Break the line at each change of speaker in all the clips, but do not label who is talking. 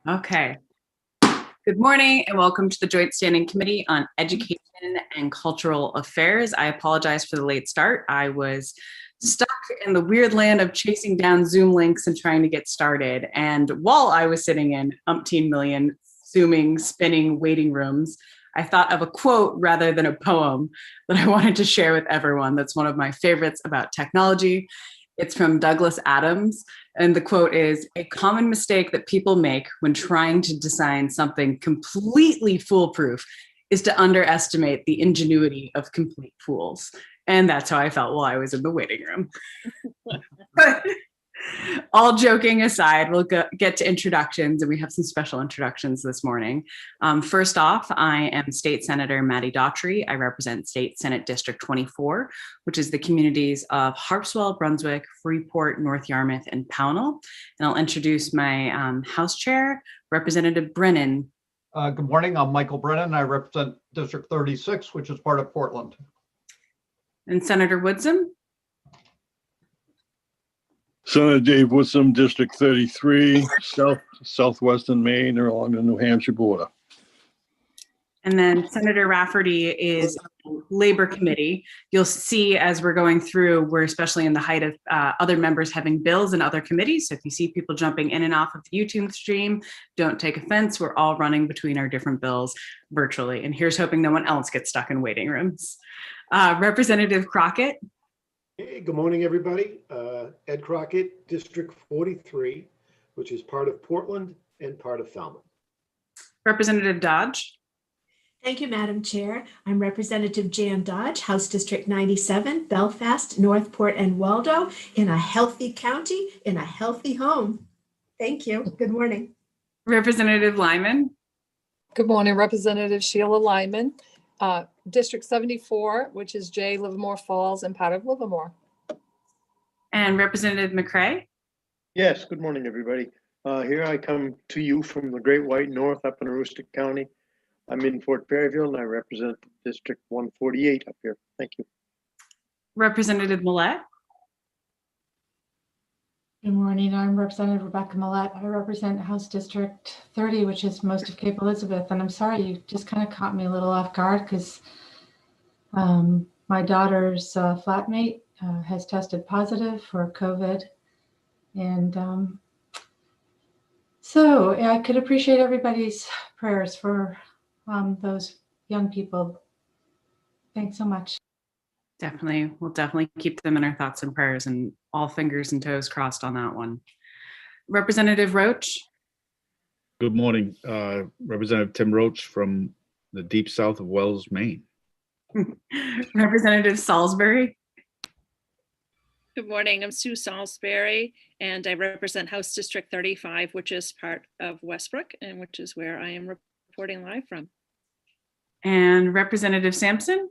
Okay. Good morning and welcome to the Joint Standing Committee on Education and Cultural Affairs. I apologize for the late start. I was stuck in the weird land of chasing down Zoom links and trying to get started. And while I was sitting in umpteen million Zooming, spinning waiting rooms, I thought of a quote rather than a poem that I wanted to share with everyone. That's one of my favorites about technology. It's from Douglas Adams. And the quote is, "A common mistake that people make when trying to design something completely foolproof is to underestimate the ingenuity of complete fools." And that's how I felt while I was in the waiting room. But all joking aside, we'll get to introductions, and we have some special introductions this morning. First off, I am State Senator Maddie Daughtry. I represent State Senate District 24, which is the communities of Harpswell, Brunswick, Freeport, North Yarmouth, and Pownell. And I'll introduce my House Chair, Representative Brennan.
Good morning, I'm Michael Brennan. I represent District 36, which is part of Portland.
And Senator Woodsum.
Senator Dave Woodsum, District 33, southwestern Maine, or along the New Hampshire border.
And then Senator Rafferty is Labor Committee. You'll see as we're going through, we're especially in the height of other members having bills in other committees. So if you see people jumping in and off of the YouTube stream, don't take offense. We're all running between our different bills virtually. And here's hoping no one else gets stuck in waiting rooms. Representative Crockett.
Hey, good morning, everybody. Ed Crockett, District 43, which is part of Portland and part of Falmouth.
Representative Dodge.
Thank you, Madam Chair. I'm Representative Jan Dodge, House District 97, Belfast, Northport, and Waldo, in a healthy county, in a healthy home. Thank you. Good morning.
Representative Lyman.
Good morning, Representative Sheila Lyman, District 74, which is J. Livermore Falls and part of Livermore.
And Representative McCrae.
Yes, good morning, everybody. Here I come to you from the Great White North up in Aroostook County. I'm in Fort Perryville and I represent District 148 up here. Thank you.
Representative Millette.
Good morning, I'm Representative Rebecca Millette. I represent House District 30, which is most of Cape Elizabeth. And I'm sorry, you just kind of caught me a little off guard because my daughter's flatmate has tested positive for COVID. And so I could appreciate everybody's prayers for those young people. Thanks so much.
Definitely. We'll definitely keep them in our thoughts and prayers, and all fingers and toes crossed on that one. Representative Roach.
Good morning. Representative Tim Roach from the deep south of Wells, Maine.
Representative Salisbury.
Good morning. I'm Sue Salisbury, and I represent House District 35, which is part of Westbrook, and which is where I am reporting live from.
And Representative Sampson.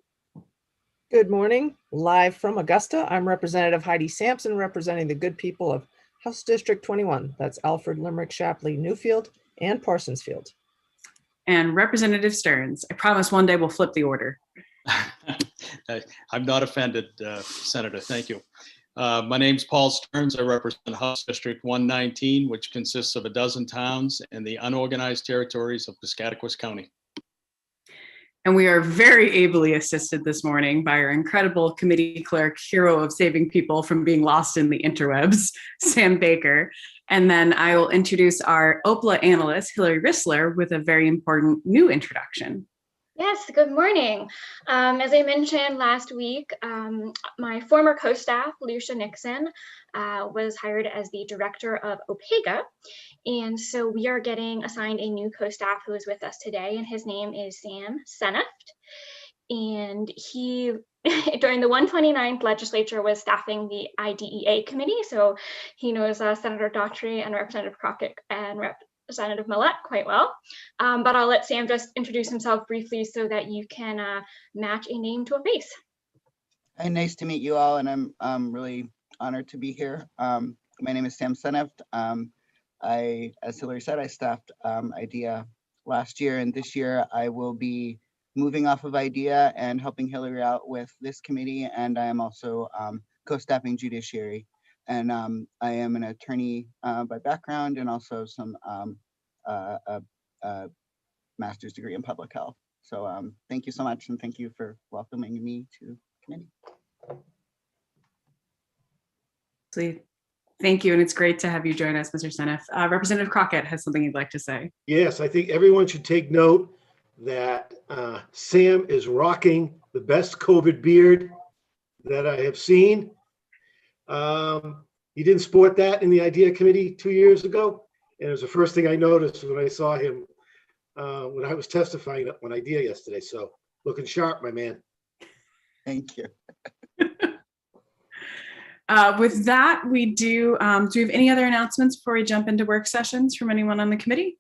Good morning. Live from Augusta, I'm Representative Heidi Sampson, representing the good people of House District 21. That's Alfred, Limerick, Shapley, Newfield, and Parsonsfield.
And Representative Stearns. I promise one day we'll flip the order.
I'm not offended, Senator. Thank you. My name's Paul Stearns. I represent House District 119, which consists of a dozen towns in the unorganized territories of Piscataquis County.
And we are very ably assisted this morning by our incredible committee clerk, hero of saving people from being lost in the interwebs, Sam Baker. And then I will introduce our OPLA analyst, Hillary Rissler, with a very important new introduction.
Yes, good morning. As I mentioned last week, my former co-staff, Lucia Nixon, was hired as the director of OPEGA. And so we are getting assigned a new co-staff who is with us today, and his name is Sam Seneft. And he, during the 129th legislature, was staffing the IDEA committee. So he knows Senator Daughtry and Representative Crockett and Representative Millette quite well, but I'll let Sam just introduce himself briefly so that you can match a name to a face.
Hi, nice to meet you all, and I'm really honored to be here. My name is Sam Seneft. As Hillary said, I staffed IDEA last year, and this year I will be moving off of IDEA and helping Hillary out with this committee, and I am also co-staffing Judiciary. And I am an attorney by background and also some a master's degree in public health. So thank you so much, and thank you for welcoming me to committee.
Thank you, and it's great to have you join us, Mr. Seneff. Representative Crockett has something you'd like to say.
Yes, I think everyone should take note that Sam is rocking the best COVID beard that I have seen. He didn't sport that in the IDEA committee 2 years ago, and it was the first thing I noticed when I saw him when I was testifying on IDEA yesterday. So looking sharp, my man.
Thank you.
With that, we do we have any other announcements before we jump into work sessions from anyone on the committee?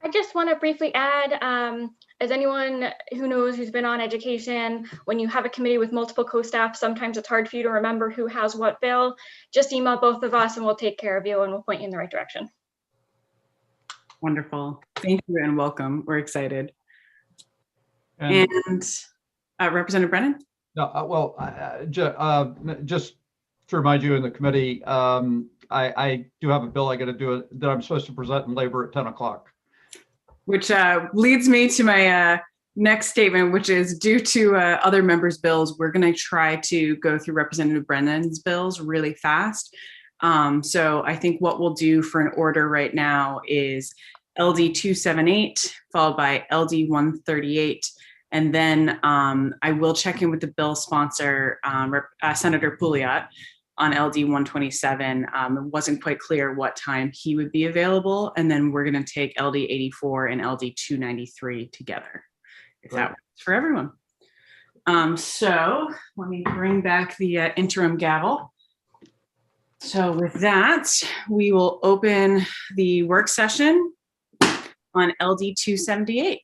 I just want to briefly add, as anyone who knows who's been on education, when you have a committee with multiple co-staff, sometimes it's hard for you to remember who has what bill. Just email both of us and we'll take care of you and we'll point you in the right direction.
Wonderful. Thank you and welcome. We're excited.
And
Representative Brennan?
no, just to remind you in the committee, I do have a bill I got to do that I'm supposed to present in labor at 10 o'clock.
Which leads me to my next statement, which is due to other members' bills, we're going to try to go through Representative Brennan's bills really fast. So I think what we'll do for an order right now is LD 278 followed by LD 138. And then I will check in with the bill sponsor, Senator Pouliot, on LD 127. It wasn't quite clear what time he would be available. And then we're going to take LD 84 and LD 293 together, if that works for everyone. So let me bring back the interim gavel. So with that, we will open the work session on LD 278.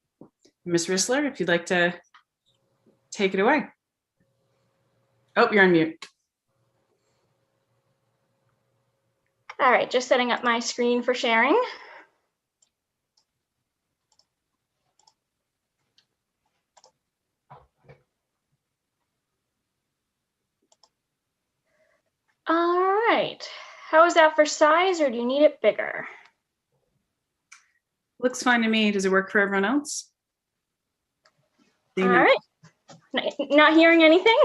Ms. Rissler, if you'd like to take it away. Oh, you're on mute.
All right, just setting up my screen for sharing. All right, how is that for size, or do you need it bigger?
Looks fine to me. Does it work for everyone else?
All right, not hearing anything.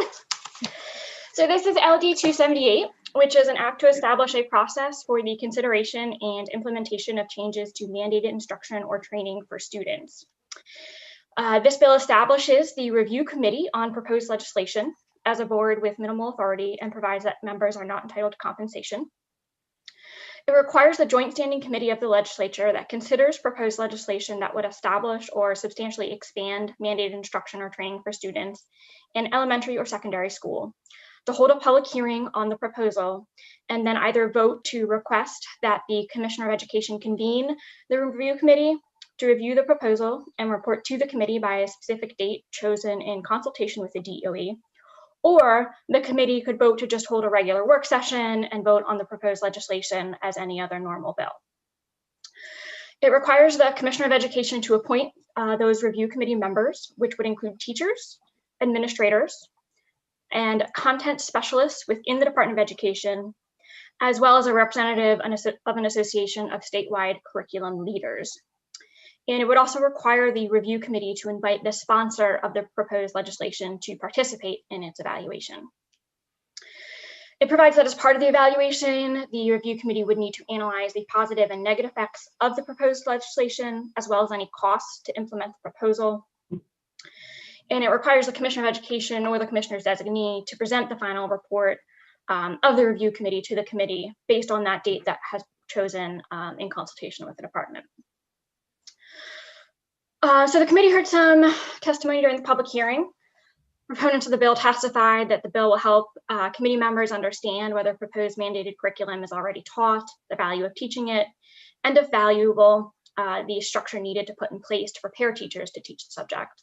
So this is LD 278, which is an act to establish a process for the consideration and implementation of changes to mandated instruction or training for students. This bill establishes the review committee on proposed legislation as a board with minimal authority and provides that members are not entitled to compensation. It requires the joint standing committee of the legislature that considers proposed legislation that would establish or substantially expand mandated instruction or training for students in elementary or secondary school to hold a public hearing on the proposal and then either vote to request that the Commissioner of Education convene the review committee to review the proposal and report to the committee by a specific date chosen in consultation with the DOE. Or the committee could vote to just hold a regular work session and vote on the proposed legislation as any other normal bill. It requires the Commissioner of Education to appoint those review committee members, which would include teachers, administrators, and content specialists within the Department of Education, as well as a representative of an association of statewide curriculum leaders. And it would also require the review committee to invite the sponsor of the proposed legislation to participate in its evaluation. It provides that as part of the evaluation, the review committee would need to analyze the positive and negative effects of the proposed legislation, as well as any costs to implement the proposal. And it requires the Commissioner of Education or the Commissioner's designee to present the final report of the review committee to the committee based on that date that has chosen in consultation with the department. So the committee heard some testimony during the public hearing. Proponents of the bill testified that the bill will help committee members understand whether proposed mandated curriculum is already taught, the value of teaching it, and if valuable, the structure needed to put in place to prepare teachers to teach the subject.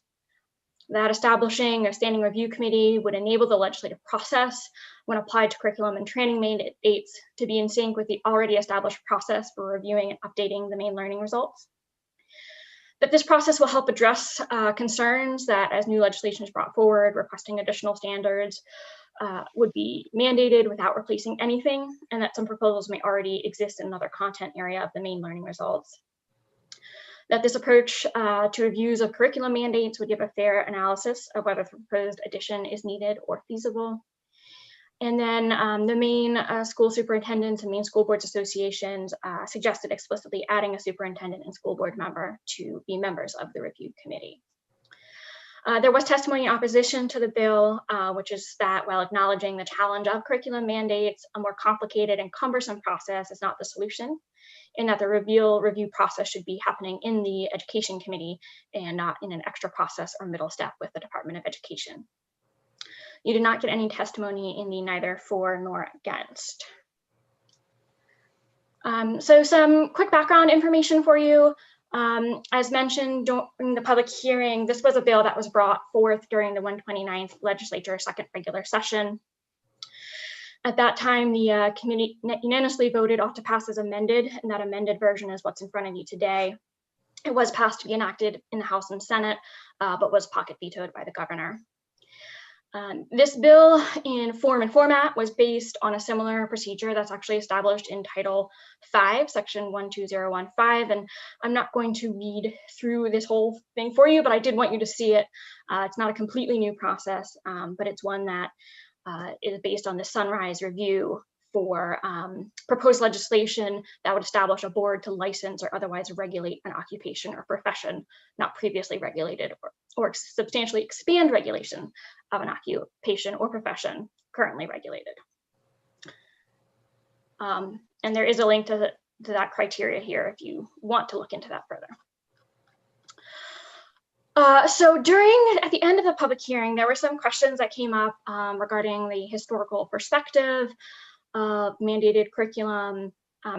That establishing a standing review committee would enable the legislative process when applied to curriculum and training mandates to be in sync with the already established process for reviewing and updating the main learning results. That this process will help address concerns that as new legislation is brought forward, requesting additional standards would be mandated without replacing anything, and that some proposals may already exist in another content area of the main learning results. that this approach to reviews of curriculum mandates would give a fair analysis of whether the proposed addition is needed or feasible. And then the main school superintendents and main school boards associations suggested explicitly adding a superintendent and school board member to be members of the review committee. There was testimony in opposition to the bill, which is that while acknowledging the challenge of curriculum mandates, a more complicated and cumbersome process is not the solution, and that the review process should be happening in the education committee and not in an extra process or middle step with the Department of Education. You did not get any testimony in the neither for nor against. So some quick background information for you. As mentioned during the public hearing, this was a bill that was brought forth during the 129th legislature second regular session. At that time, the committee unanimously voted off to pass as amended, and that amended version is what's in front of you today. It was passed to be enacted in the House and Senate, but was pocket vetoed by the governor. This bill in form and format was based on a similar procedure that's actually established in Title V, Section 12015, and I'm not going to read through this whole thing for you, but I did want you to see it. It's not a completely new process, but it's one that is based on the Sunrise Review for proposed legislation that would establish a board to license or otherwise regulate an occupation or profession not previously regulated, or substantially expand regulation of an occupation or profession currently regulated. And there is a link to that criteria here if you want to look into that further. So at the end of the public hearing, there were some questions that came up regarding the historical perspective of mandated curriculum,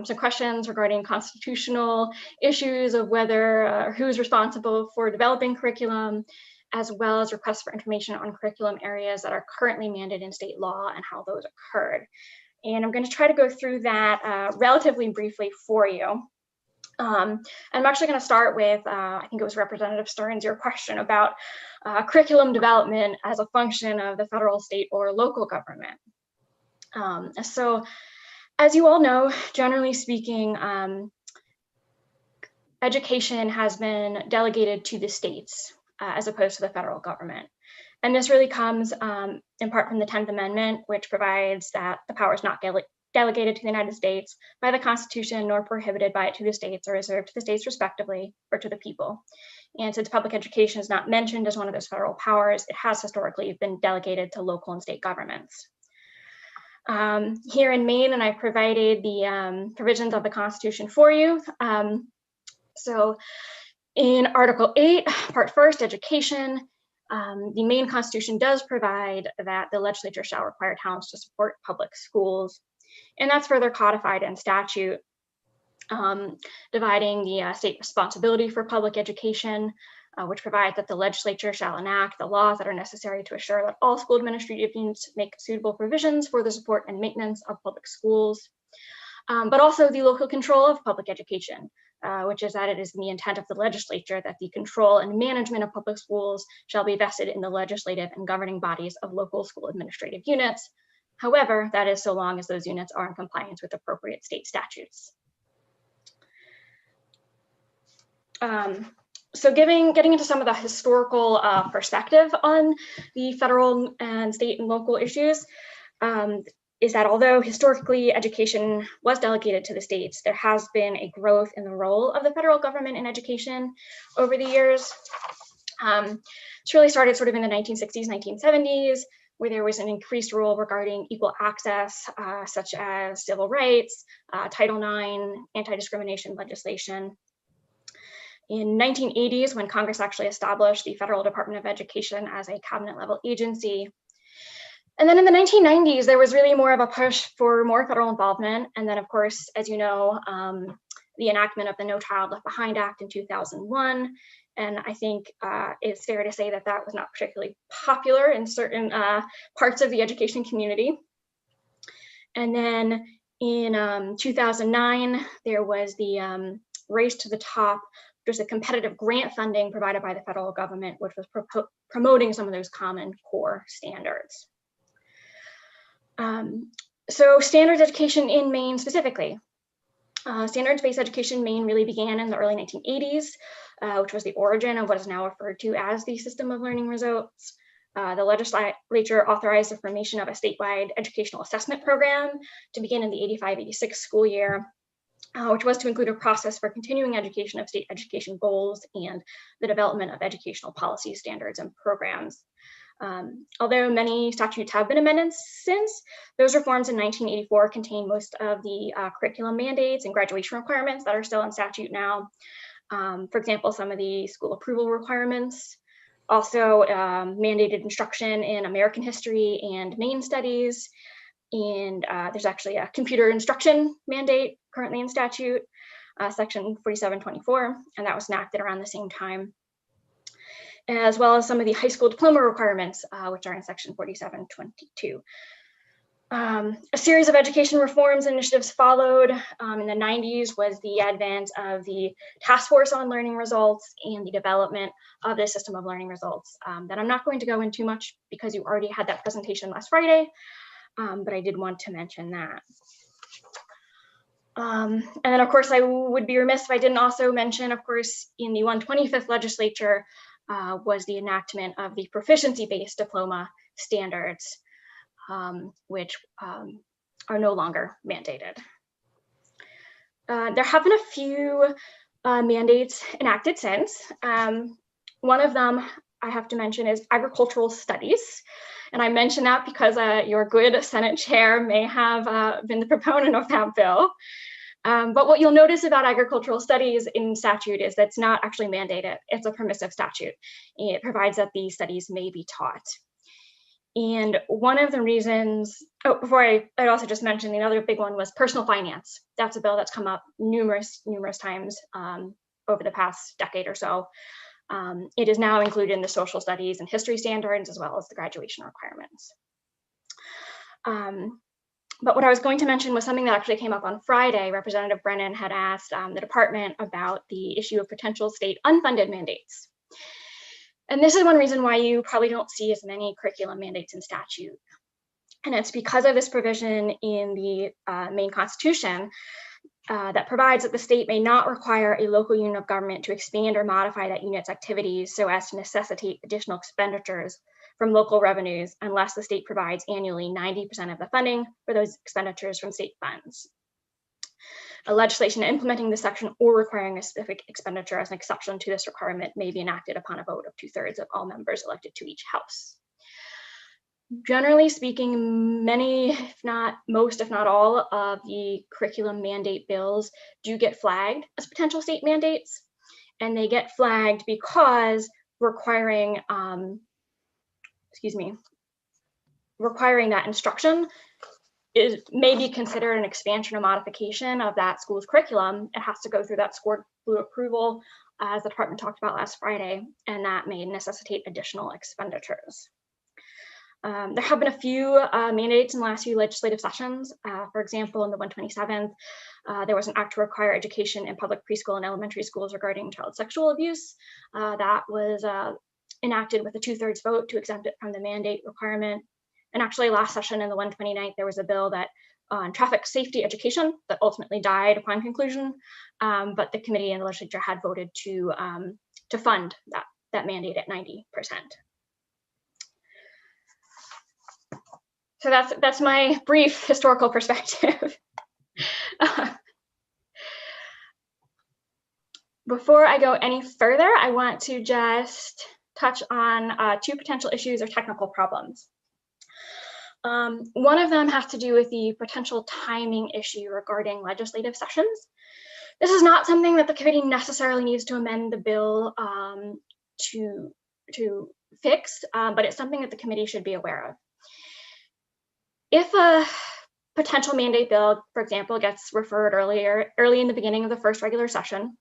some questions regarding constitutional issues of whether who's responsible for developing curriculum, as well as requests for information on curriculum areas that are currently mandated in state law and how those occurred. And I'm going to try to go through that relatively briefly for you. I'm actually going to start with, I think it was Representative Stearns, your question about curriculum development as a function of the federal, state, or local government. So as you all know, generally speaking, education has been delegated to the states as opposed to the federal government. And this really comes in part from the 10th Amendment, which provides that the power is not delegated to the United States by the Constitution, nor prohibited by it to the states, or reserved to the states respectively, or to the people. And since public education is not mentioned as one of those federal powers, it has historically been delegated to local and state governments. Here in Maine, and I provided the provisions of the Constitution for you. So in Article 8, Part 1st, Education, the Maine Constitution does provide that the legislature shall require towns to support public schools. And that's further codified in statute, dividing the state responsibility for public education, which provides that the legislature shall enact the laws that are necessary to assure that all school administrative units make suitable provisions for the support and maintenance of public schools, but also the local control of public education, which is that it is the intent of the legislature that the control and management of public schools shall be vested in the legislative and governing bodies of local school administrative units. However, that is so long as those units are in compliance with appropriate state statutes. So getting into some of the historical perspective on the federal and state and local issues, is that although historically education was delegated to the states, there has been a growth in the role of the federal government in education over the years. It's really started sort of in the 1960s, 1970s, where there was an increased role regarding equal access, such as civil rights, Title IX, anti-discrimination legislation. In 1980s, when Congress actually established the Federal Department of Education as a cabinet level agency. And then in the 1990s, there was really more of a push for more federal involvement. And then of course, as you know, the enactment of the No Child Left Behind Act in 2001. And I think it's fair to say that that was not particularly popular in certain parts of the education community. And then in 2009, there was the Race to the Top. There's a competitive grant funding provided by the federal government, which was promoting some of those common core standards. So standards education in Maine specifically. Standards-based education Maine really began in the early 1980s, which was the origin of what is now referred to as the system of learning results. The legislature authorized the formation of a statewide educational assessment program to begin in the 85-86 school year, which was to include a process for continuing education of state education goals and the development of educational policy standards and programs. Although many statutes have been amended since, those reforms in 1984 contain most of the curriculum mandates and graduation requirements that are still in statute now. For example, some of the school approval requirements, also mandated instruction in American history and Maine studies. And there's actually a computer instruction mandate currently in statute, section 4724, and that was enacted around the same time, as well as some of the high school diploma requirements, which are in section 4722. A series of education reforms initiatives followed. In the 90s was the advent of the Task Force on Learning Results and the development of the system of learning results that I'm not going to go into much because you already had that presentation last Friday, but I did want to mention that. And then of course I would be remiss if I didn't also mention, of course, in the 125th legislature was the enactment of the proficiency-based diploma standards, which are no longer mandated. There have been a few mandates enacted since. One of them I have to mention is agricultural studies. And I mention that because your good Senate chair may have been the proponent of that bill. But what you'll notice about agricultural studies in statute is that it's not actually mandated. It's a permissive statute. It provides that these studies may be taught. And one of the reasons, before I'd also just mention the other big one was personal finance. That's a bill that's come up numerous times over the past decade or so. It is now included in the social studies and history standards, as well as the graduation requirements. But what I was going to mention was something that actually came up on Friday. Representative Brennan had asked the department about the issue of potential state unfunded mandates. And this is one reason why you probably don't see as many curriculum mandates in statute. And it's because of this provision in the Maine Constitution that provides that the state may not require a local unit of government to expand or modify that unit's activities so as to necessitate additional expenditures from local revenues unless the state provides annually 90% of the funding for those expenditures from state funds. A legislation implementing this section or requiring a specific expenditure as an exception to this requirement may be enacted upon a vote of 2/3 of all members elected to each house. Generally speaking, many, if not most, if not all of the curriculum mandate bills do get flagged as potential state mandates. And they get flagged because requiring, requiring that instruction may be considered an expansion or modification of that school's curriculum. It has to go through that school approval, as the department talked about last Friday, and that may necessitate additional expenditures. There have been a few mandates in the last few legislative sessions. For example, in the 127th, there was an act to require education in public preschool and elementary schools regarding child sexual abuse. That was enacted with a 2/3 vote to exempt it from the mandate requirement. And actually last session in the 129th, there was a bill that on traffic safety education that ultimately died upon conclusion, but the committee and the legislature had voted to fund that mandate at 90%. So that's my brief historical perspective. Before I go any further, I want to just touch on two potential issues or technical problems. One of them has to do with the potential timing issue regarding legislative sessions. This is not something that the committee necessarily needs to amend the bill to fix, but it's something that the committee should be aware of. If a potential mandate bill, for example, gets referred early in the beginning of the first regular session,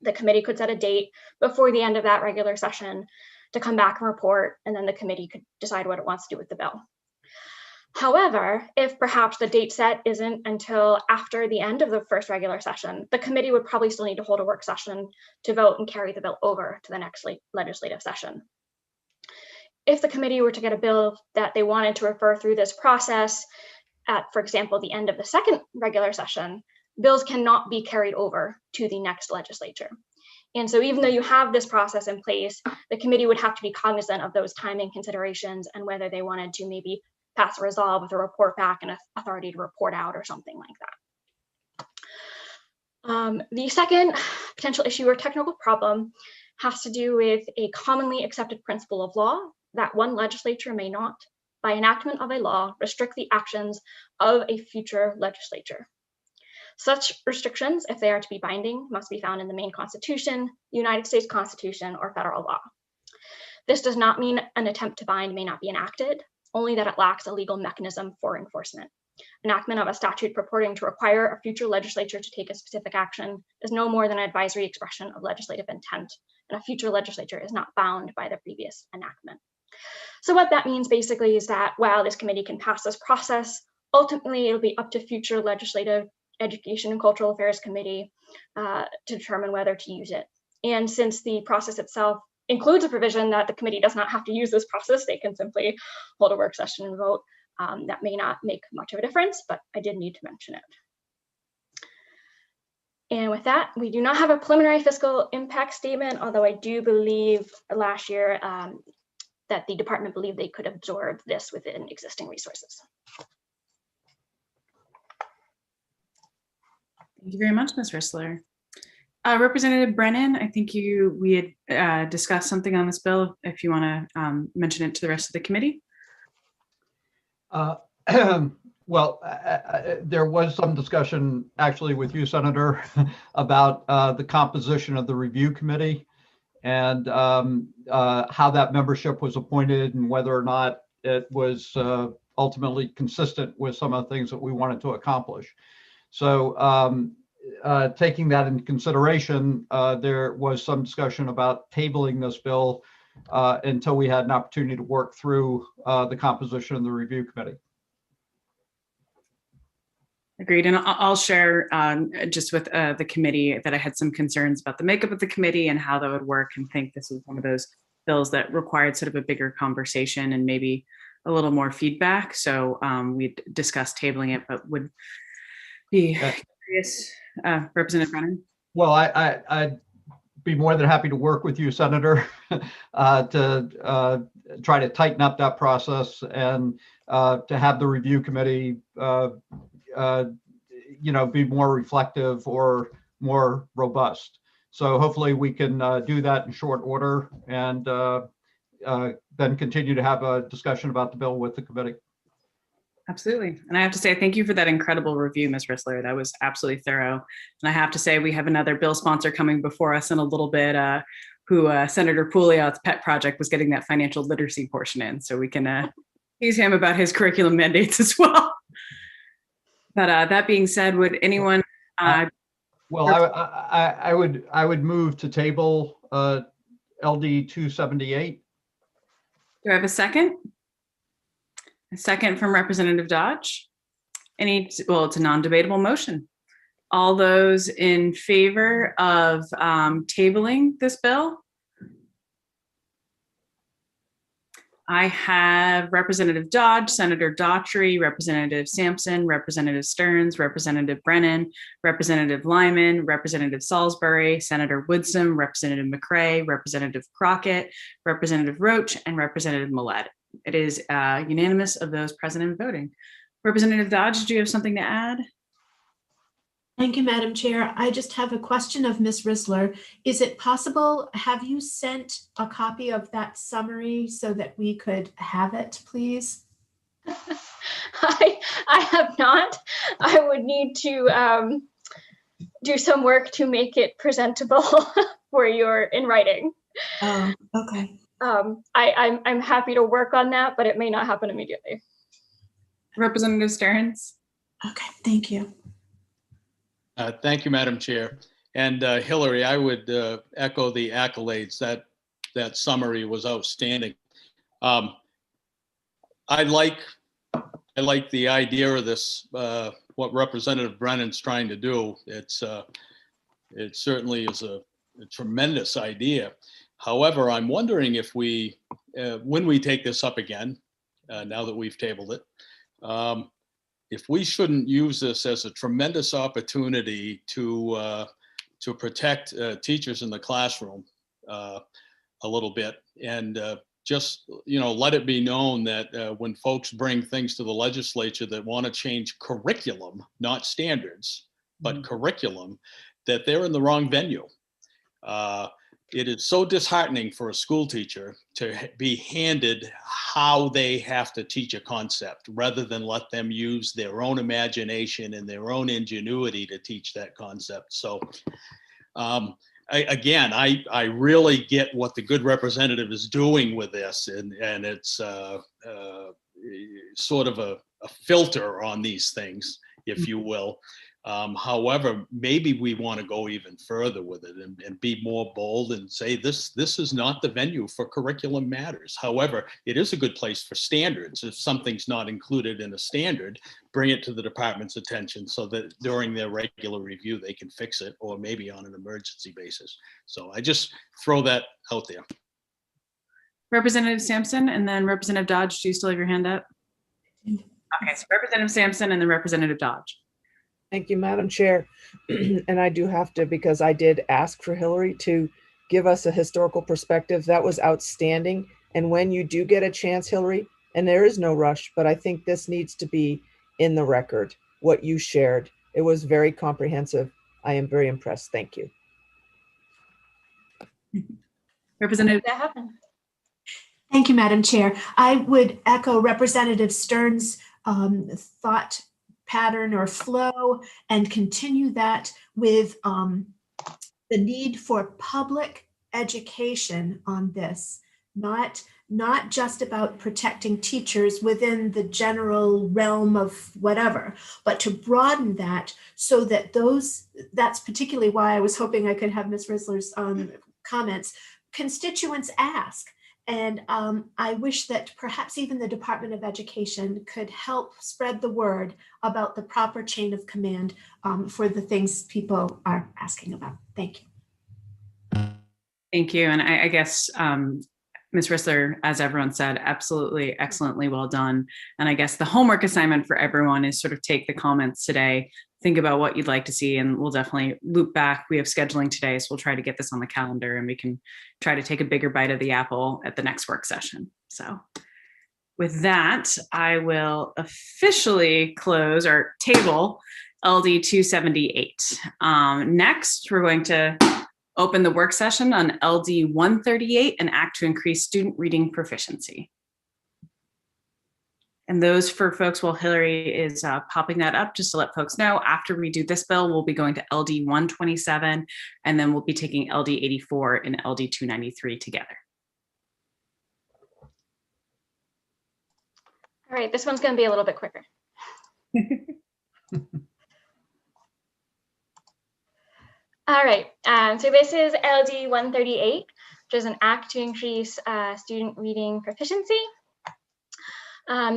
the committee could set a date before the end of that regular session to come back and report, and then the committee could decide what it wants to do with the bill. However, if perhaps the date set isn't until after the end of the first regular session, the committee would probably still need to hold a work session to vote and carry the bill over to the next legislative session. If the committee were to get a bill that they wanted to refer through this process at, for example, the end of the second regular session, bills cannot be carried over to the next legislature. And so even though you have this process in place, the committee would have to be cognizant of those timing considerations and whether they wanted to maybe pass a resolve with a report back and authority to report out or something like that. The second potential issue or technical problem has to do with a commonly accepted principle of law that one legislature may not, by enactment of a law, restrict the actions of a future legislature. Such restrictions, if they are to be binding, must be found in the main Constitution, United States Constitution, or federal law. This does not mean an attempt to bind may not be enacted, only that it lacks a legal mechanism for enforcement. Enactment of a statute purporting to require a future legislature to take a specific action is no more than an advisory expression of legislative intent, and a future legislature is not bound by the previous enactment. So what that means basically is that while this committee can pass this process, ultimately it'll be up to future legislative Education and Cultural Affairs Committee to determine whether to use it. And since the process itself includes a provision that the committee does not have to use this process, they can simply hold a work session and vote. That may not make much of a difference, but I did need to mention it. And with that, we do not have a preliminary fiscal impact statement, although I do believe last year that the department believed they could absorb this within existing resources.
Thank you very much, Ms. Rissler. Representative Brennan, I think we had discussed something on this bill. If you want to mention it to the rest of the committee.
Well, there was some discussion actually with you, Senator, about the composition of the review committee and how that membership was appointed and whether or not it was ultimately consistent with some of the things that we wanted to accomplish. So taking that into consideration, there was some discussion about tabling this bill until we had an opportunity to work through the composition of the review committee.
Agreed. And I'll share just with the committee that I had some concerns about the makeup of the committee and how that would work, and think this is one of those bills that required sort of a bigger conversation and maybe a little more feedback. So we discussed tabling it, but would be curious, Representative Brennan.
Well, I'd be more than happy to work with you, Senator, to try to tighten up that process and to have the review committee be more reflective or more robust. So hopefully we can do that in short order and then continue to have a discussion about the bill with the committee.
Absolutely. And I have to say, thank you for that incredible review, Ms. Rissler. That was absolutely thorough. And I have to say, we have another bill sponsor coming before us in a little bit, who Senator Pouliot's pet project was getting that financial literacy portion in. So we can tease him about his curriculum mandates as well. But that being said, would anyone?
Well, I would move to table LD 278.
Do I have a second? A second from Representative Dodge. Well, it's a non-debatable motion. All those in favor of tabling this bill? I have Representative Dodge, Senator Daughtry, Representative Sampson, Representative Stearns, Representative Brennan, Representative Lyman, Representative Salisbury, Senator Woodsum, Representative McCray, Representative Crockett, Representative Roach, and Representative Millett. It is unanimous of those present and voting. Representative Dodge, do you have something to add?
Thank you, Madam Chair. I just have a question of Ms. Rissler. Is it possible, have you sent a copy of that summary so that we could have it, please?
I have not. I would need to do some work to make it presentable for your in writing.
Oh, okay.
I'm happy to work on that, but it may not happen immediately.
Representative Stearns.
Okay, thank you.
Thank you, Madam Chair. And Hillary, I would echo the accolades. That summary was outstanding. I like the idea of this, what Representative Brennan's trying to do. It certainly is a tremendous idea. However, I'm wondering if we, when we take this up again, now that we've tabled it, if we shouldn't use this as a tremendous opportunity to protect teachers in the classroom a little bit, and just, let it be known that when folks bring things to the legislature that want to change curriculum, not standards, but curriculum, that they're in the wrong venue. It is so disheartening for a school teacher to be handed how they have to teach a concept rather than let them use their own imagination and their own ingenuity to teach that concept. So I really get what the good representative is doing with this, and it's sort of a filter on these things, if you will. However, maybe we want to go even further with it and be more bold and say this is not the venue for curriculum matters. However, it is a good place for standards. If something's not included in a standard, bring it to the department's attention so that during their regular review, they can fix it, or maybe on an emergency basis. So I just throw that out there.
Representative Sampson, and then Representative Dodge, do you still have your hand up? Okay, so Representative Sampson and then Representative Dodge.
Thank you, Madam Chair. And I do have to, because I did ask for Hillary to give us a historical perspective. That was outstanding. And when you do get a chance, Hillary, and there is no rush, but I think this needs to be in the record, what you shared. It was very comprehensive. I am very impressed. Thank you.
Representative.
That happened.
Thank you, Madam Chair. I would echo Representative Stern's thought pattern or flow and continue that with the need for public education on this, not just about protecting teachers within the general realm of whatever, but to broaden that so that that's particularly why I was hoping I could have Ms. Risler's comments. Constituents ask. And I wish that perhaps even the Department of Education could help spread the word about the proper chain of command for the things people are asking about. Thank you.
Thank you. And I guess Ms. Risler, as everyone said, absolutely excellently well done. And I guess the homework assignment for everyone is sort of take the comments today, think about what you'd like to see, and we'll definitely loop back. We have scheduling today, so we'll try to get this on the calendar and we can try to take a bigger bite of the apple at the next work session. So with that, I will officially close or table LD 278. Next, we're going to open the work session on LD 138, an act to increase student reading proficiency. And those for folks, while Hillary is popping that up, just to let folks know, after we do this bill, we'll be going to LD 127, and then we'll be taking LD 84 and LD 293 together.
All right, this one's going to be a little bit quicker. All right, so this is LD 138, which is an act to increase student reading proficiency.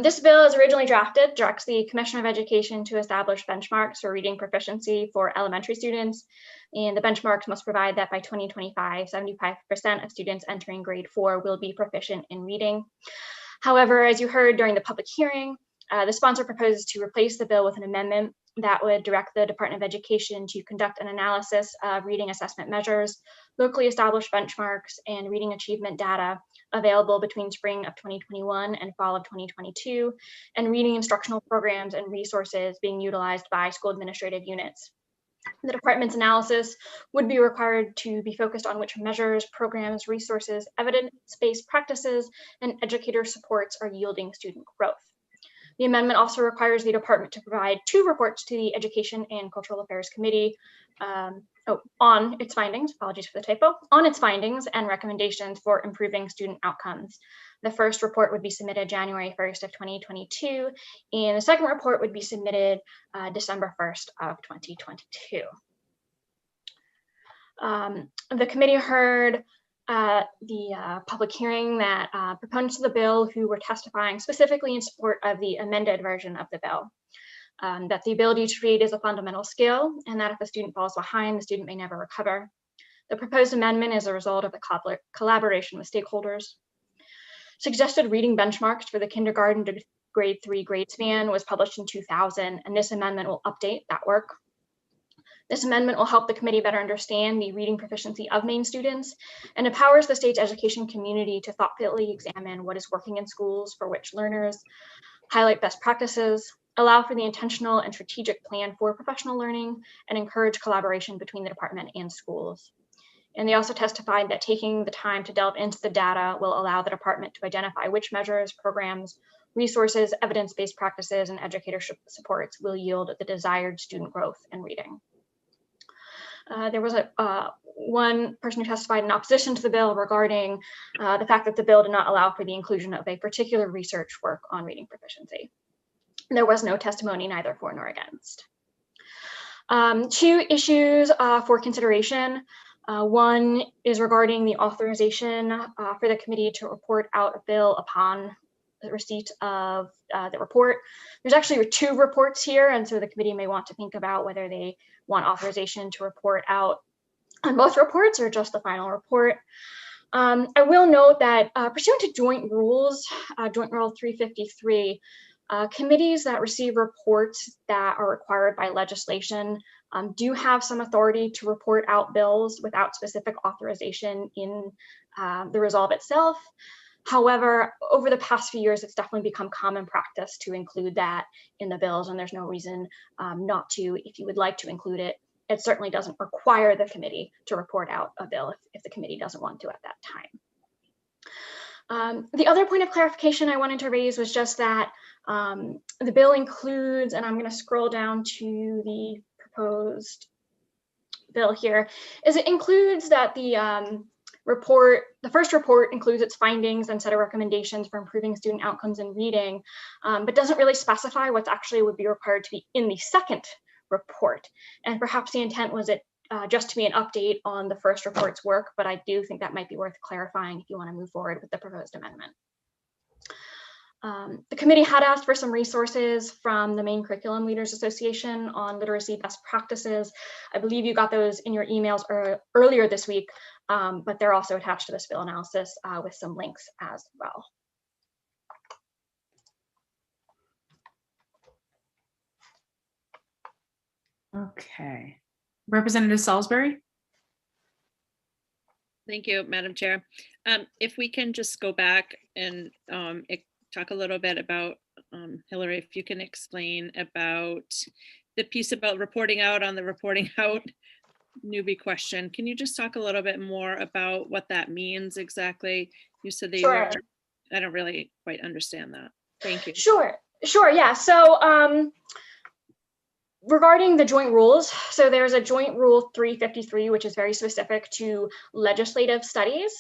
This bill, as originally drafted, directs the Commissioner of Education to establish benchmarks for reading proficiency for elementary students. And the benchmarks must provide that by 2025, 75% of students entering grade 4 will be proficient in reading. However, as you heard during the public hearing, the sponsor proposes to replace the bill with an amendment that would direct the Department of Education to conduct an analysis of reading assessment measures, locally established benchmarks, and reading achievement data available between spring of 2021 and fall of 2022, and reading instructional programs and resources being utilized by school administrative units. The department's analysis would be required to be focused on which measures, programs, resources, evidence-based practices, and educator supports are yielding student growth. The amendment also requires the department to provide 2 reports to the Education and Cultural Affairs Committee on its findings, apologies for the typo, on its findings and recommendations for improving student outcomes. The first report would be submitted January 1st of 2022, and the second report would be submitted December 1st of 2022. The committee heard the public hearing that proponents of the bill who were testifying specifically in support of the amended version of the bill, that the ability to read is a fundamental skill, and that if a student falls behind, the student may never recover. The proposed amendment is a result of the collaboration with stakeholders. Suggested reading benchmarks for the kindergarten to grade 3 grade span was published in 2000, and this amendment will update that work. This amendment will help the committee better understand the reading proficiency of Maine students and empowers the state's education community to thoughtfully examine what is working in schools for which learners, highlight best practices, allow for the intentional and strategic plan for professional learning, and encourage collaboration between the department and schools. And they also testified that taking the time to delve into the data will allow the department to identify which measures, programs, resources, evidence-based practices, and educator supports will yield the desired student growth in reading. There was one person who testified in opposition to the bill regarding the fact that the bill did not allow for the inclusion of a particular research work on reading proficiency. There was no testimony neither for nor against. 2 issues for consideration. One is regarding the authorization for the committee to report out a bill upon the receipt of the report. There's actually 2 reports here, and so the committee may want to think about whether they want authorization to report out on both reports or just the final report. I will note that pursuant to joint rules, Joint Rule 353, committees that receive reports that are required by legislation do have some authority to report out bills without specific authorization in the resolve itself. However, over the past few years, it's definitely become common practice to include that in the bills, and there's no reason not to if you would like to include it. It certainly doesn't require the committee to report out a bill if the committee doesn't want to at that time. The other point of clarification I wanted to raise was just that the bill includes, and I'm going to scroll down to the proposed bill here, is it includes that the first report includes its findings and set of recommendations for improving student outcomes in reading, but doesn't really specify what's actually would be required to be in the second report. And perhaps the intent was it just to be an update on the first report's work, but I do think that might be worth clarifying if you want to move forward with the proposed amendment. The committee had asked for some resources from the Maine Curriculum Leaders Association on literacy best practices. I believe you got those in your emails earlier this week, but they're also attached to this bill analysis with some links as well.
Okay. Representative Salisbury?
Thank you, Madam Chair. If we can just go back and talk a little bit about, Hillary, if you can explain about the piece about reporting out on the reporting out newbie question. Can you just talk a little bit more about what that means exactly? You said they
Sure.
I don't really quite understand that. Thank you.
Sure, yeah. So regarding the joint rules, so there's a joint rule 353, which is very specific to legislative studies,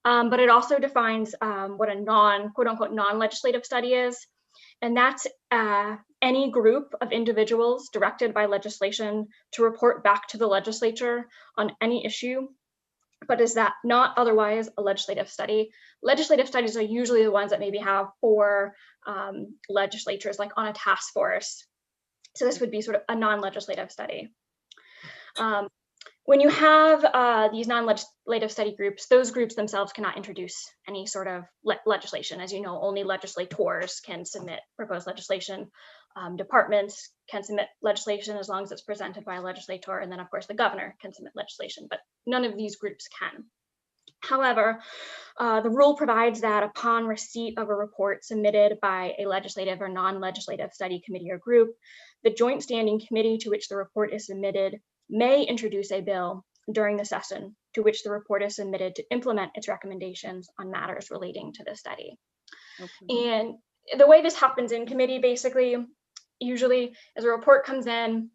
but it also defines what a quote unquote non-legislative study is. And that's any group of individuals directed by legislation to report back to the legislature on any issue, but is that not otherwise a legislative study. Legislative studies are usually the ones that maybe have 4 legislatures, like on a task force. So this would be sort of a non-legislative study. When you have these non-legislative study groups, those groups themselves cannot introduce any sort of legislation. As you know, only legislators can submit proposed legislation. Departments can submit legislation as long as it's presented by a legislator, and then of course the governor can submit legislation, but none of these groups can. However, the rule provides that upon receipt of a report submitted by a legislative or non-legislative study committee or group, the joint standing committee to which the report is submitted may introduce a bill during the session to which the report is submitted to implement its recommendations on matters relating to the study. Okay. And the way this happens in committee, basically, usually as a report comes in,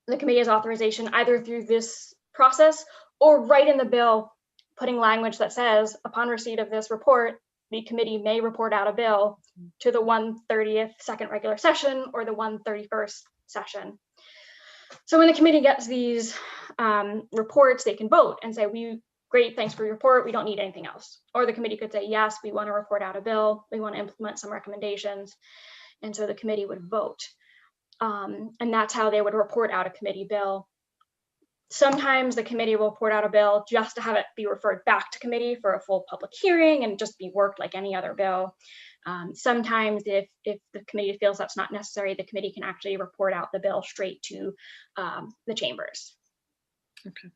the committee has authorization either through this process or right in the bill, putting language that says, upon receipt of this report, the committee may report out a bill to the 1/30th second regular session or the 1/31st session. So when the committee gets these reports, they can vote and say, great, thanks for your report, we don't need anything else. Or the committee could say, yes, we want to report out a bill, we want to implement some recommendations. And so the committee would vote. And that's how they would report out a committee bill. Sometimes the committee will report out a bill just to have it be referred back to committee for a full public hearing and just be worked like any other bill. Sometimes if the committee feels that's not necessary, the committee can actually report out the bill straight to the chambers.
Okay.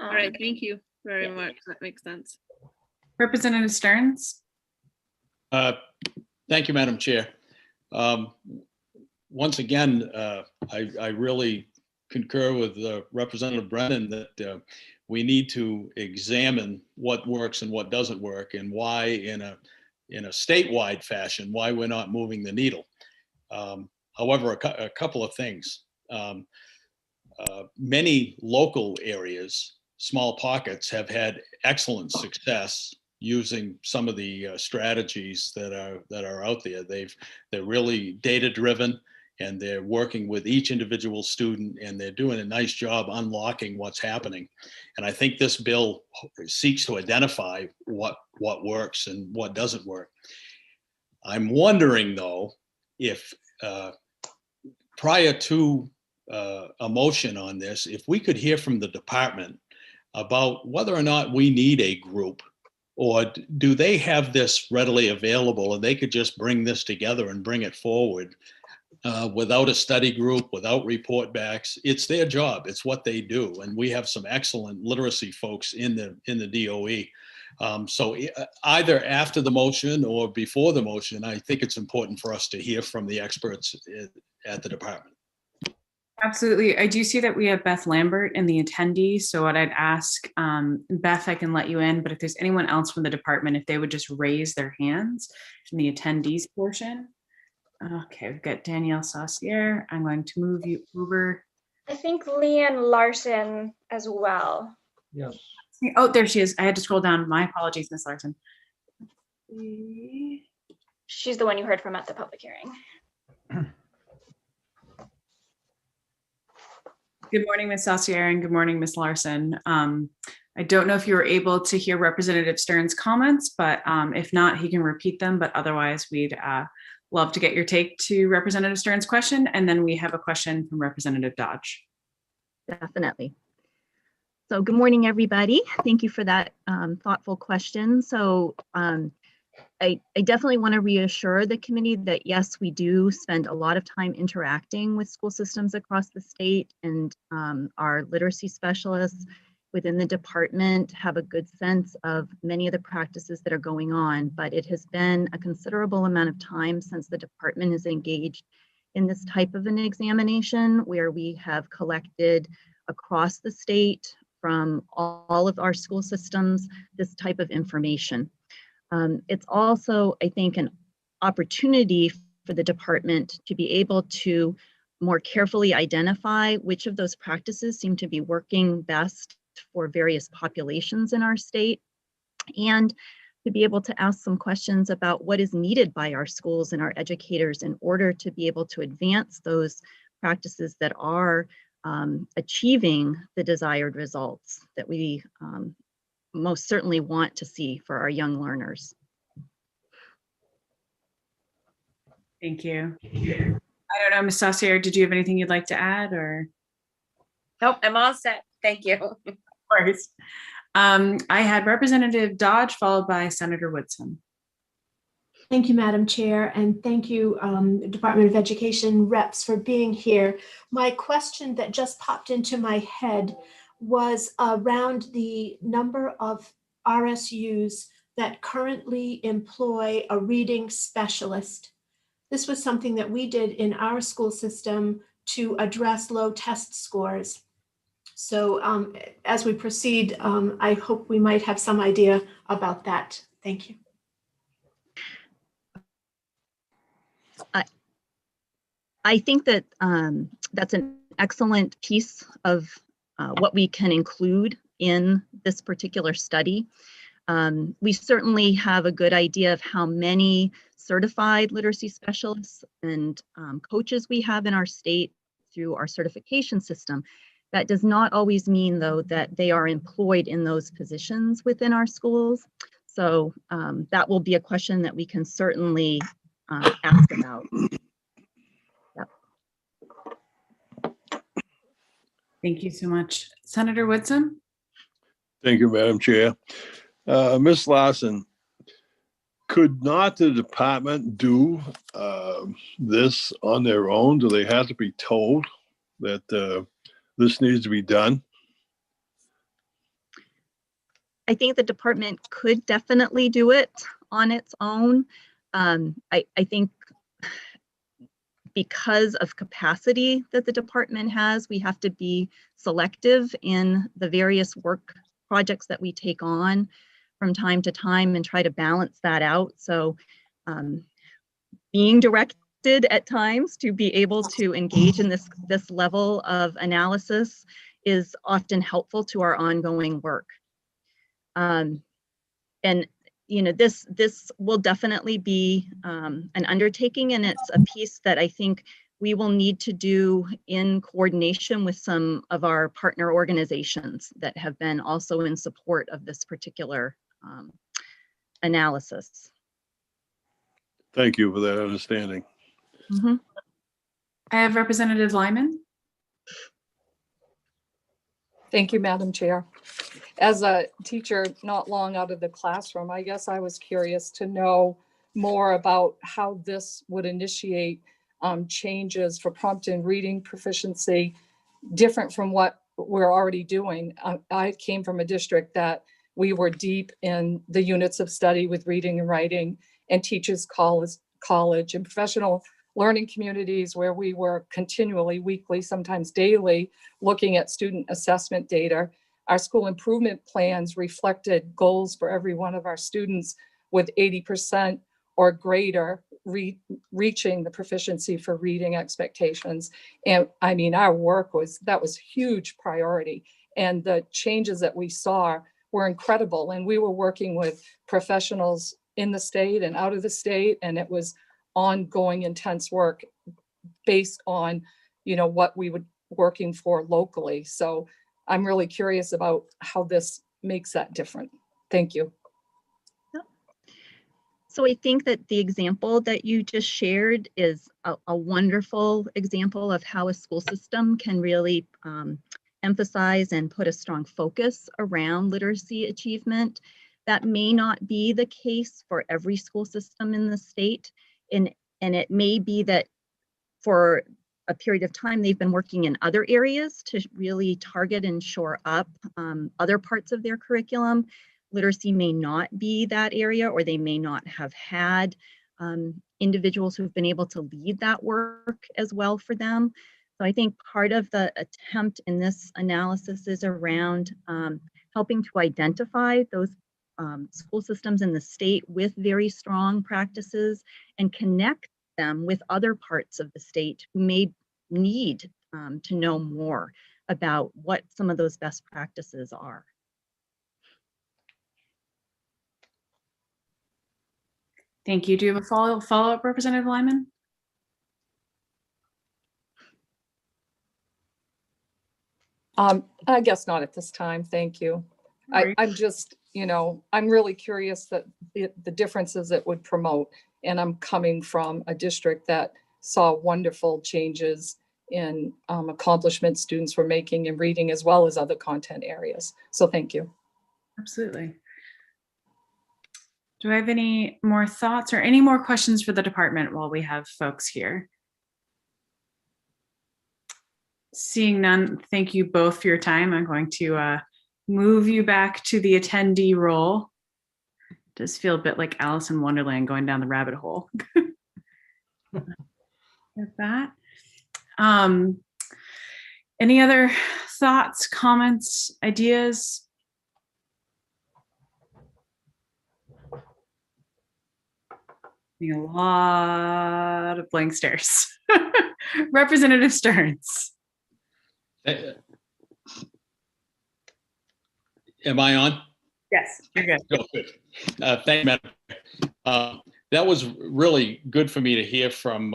All right, thank you very much. That makes sense.
Representative Stearns?
Thank you, Madam Chair. Once again, I really concur with Representative Brennan that we need to examine what works and what doesn't work, and why in a statewide fashion, why we're not moving the needle. However, a couple of things. Many local areas, small pockets, have had excellent success using some of the strategies that are out there. They're really data driven, and they're working with each individual student, and they're doing a nice job unlocking what's happening. And I think this bill seeks to identify what works and what doesn't work. I'm wondering though, if prior to a motion on this, if we could hear from the department about whether or not we need a group, or do they have this readily available and they could just bring this together and bring it forward without a study group, without report backs. It's their job. It's what they do. And we have some excellent literacy folks in the DOE. So either after the motion or before the motion, I think it's important for us to hear from the experts at the department.
Absolutely. I do see that we have Beth Lambert in the attendees. So what I'd ask, Beth, I can let you in, but if there's anyone else from the department, if they would just raise their hands in the attendees portion. Okay, we've got Danielle Saucier. I'm going to move you over.
I think Leanne Larson as well.
Yes.
Oh, there she is. I had to scroll down. My apologies, Ms. Larson.
She's the one you heard from at the public hearing.
Good morning, Ms. Saucier, and good morning, Ms. Larson. I don't know if you were able to hear Representative Stearns' comments, but if not, he can repeat them. But otherwise, we'd love to get your take to Representative Stearns' question. And then we have a question from Representative Dodge.
Definitely. So good morning, everybody. Thank you for that thoughtful question. So I definitely want to reassure the committee that yes, we do spend a lot of time interacting with school systems across the state, and our literacy specialists within the department have a good sense of many of the practices that are going on, but it has been a considerable amount of time since the department has engaged in this type of an examination, where we have collected across the state from all of our school systems this type of information. It's also, I think, an opportunity for the department to be able to more carefully identify which of those practices seem to be working best for various populations in our state, and to be able to ask some questions about what is needed by our schools and our educators in order to be able to advance those practices that are achieving the desired results that we most certainly want to see for our young learners.
Thank you. I don't know, Ms. Saucier, did you have anything you'd like to add, or?
Nope, I'm all set. Thank you.
Of course. I had Representative Dodge followed by Senator Woodson.
Thank you, Madam Chair, and thank you, Department of Education reps, for being here. My question that just popped into my head was around the number of RSUs that currently employ a reading specialist. This was something that we did in our school system to address low test scores. So as we proceed, I hope we might have some idea about that. Thank you.
I think that that's an excellent piece of what we can include in this particular study. We certainly have a good idea of how many certified literacy specialists and coaches we have in our state through our certification system. That does not always mean, though, that they are employed in those positions within our schools. So that will be a question that we can certainly ask about. Yep.
Thank you so much. Senator Woodson?
Thank you, Madam Chair. Ms. Larson, Could not the department do this on their own? Do they have to be told that this needs to be done?
I think the department could definitely do it on its own. I think because of capacity that the department has, we have to be selective in the various work projects that we take on from time to time and try to balance that out. So being directed at times to be able to engage in this level of analysis is often helpful to our ongoing work. And you know, this will definitely be an undertaking, and it's a piece that I think we will need to do in coordination with some of our partner organizations that have been also in support of this particular analysis.
Thank you for that understanding.
Mm-hmm.
I have Representative Lyman.
Thank you, Madam Chair. As a teacher not long out of the classroom, I guess I was curious to know more about how this would initiate changes for prompt and reading proficiency, different from what we're already doing. I came from a district that we were deep in the units of study with reading and writing, and teachers college and professional learning communities where we were continually, weekly, sometimes daily, looking at student assessment data. Our school improvement plans reflected goals for every one of our students with 80% or greater reaching the proficiency for reading expectations. And I mean, our work that was huge priority. And the changes that we saw were incredible. And we were working with professionals in the state and out of the state. And it was ongoing, intense work based on, you know, what we were working for locally. So I'm really curious about how this makes that different. Thank you.
So I think that the example that you just shared is a wonderful example of how a school system can really emphasize and put a strong focus around literacy achievement. That may not be the case for every school system in the state. And it may be that for a period of time, they've been working in other areas to really target and shore up other parts of their curriculum. Literacy may not be that area, or they may not have had individuals who've been able to lead that work as well for them. So I think part of the attempt in this analysis is around helping to identify those school systems in the state with very strong practices and connect them with other parts of the state who may need to know more about what some of those best practices are.
Thank you. Do you have a follow-up, Representative Lyman?
I guess not at this time. Thank you. I'm just, you know, I'm really curious that the differences it would promote. And I'm coming from a district that saw wonderful changes in accomplishments students were making in reading as well as other content areas. So thank you.
Absolutely. Do I have any more thoughts or any more questions for the department while we have folks here? Seeing none, thank you both for your time. I'm going to move you back to the attendee role. It does feel a bit like Alice in Wonderland going down the rabbit hole. With that. Any other thoughts, comments, ideas? A lot of blank stares. Representative Stearns.
Am I on?
Yes, you're good.
Oh, good. Thank you, Madam. That was really good for me to hear from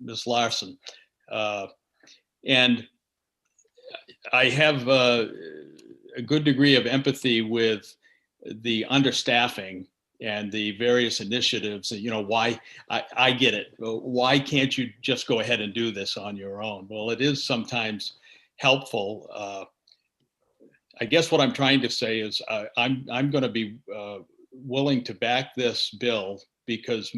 Ms. Larson. And I have a good degree of empathy with the understaffing and the various initiatives. You know, why I get it. Why can't you just go ahead and do this on your own? Well, it is sometimes helpful. I guess what I'm trying to say is I'm going to be willing to back this bill because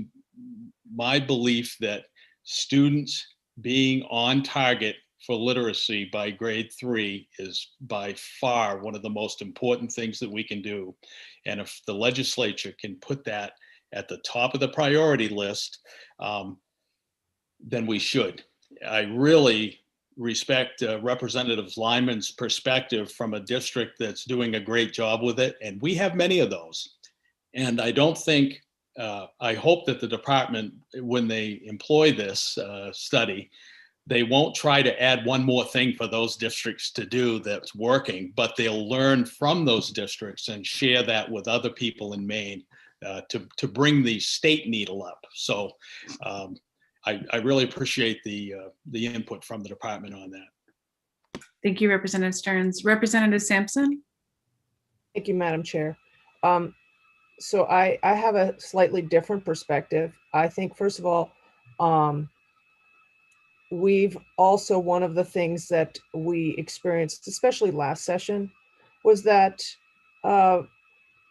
my belief that students being on target for literacy by grade 3 is by far one of the most important things that we can do. And if the legislature can put that at the top of the priority list, then we should. I really respect Representative Lyman's perspective from a district that's doing a great job with it. And we have many of those. And I don't think, I hope that the department, when they employ this study, they won't try to add one more thing for those districts to do that's working, but they'll learn from those districts and share that with other people in Maine to bring the state needle up. So I really appreciate the input from the department on that.
Thank you, Representative Stearns. Representative Sampson?
Thank you, Madam Chair. So I have a slightly different perspective. I think, first of all, we've also, one of the things that we experienced, especially last session, was that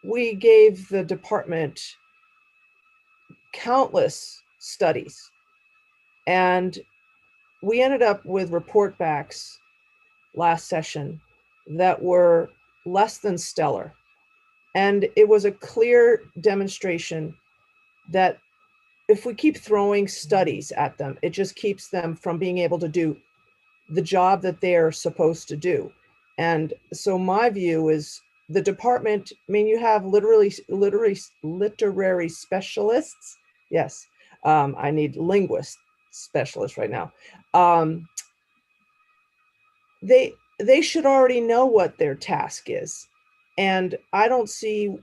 we gave the department countless studies, and we ended up with report backs last session that were less than stellar. And it was a clear demonstration that if we keep throwing studies at them, it just keeps them from being able to do the job that they're supposed to do. And so my view is the department, I mean, you have literary specialists. Yes, I need linguist specialists right now. They should already know what their task is. And I don't see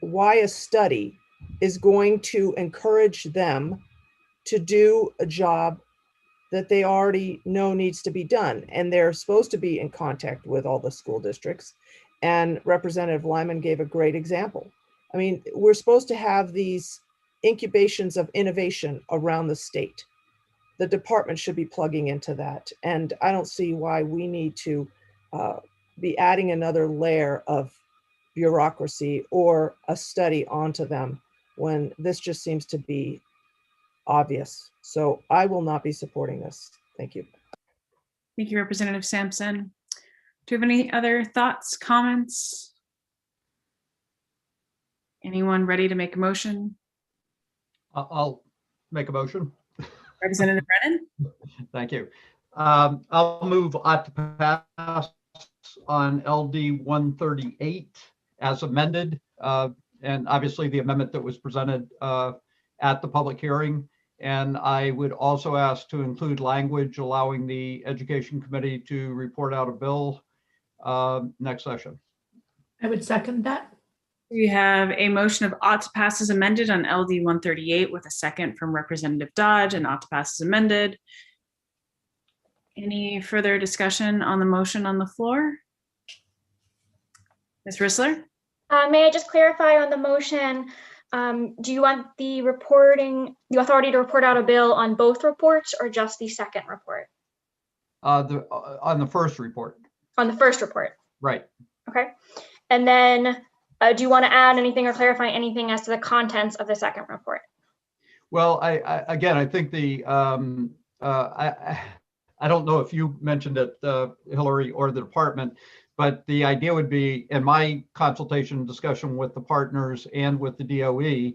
why a study is going to encourage them to do a job that they already know needs to be done. And they're supposed to be in contact with all the school districts. And Representative Lyman gave a great example. I mean, we're supposed to have these incubations of innovation around the state. The department should be plugging into that. And I don't see why we need to be adding another layer of bureaucracy or a study onto them when this just seems to be obvious. So I will not be supporting this. Thank you.
Thank you, Representative Sampson. Do you have any other thoughts, comments? Anyone ready to make a motion?
I'll make a motion.
Representative Brennan?
Thank you. I'll move ought to pass on LD 138 as amended. And obviously the amendment that was presented at the public hearing. And I would also ask to include language allowing the Education Committee to report out a bill next session.
I would second that.
We have a motion of ought to pass as amended on LD 138 with a second from Representative Dodge, and ought to pass as amended. Any further discussion on the motion on the floor? Ms. Rissler?
May I just clarify on the motion? Do you want the authority to report out a bill on both reports or just the second report?
On the first report.
On the first report.
Right.
Okay. And then do you want to add anything or clarify anything as to the contents of the second report?
Well, I think the I don't know if you mentioned it, Hillary, or the department, but the idea would be, in my consultation discussion with the partners and with the DOE,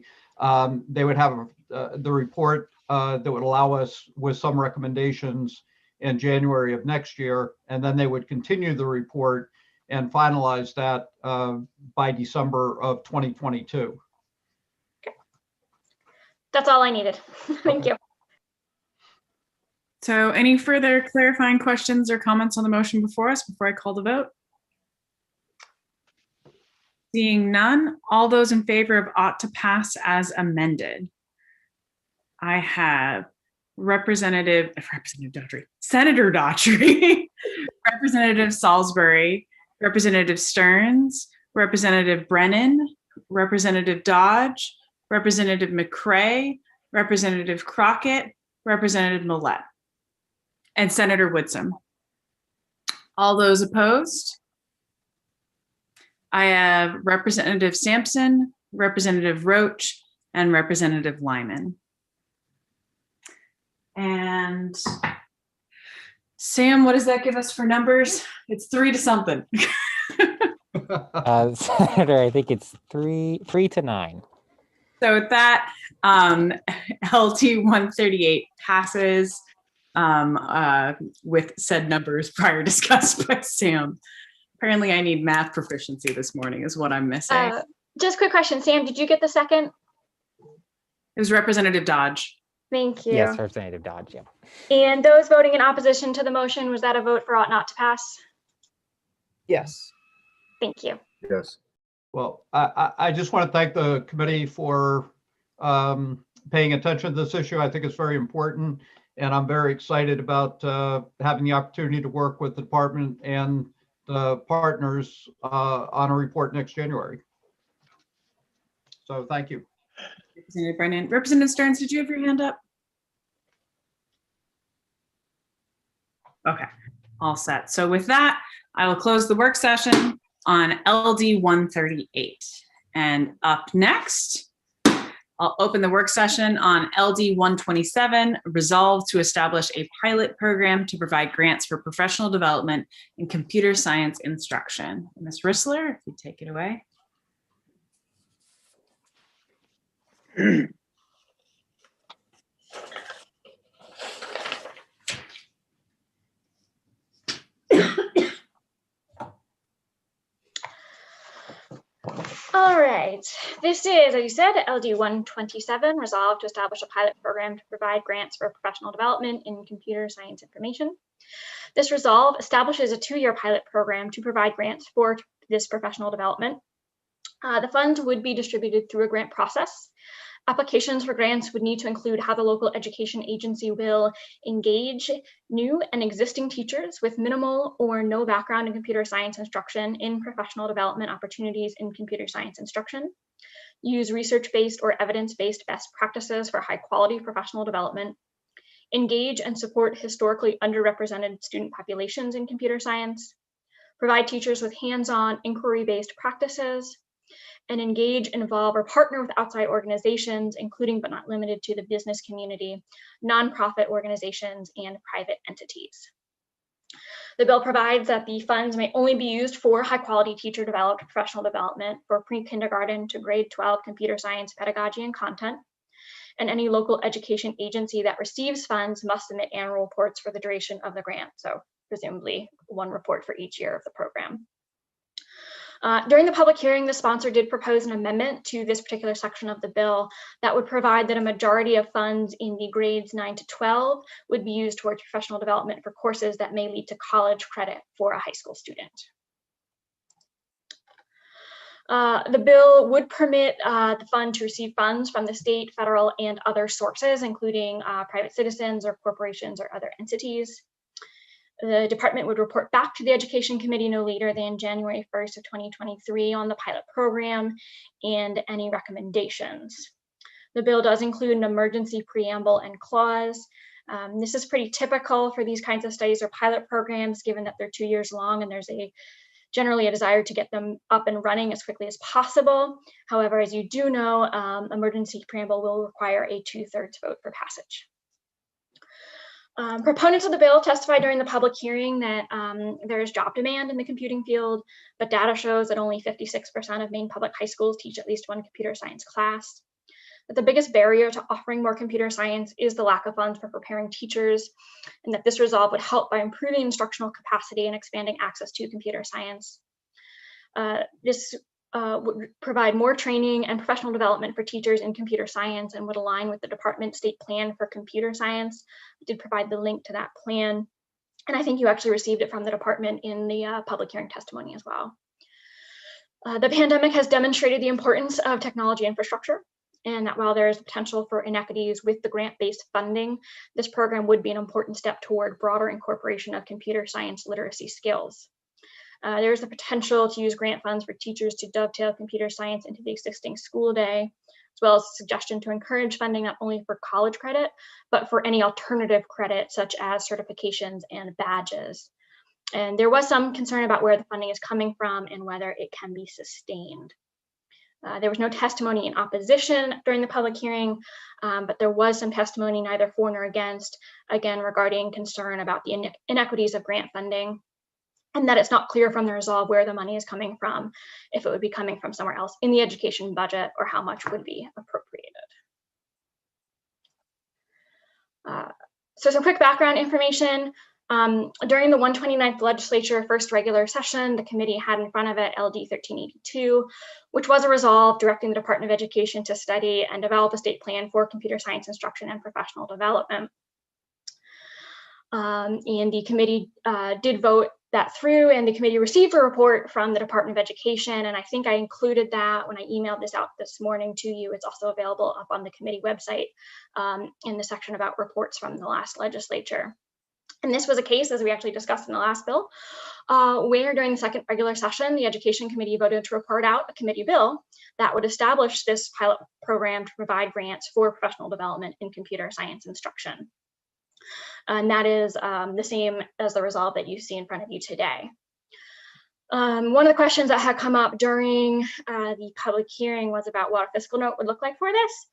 they would have the report that would allow us with some recommendations in January of next year, and then they would continue the report and finalize that by December of 2022.
Okay. That's all I needed. Thank you.
So any further clarifying questions or comments on the motion before us before I call the vote? Seeing none, all those in favor of ought to pass as amended. I have Senator Daughtry, Representative Salisbury, Representative Stearns, Representative Brennan, Representative Dodge, Representative McCray, Representative Crockett, Representative Millette, and Senator Woodson. All those opposed? I have Representative Sampson, Representative Roach, and Representative Lyman. And Sam, what does that give us for numbers? It's 3 to something.
Senator, I think it's 3 to 9.
So with that, LD 138 passes with said numbers prior discussed by Sam. Apparently I need math proficiency this morning is what I'm missing.
Just a quick question, Sam, did you get the second?
It was Representative Dodge.
Thank you.
Yes, Representative Dodge, yeah.
And those voting in opposition to the motion, was that a vote for ought not to pass?
Yes.
Thank you.
Yes.
Well, I just want to thank the committee for paying attention to this issue. I think it's very important, and I'm very excited about having the opportunity to work with the department and the partners on a report next January. So thank you.
Representative Brennan. Representative Stearns, did you have your hand up? Okay, all set. So with that, I will close the work session on LD 138. And up next, I'll open the work session on LD 127, resolve to establish a pilot program to provide grants for professional development in computer science instruction. Ms. Rissler, if you take it away.
All right, this is, as you said, LD 127, resolved to establish a pilot program to provide grants for professional development in computer science information. This resolve establishes a 2-year pilot program to provide grants for this professional development. The funds would be distributed through a grant process. Applications for grants would need to include how the local education agency will engage new and existing teachers with minimal or no background in computer science instruction in professional development opportunities in computer science instruction, use research-based or evidence-based best practices for high-quality professional development, engage and support historically underrepresented student populations in computer science, provide teachers with hands-on inquiry-based practices, and engage, involve, or partner with outside organizations, including but not limited to the business community, nonprofit organizations, and private entities. The bill provides that the funds may only be used for high-quality teacher-developed professional development for pre-kindergarten to grade 12 computer science pedagogy and content, and any local education agency that receives funds must submit annual reports for the duration of the grant, so presumably 1 report for each year of the program. During the public hearing, the sponsor did propose an amendment to this particular section of the bill that would provide that a majority of funds in the grades 9 to 12 would be used towards professional development for courses that may lead to college credit for a high school student. The bill would permit the fund to receive funds from the state, federal, and other sources, including private citizens or corporations or other entities. The department would report back to the Education Committee no later than January 1st of 2023 on the pilot program and any recommendations. The bill does include an emergency preamble and clause. This is pretty typical for these kinds of studies or pilot programs, given that they're 2 years long and there's generally a desire to get them up and running as quickly as possible. However, as you do know, emergency preamble will require a 2/3 vote for passage. Proponents of the bill testified during the public hearing that there is job demand in the computing field, but data shows that only 56% of Maine public high schools teach at least 1 computer science class. That the biggest barrier to offering more computer science is the lack of funds for preparing teachers, and that this resolve would help by improving instructional capacity and expanding access to computer science. This would provide more training and professional development for teachers in computer science and would align with the department's state plan for computer science. We did provide the link to that plan, and I think you actually received it from the department in the public hearing testimony as well. The pandemic has demonstrated the importance of technology infrastructure, and that while there is potential for inequities with the grant-based funding, this program would be an important step toward broader incorporation of computer science literacy skills. There's the potential to use grant funds for teachers to dovetail computer science into the existing school day, as well as a suggestion to encourage funding not only for college credit, but for any alternative credit such as certifications and badges. And there was some concern about where the funding is coming from and whether it can be sustained. There was no testimony in opposition during the public hearing, but there was some testimony neither for nor against, again, regarding concern about the inequities of grant funding, and that it's not clear from the resolve where the money is coming from, if it would be coming from somewhere else in the education budget or how much would be appropriated. So some quick background information. During the 129th legislature first regular session, the committee had in front of it LD 1382, which was a resolve directing the Department of Education to study and develop a state plan for computer science instruction and professional development. And the committee did vote that through, and the committee received a report from the Department of Education, and I think I included that when I emailed this out this morning to you. It's also available up on the committee website in the section about reports from the last legislature. And this was a case, as we actually discussed in the last bill, where during the second regular session, the Education Committee voted to report out a committee bill that would establish this pilot program to provide grants for professional development in computer science instruction. And that is the same as the resolve that you see in front of you today. One of the questions that had come up during the public hearing was about what a fiscal note would look like for this.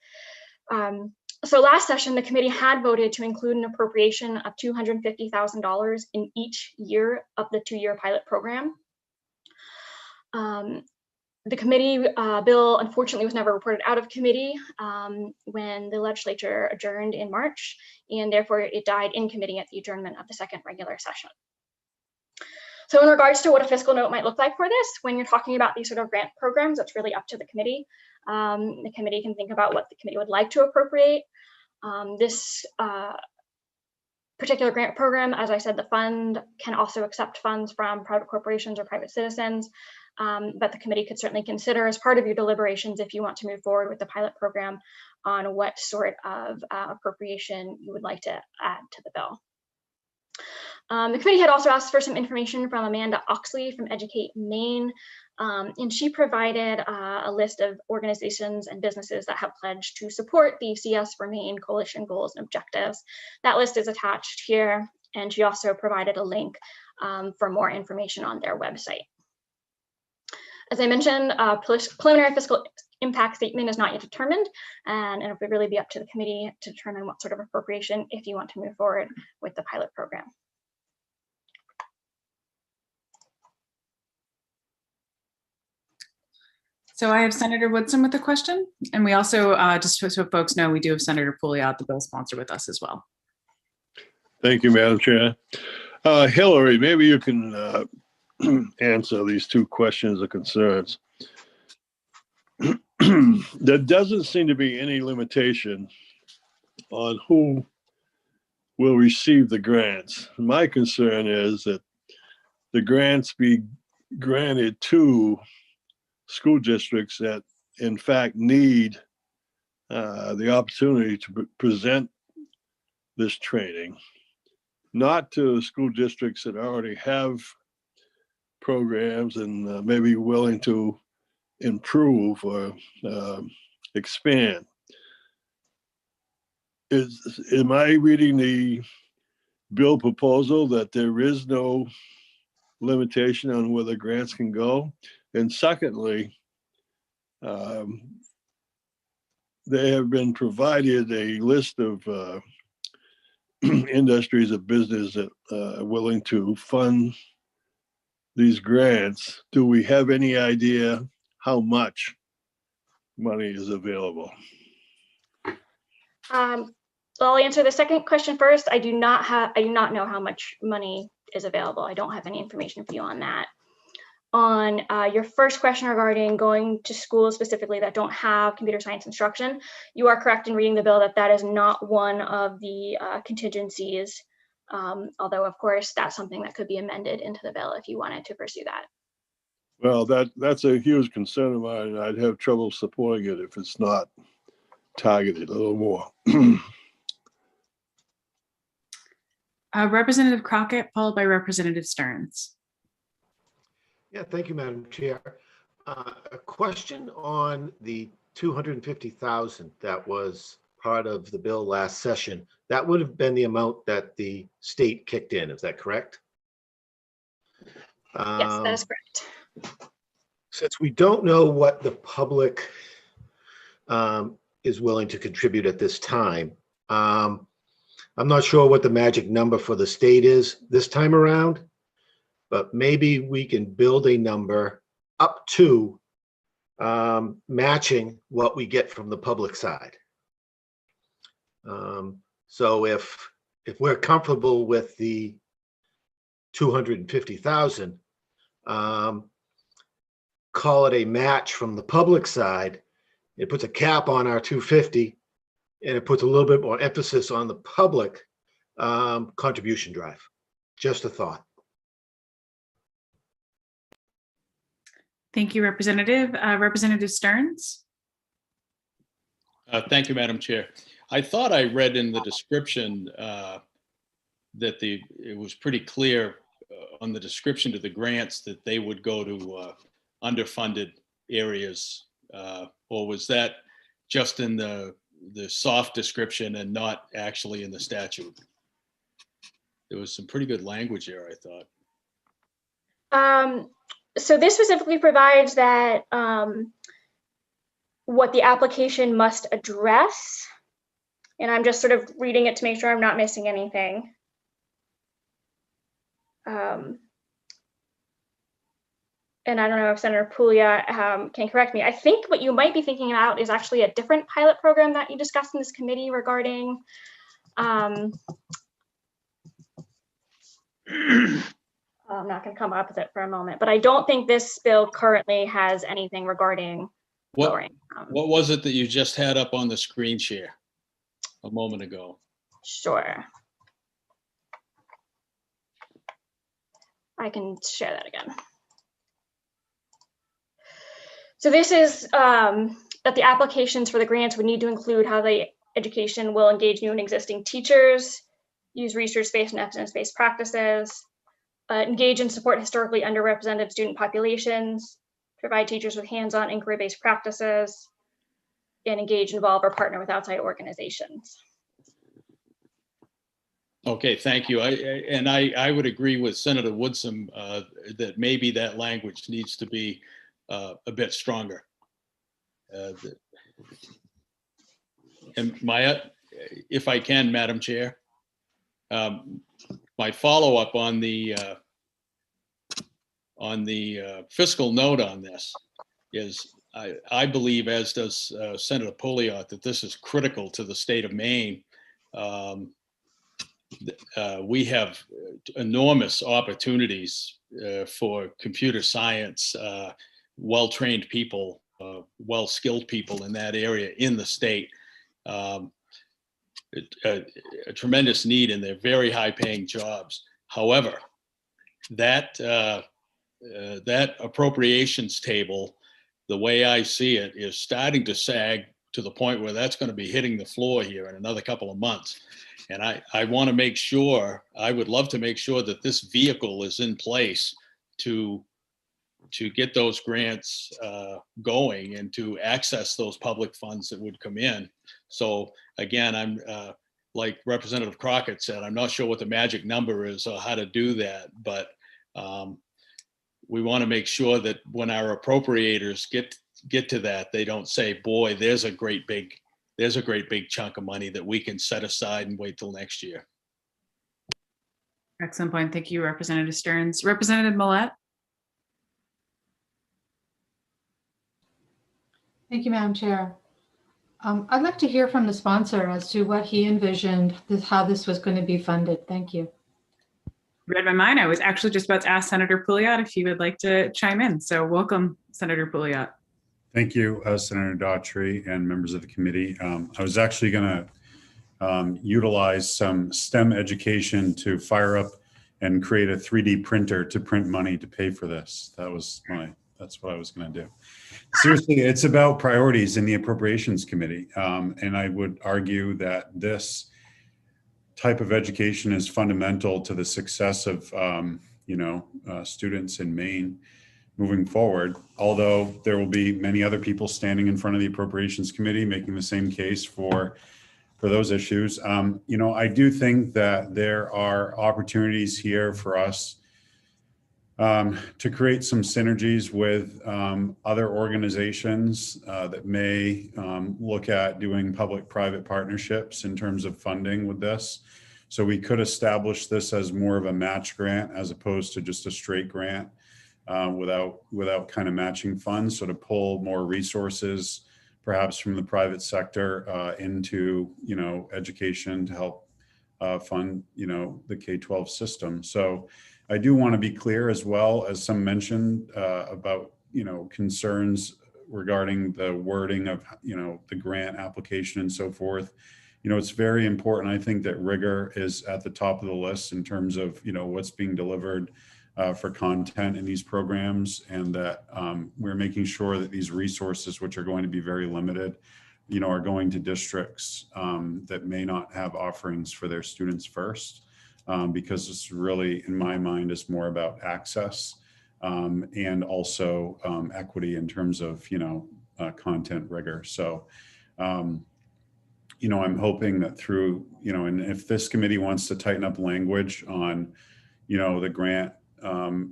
So last session, the committee had voted to include an appropriation of $250,000 in each year of the 2-year pilot program. The committee bill, unfortunately, was never reported out of committee when the legislature adjourned in March, and therefore it died in committee at the adjournment of the second regular session. So in regards to what a fiscal note might look like for this, when you're talking about these sort of grant programs, it's really up to the committee. The committee can think about what the committee would like to appropriate. This particular grant program, as I said, the fund can also accept funds from private corporations or private citizens, but the committee could certainly consider as part of your deliberations if you want to move forward with the pilot program on what sort of appropriation you would like to add to the bill. The committee had also asked for some information from Amanda Oxley from Educate Maine, and she provided a list of organizations and businesses that have pledged to support the CS for Maine Coalition goals and objectives. That list is attached here, and she also provided a link for more information on their website. As I mentioned, preliminary fiscal impact statement is not yet determined, and it would really be up to the committee to determine what sort of appropriation if you want to move forward with the pilot program.
So I have Senator Woodson with a question, and we also, just so folks know, we do have Senator Pouliot, the bill sponsor, with us as well.
Thank you, Madam Chair. Hillary, maybe you can answer these two questions or concerns. There doesn't seem to be any limitation on who will receive the grants. My concern is that the grants be granted to school districts that in fact need the opportunity to present this training, not to school districts that already have programs and maybe willing to improve or expand. Am I reading the bill proposal that there is no limitation on where the grants can go? And secondly, they have been provided a list of industries or business that are willing to fund these grants. Do we have any idea how much money is available?
I'll answer the second question first. I do not know how much money is available. I don't have any information for you on that. On your first question regarding going to schools specifically that don't have computer science instruction, you are correct in reading the bill that that is not one of the contingencies, although of course that's something that could be amended into the bill if you wanted to pursue that.
Well, that's a huge concern of mine. I'd have trouble supporting it if it's not targeted a little more.
Representative Crockett, followed by Representative Stearns.
Yeah, thank you, Madam Chair. A question on the 250,000 that was part of the bill last session. That would have been the amount that the state kicked in. Is that correct?
Yes, that is correct.
Since we don't know what the public is willing to contribute at this time, I'm not sure what the magic number for the state is this time around, but maybe we can build a number up to matching what we get from the public side. So if we're comfortable with the 250,000, call it a match from the public side. It puts a cap on our 250, and it puts a little bit more emphasis on the public contribution drive. Just a thought.
Thank you, Representative. Representative Stearns?
Thank you, Madam Chair. I thought I read in the description that it was pretty clear on the description to the grants that they would go to underfunded areas, or was that just in the soft description and not actually in the statute? There was some pretty good language there, I thought.
So this specifically provides that what the application must address, and I'm just sort of reading it to make sure I'm not missing anything. And I don't know if Senator Puglia can correct me. I think what you might be thinking about is actually a different pilot program that you discussed in this committee regarding I'm not going to come up with it for a moment, but I don't think this bill currently has anything regarding lowering.
What was it that you just had up on the screen share a moment ago?
Sure. I can share that again. So this is that the applications for the grants would need to include how the education will engage new and existing teachers, use research-based and evidence-based practices, engage and support historically underrepresented student populations, provide teachers with hands-on inquiry-based practices, and engage, involve, or partner with outside organizations.
Okay, thank you. I would agree with Senator Woodson that maybe that language needs to be a bit stronger. And if I can, Madam Chair, my follow-up on the fiscal note on this is I believe, as does Senator Puglia, that this is critical to the state of Maine. We have enormous opportunities for computer science, well-trained people, well-skilled people in that area in the state. A tremendous need, and they're very high-paying jobs. However, that appropriations table, the way I see it, is starting to sag to the point where that's going to be hitting the floor here in another couple of months. And I want to make sure, I would love to make sure that this vehicle is in place to get those grants going and to access those public funds that would come in. So again, I'm like Representative Crockett said, I'm not sure what the magic number is or how to do that, but we want to make sure that when our appropriators get to that, they don't say, boy, there's a great big chunk of money that we can set aside and wait till next year.
Excellent point. Thank you, Representative Stearns. Representative Millett?
Thank you, Madam Chair. I'd like to hear from the sponsor as to what he envisioned, how this was going to be funded. Thank you.
Read my mind. I was actually just about to ask Senator Pouliot if he would like to chime in. So welcome, Senator Pouliot.
Thank you, Senator Daughtry and members of the committee. I was actually going to utilize some STEM education to fire up and create a 3D printer to print money to pay for this. That's what I was going to do. Seriously, it's about priorities in the Appropriations Committee. And I would argue that this type of education is fundamental to the success of, students in Maine moving forward, although there will be many other people standing in front of the Appropriations Committee making the same case for those issues. I do think that there are opportunities here for us to create some synergies with other organizations that may look at doing public-private partnerships in terms of funding with this. So we could establish this as more of a match grant as opposed to just a straight grant without kind of matching funds. So to pull more resources, perhaps from the private sector into, education to help fund, the K-12 system. So I do want to be clear as well, as some mentioned about, concerns regarding the wording of, the grant application and so forth. It's very important. I think that rigor is at the top of the list in terms of, what's being delivered for content in these programs, and that we're making sure that these resources, which are going to be very limited, are going to districts that may not have offerings for their students first, because it's really, in my mind, is more about access and also equity in terms of, content rigor. So, I'm hoping that through, and if this committee wants to tighten up language on, the grant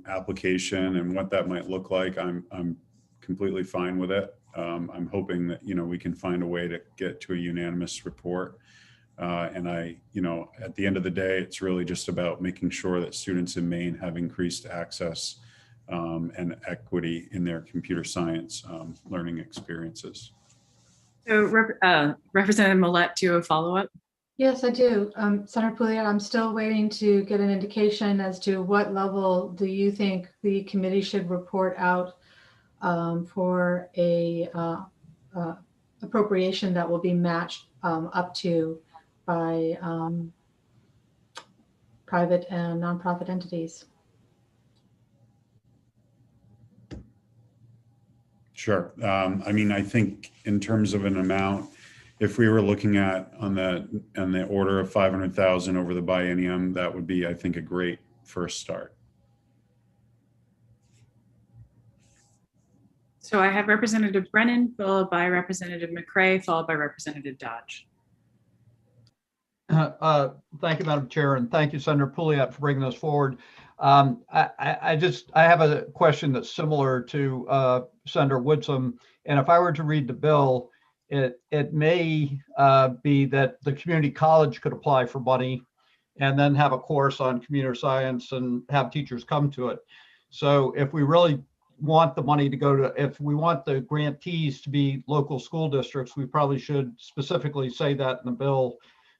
application and what that might look like, I'm completely fine with it. I'm hoping that, we can find a way to get to a unanimous report. And at the end of the day, it's really just about making sure that students in Maine have increased access and equity in their computer science learning experiences.
So Representative Millette, do you have a follow-up?
Yes, I do. Senator Pouliot, I'm still waiting to get an indication as to what level do you think the committee should report out for a appropriation that will be matched up to by private and nonprofit entities.
Sure. I think in terms of an amount, if we were looking at on the order of 500,000 over the biennium, that would be, I think, a great first start.
So I have Representative Brennan, followed by Representative McCray, followed by Representative Dodge.
Thank you, Madam Chair, and thank you, Senator Pouliot, for bringing this forward. I have a question that's similar to Senator Woodson, and if I were to read the bill, it may be that the community college could apply for money and then have a course on computer science and have teachers come to it. So if we really want the money to go to, if we want the grantees to be local school districts, we probably should specifically say that in the bill,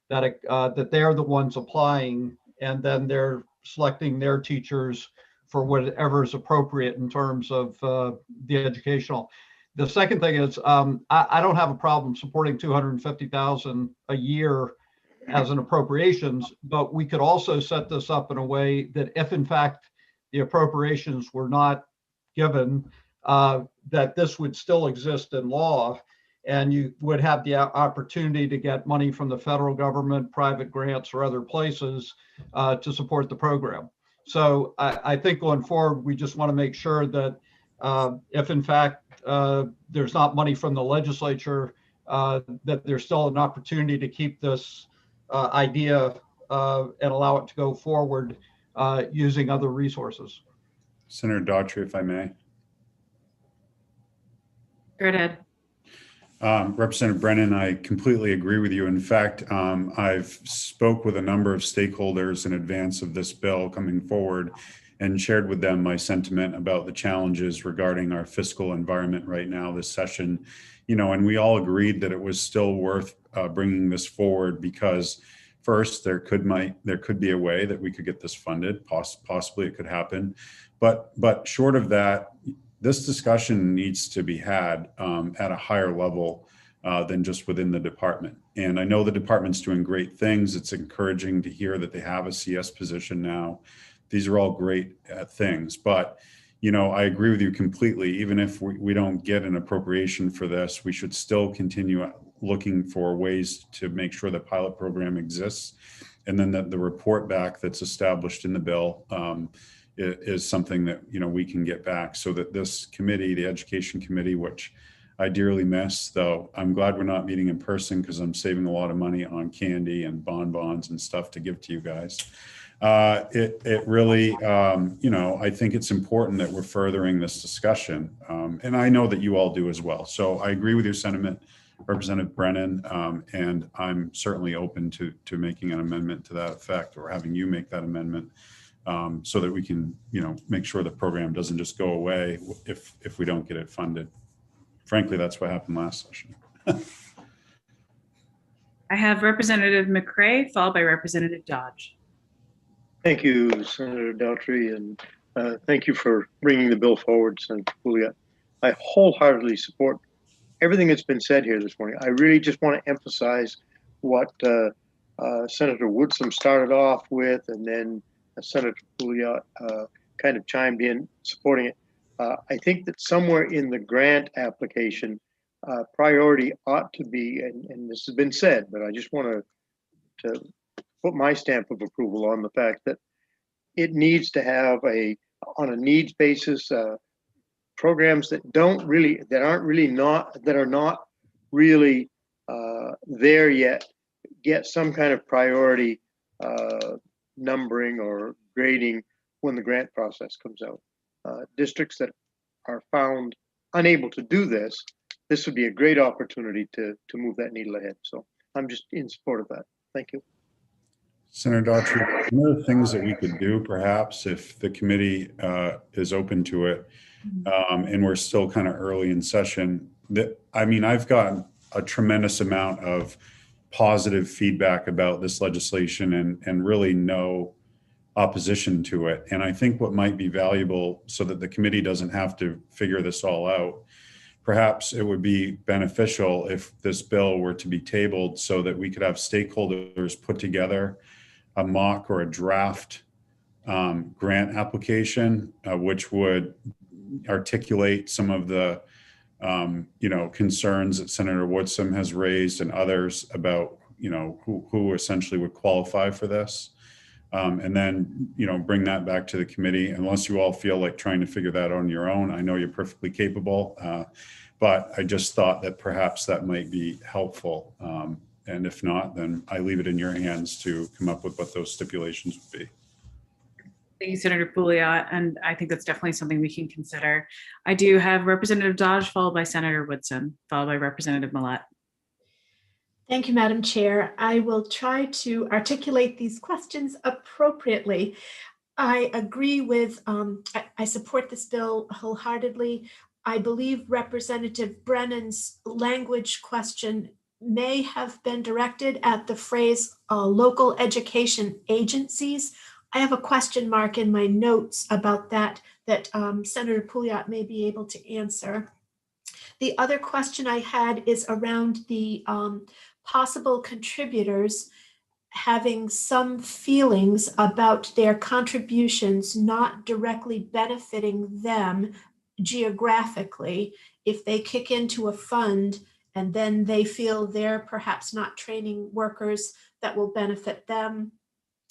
that that they're the ones applying, and then they're selecting their teachers for whatever is appropriate in terms of the educational. The second thing is, I don't have a problem supporting 250,000 a year as an appropriations, but we could also set this up in a way that if in fact the appropriations were not given, that this would still exist in law, and you would have the opportunity to get money from the federal government, private grants, or other places to support the program. So I think going forward, we just want to make sure that if in fact there's not money from the legislature, that there's still an opportunity to keep this idea and allow it to go forward using other resources.
Senator Daughtry, if I may.
Go ahead.
Representative Brennan, I completely agree with you. In fact, I've spoke with a number of stakeholders in advance of this bill coming forward and shared with them my sentiment about the challenges regarding our fiscal environment right now this session, and we all agreed that it was still worth bringing this forward because first, there could be a way that we could get this funded, possibly it could happen, but short of that, this discussion needs to be had at a higher level than just within the department. And I know the department's doing great things. It's encouraging to hear that they have a CS position now. These are all great things, but I agree with you completely. Even if we don't get an appropriation for this, we should still continue looking for ways to make sure the pilot program exists, and then that the report back that's established in the bill is something that we can get back, so that this committee, the Education Committee, which I dearly miss, though I'm glad we're not meeting in person because I'm saving a lot of money on candy and bonbons and stuff to give to you guys. it really, I think it's important that we're furthering this discussion. And I know that you all do as well. So I agree with your sentiment, Representative Brennan, and I'm certainly open to making an amendment to that effect, or having you make that amendment, so that we can, make sure the program doesn't just go away if we don't get it funded. Frankly, that's what happened last session.
I have Representative McCray, followed by Representative Dodge.
Thank you, Senator Daughtry, and thank you for bringing the bill forward, Senator Pouliot. I wholeheartedly support everything that's been said here this morning. I really just want to emphasize what Senator Woodson started off with, and then Senator Pouliot kind of chimed in supporting it. I think that somewhere in the grant application, priority ought to be, and this has been said, but I just want to put my stamp of approval on the fact that it needs to have on a needs basis, programs that are not really there yet, get some kind of priority numbering or grading when the grant process comes out. Districts that are found unable to do this would be a great opportunity to move that needle ahead. So I'm just in support of that. Thank you.
Senator Daughtry, one of the things that we could do, perhaps, if the committee is open to it, and we're still kind of early in session, I've gotten a tremendous amount of positive feedback about this legislation and really no opposition to it. And I think what might be valuable, so that the committee doesn't have to figure this all out, perhaps it would be beneficial if this bill were to be tabled so that we could have stakeholders put together a mock or a draft grant application, which would articulate some of the concerns that Senator Woodson has raised and others about who essentially would qualify for this, and then bring that back to the committee. Unless you all feel like trying to figure that out on your own, I know you're perfectly capable, but I just thought that perhaps that might be helpful. And if not, then I leave it in your hands to come up with what those stipulations would be.
Thank you, Senator Pouliot, and I think that's definitely something we can consider. I do have Representative Dodge, followed by Senator Woodson, followed by Representative Millett.
Thank you, Madam Chair. I will try to articulate these questions appropriately. I agree with, I support this bill wholeheartedly. I believe Representative Brennan's language question may have been directed at the phrase local education agencies. I have a question mark in my notes about that Senator Pouliot may be able to answer. The other question I had is around the possible contributors having some feelings about their contributions not directly benefiting them geographically. If they kick into a fund and then they feel they're perhaps not training workers that will benefit them,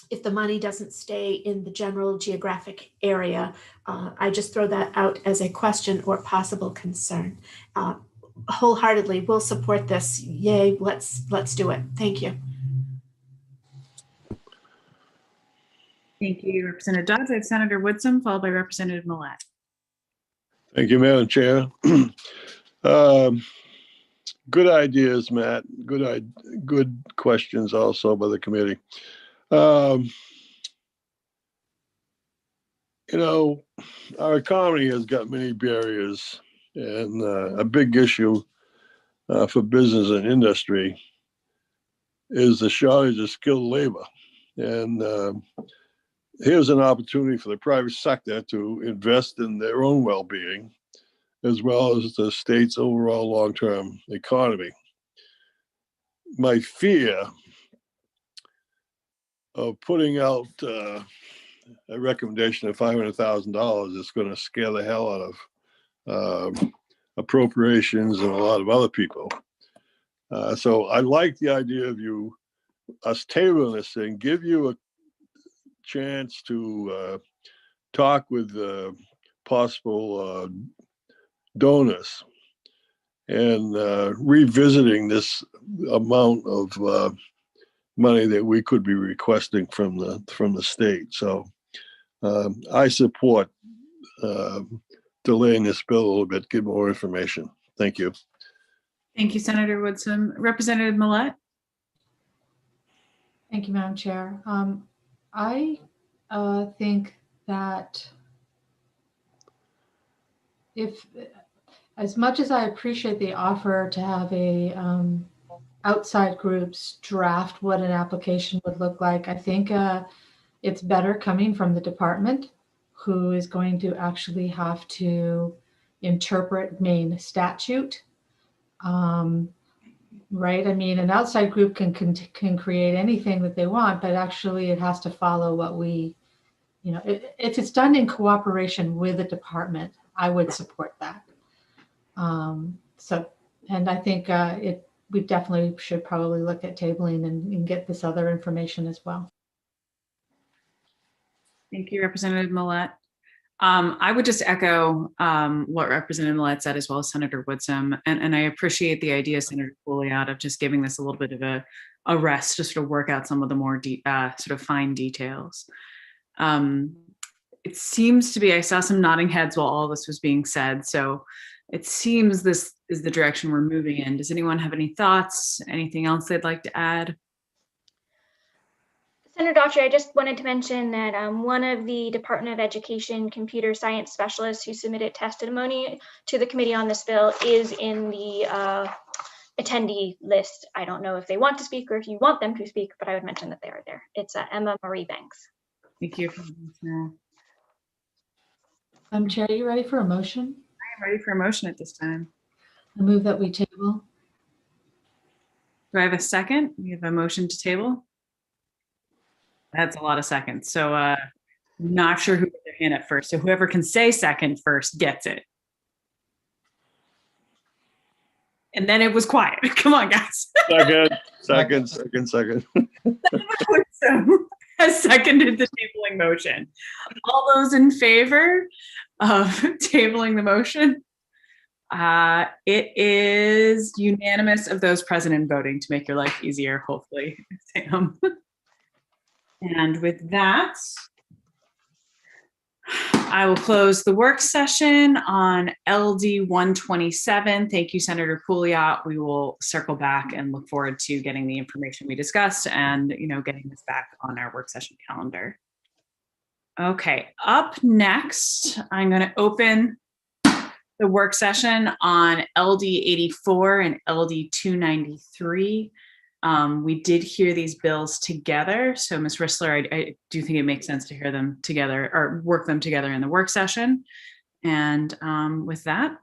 if the money doesn't stay in the general geographic area. I just throw that out as a question or possible concern. Wholeheartedly, we'll support this. Yay, let's do it. Thank you.
Thank you, Representative Dodge. I have Senator Woodson, followed by Representative Millett.
Thank you, Madam Chair. Good ideas, Matt. Good questions also by the committee. Our economy has got many barriers, and a big issue for business and industry is the shortage of skilled labor. And here's an opportunity for the private sector to invest in their own well-being, as well as the state's overall long-term economy. My fear of putting out a recommendation of $500,000 is going to scare the hell out of appropriations and a lot of other people. So I like the idea of us tabling this thing, give you a chance to talk with possible donors and revisiting this amount of money that we could be requesting from the state. So I support delaying this bill a little bit, get more information. Thank you.
Thank you, Senator Woodson. Representative Millette?
Thank you, Madam Chair. I think that if, as much as I appreciate the offer to have a outside groups draft what an application would look like, I think it's better coming from the department, who is going to actually have to interpret Maine statute. Right? I mean, an outside group can create anything that they want, but actually it has to follow what we, if it's done in cooperation with the department, I would support that. And I think we definitely should probably look at tabling and get this other information as well.
Thank you, Representative Millette. I would just echo what Representative Millette said, as well as Senator Woodson, and I appreciate the idea, Senator Pouliot, of just giving this a little bit of a rest to sort of work out some of the more sort of fine details. It seems to be, I saw some nodding heads while all this was being said, so it seems this is the direction we're moving in. Does anyone have any thoughts, anything else they'd like to add?
Senator Daughtry, I just wanted to mention that one of the Department of Education computer science specialists who submitted testimony to the committee on this bill is in the attendee list. I don't know if they want to speak or if you want them to speak, but I would mention that they are there. It's Emma Marie Banks.
Thank you.
Chair, are you ready for a motion?
I am ready for a motion at this time.
I move that we table.
Do I have a second? We have a motion to table. That's a lot of seconds. So not sure who put their hand up first. So whoever can say second first gets it. And then it was quiet. Come on, guys.
Second.
Has seconded the tabling motion. All those in favor of tabling the motion? It is unanimous of those present and voting, to make your life easier, hopefully, Sam. And with that, I will close the work session on LD 127. Thank you, Senator Pouliot. We will circle back and look forward to getting the information we discussed and, getting this back on our work session calendar. Okay, up next, I'm going to open the work session on LD 84 and LD 293. We did hear these bills together. So Ms. Rissler, I do think it makes sense to hear them together or work them together in the work session. And with that.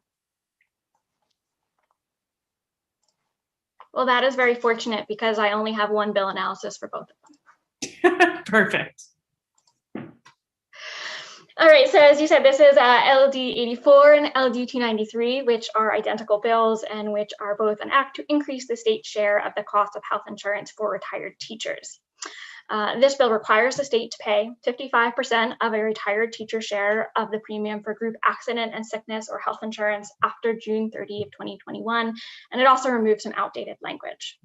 Well, that is very fortunate because I only have one bill analysis for both of them.
Perfect.
All right, so as you said, this is LD 84 and LD 293, which are identical bills and which are both an act to increase the state share of the cost of health insurance for retired teachers. This bill requires the state to pay 55% of a retired teacher share of the premium for group accident and sickness or health insurance after June 30 of 2021, and it also removes some outdated language.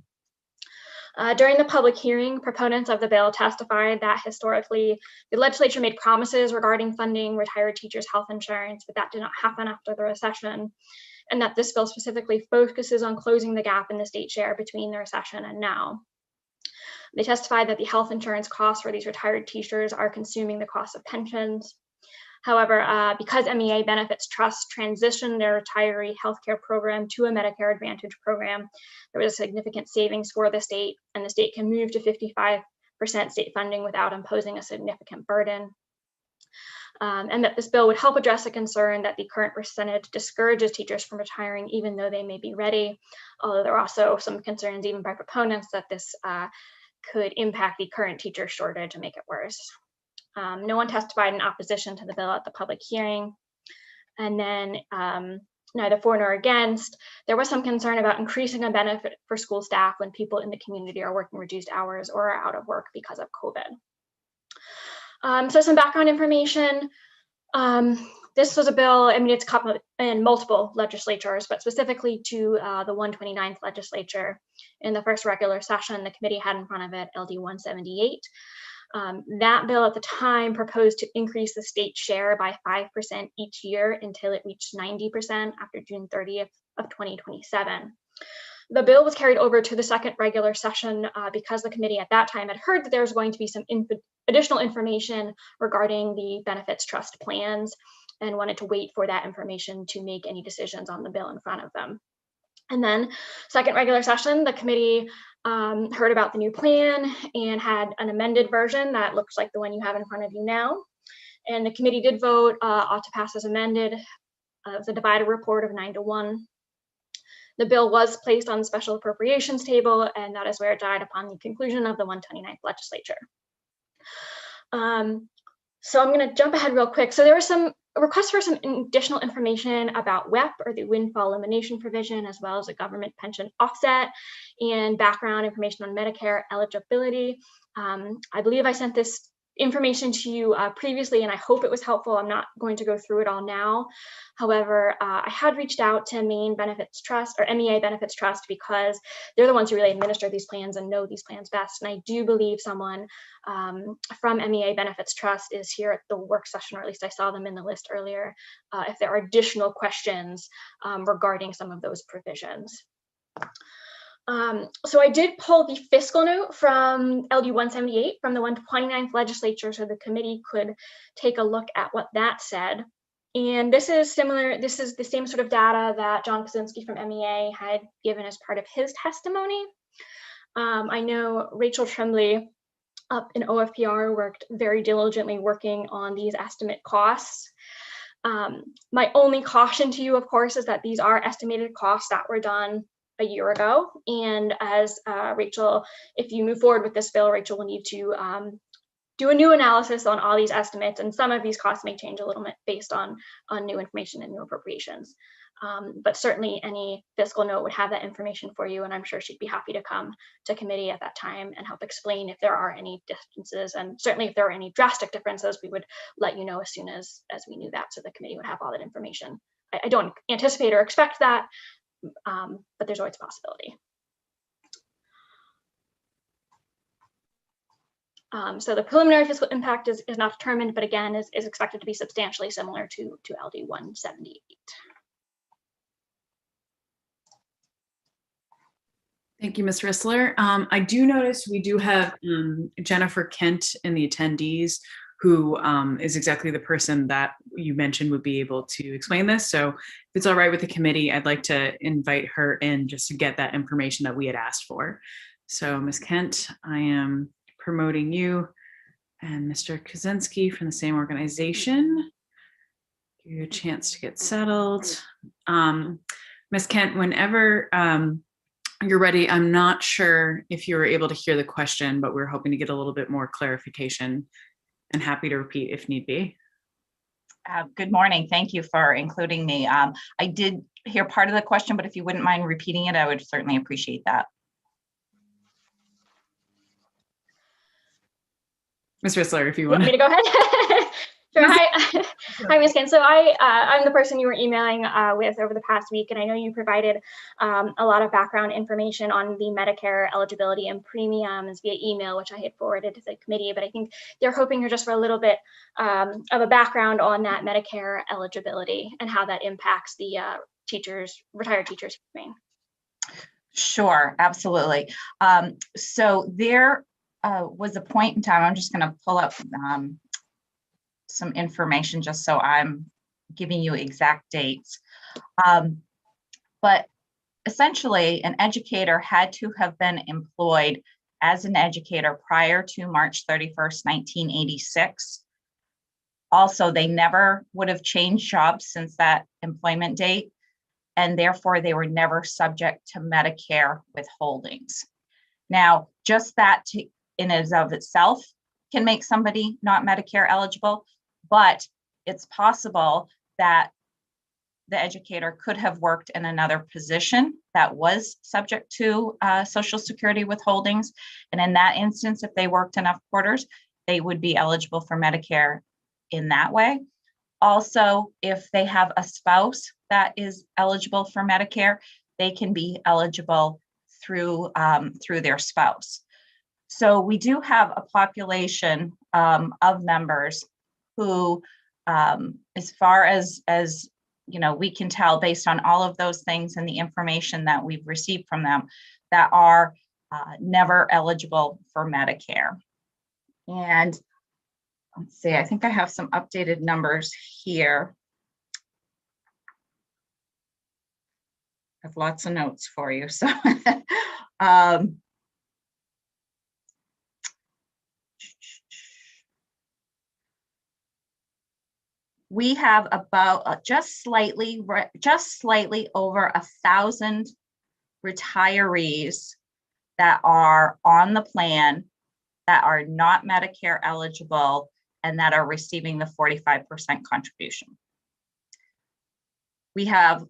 During the public hearing, proponents of the bill testified that historically the legislature made promises regarding funding retired teachers' health insurance, but that did not happen after the recession, and that this bill specifically focuses on closing the gap in the state share between the recession and now. They testified that the health insurance costs for these retired teachers are consuming the cost of pensions. However, because MEA Benefits Trust transitioned their retiree healthcare program to a Medicare Advantage program, there was a significant savings for the state, and the state can move to 55% state funding without imposing a significant burden. And that this bill would help address a concern that the current percentage discourages teachers from retiring even though they may be ready, although there are also some concerns even by proponents that this could impact the current teacher shortage and make it worse. No one testified in opposition to the bill at the public hearing. And then neither for nor against, there was some concern about increasing a benefit for school staff when people in the community are working reduced hours or are out of work because of COVID. So some background information. This was a bill, I mean, it's come in multiple legislatures, but specifically to the 129th legislature. In the first regular session, the committee had in front of it LD 178. That bill at the time proposed to increase the state share by 5% each year until it reached 90% after June 30th of 2027. The bill was carried over to the second regular session because the committee at that time had heard that there was going to be some additional information regarding the benefits trust plans and wanted to wait for that information to make any decisions on the bill in front of them. And then second regular session, the committee heard about the new plan and had an amended version that looks like the one you have in front of you now. And the committee did vote ought to pass as amended. It was a divided report of 9-1. The bill was placed on the special appropriations table, and that is where it died upon the conclusion of the 129th legislature. So I'm going to jump ahead real quick. So there was some requests for some additional information about WEP, or the windfall elimination provision, as well as a government pension offset, and background information on Medicare eligibility. I believe I sent this information to you previously, and I hope it was helpful. I'm not going to go through it all now. However, I had reached out to Maine Benefits Trust, or MEA Benefits Trust, because they're the ones who really administer these plans and know these plans best. And I do believe someone from MEA Benefits Trust is here at the work session, or at least I saw them in the list earlier, if there are additional questions regarding some of those provisions. So I did pull the fiscal note from LD 178 from the 129th legislature so the committee could take a look at what that said. And this is similar, this is the same sort of data that John Kaczynski from MEA had given as part of his testimony. I know Rachel Tremblay up in OFPR worked very diligently working on these estimate costs. My only caution to you, of course, is that these are estimated costs that were done a year ago. And as Rachel, if you move forward with this bill, Rachel will need to do a new analysis on all these estimates, and some of these costs may change a little bit based on new information and new appropriations. But certainly any fiscal note would have that information for you, and I'm sure she'd be happy to come to committee at that time and help explain if there are any differences, and certainly if there are any drastic differences, we would let you know as soon as we knew that, so the committee would have all that information. I don't anticipate or expect that, but there's always a possibility. So the preliminary fiscal impact is not determined, but again, is expected to be substantially similar to LD 178.
Thank you, Ms. Rissler. I do notice we do have Jennifer Kent in the attendees, who is exactly the person that you mentioned would be able to explain this. So if it's all right with the committee, I'd like to invite her in just to get that information that we had asked for. So Ms. Kent, I am promoting you, and Mr. Kaczynski from the same organization. Give you a chance to get settled. Ms. Kent, whenever you're ready, I'm not sure if you were able to hear the question, but we're hoping to get a little bit more clarification, and happy to repeat if need be.
Good morning. Thank you for including me. I did hear part of the question, but if you wouldn't mind repeating it, I would certainly appreciate that.
Ms. Rissler, if you
want me to go ahead. Sure. Hi, Ms. Kent. So I'm the person you were emailing with over the past week, and I know you provided a lot of background information on the Medicare eligibility and premiums via email, which I had forwarded to the committee, but I think they're hoping here just for a little bit of a background on that Medicare eligibility and how that impacts the retired teachers in Maine.
Sure, absolutely. So there was a point in time, I'm just going to pull up some information just so I'm giving you exact dates. But essentially, an educator had to have been employed as an educator prior to March 31st, 1986. Also, they never would have changed jobs since that employment date, and therefore they were never subject to Medicare withholdings. Now, just that in and of itself can make somebody not Medicare eligible, but it's possible that the educator could have worked in another position that was subject to Social Security withholdings. And in that instance, if they worked enough quarters, they would be eligible for Medicare in that way. Also, if they have a spouse that is eligible for Medicare, they can be eligible through their spouse. So we do have a population of members who, as far as you know, we can tell based on all of those things and the information that we've received from them, that are never eligible for Medicare. And let's see, I think I have some updated numbers here. I have lots of notes for you. So we have about just slightly over 1,000 retirees that are on the plan that are not Medicare eligible and that are receiving the 45% contribution. We have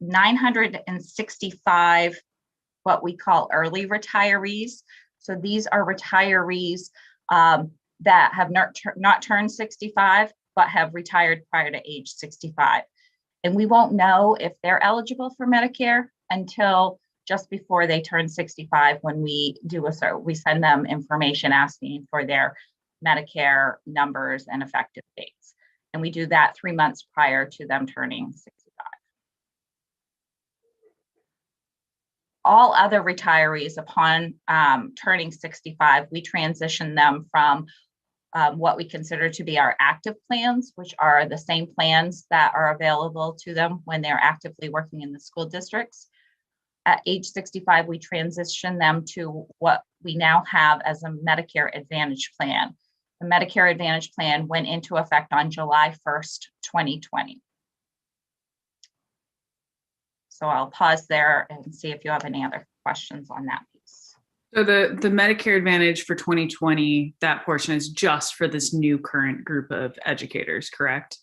965 what we call early retirees. So these are retirees that have not turned 65, but have retired prior to age 65. And we won't know if they're eligible for Medicare until just before they turn 65, when we send them information asking for their Medicare numbers and effective dates. And we do that 3 months prior to them turning 65. All other retirees upon turning 65, we transition them from what we consider to be our active plans, which are the same plans that are available to them when they're actively working in the school districts. At age 65, we transition them to what we now have as a Medicare Advantage plan. The Medicare Advantage plan went into effect on July 1st, 2020. So I'll pause there and see if you have any other questions on that piece.
So the Medicare Advantage for 2020, that portion is just for this new current group of educators, correct?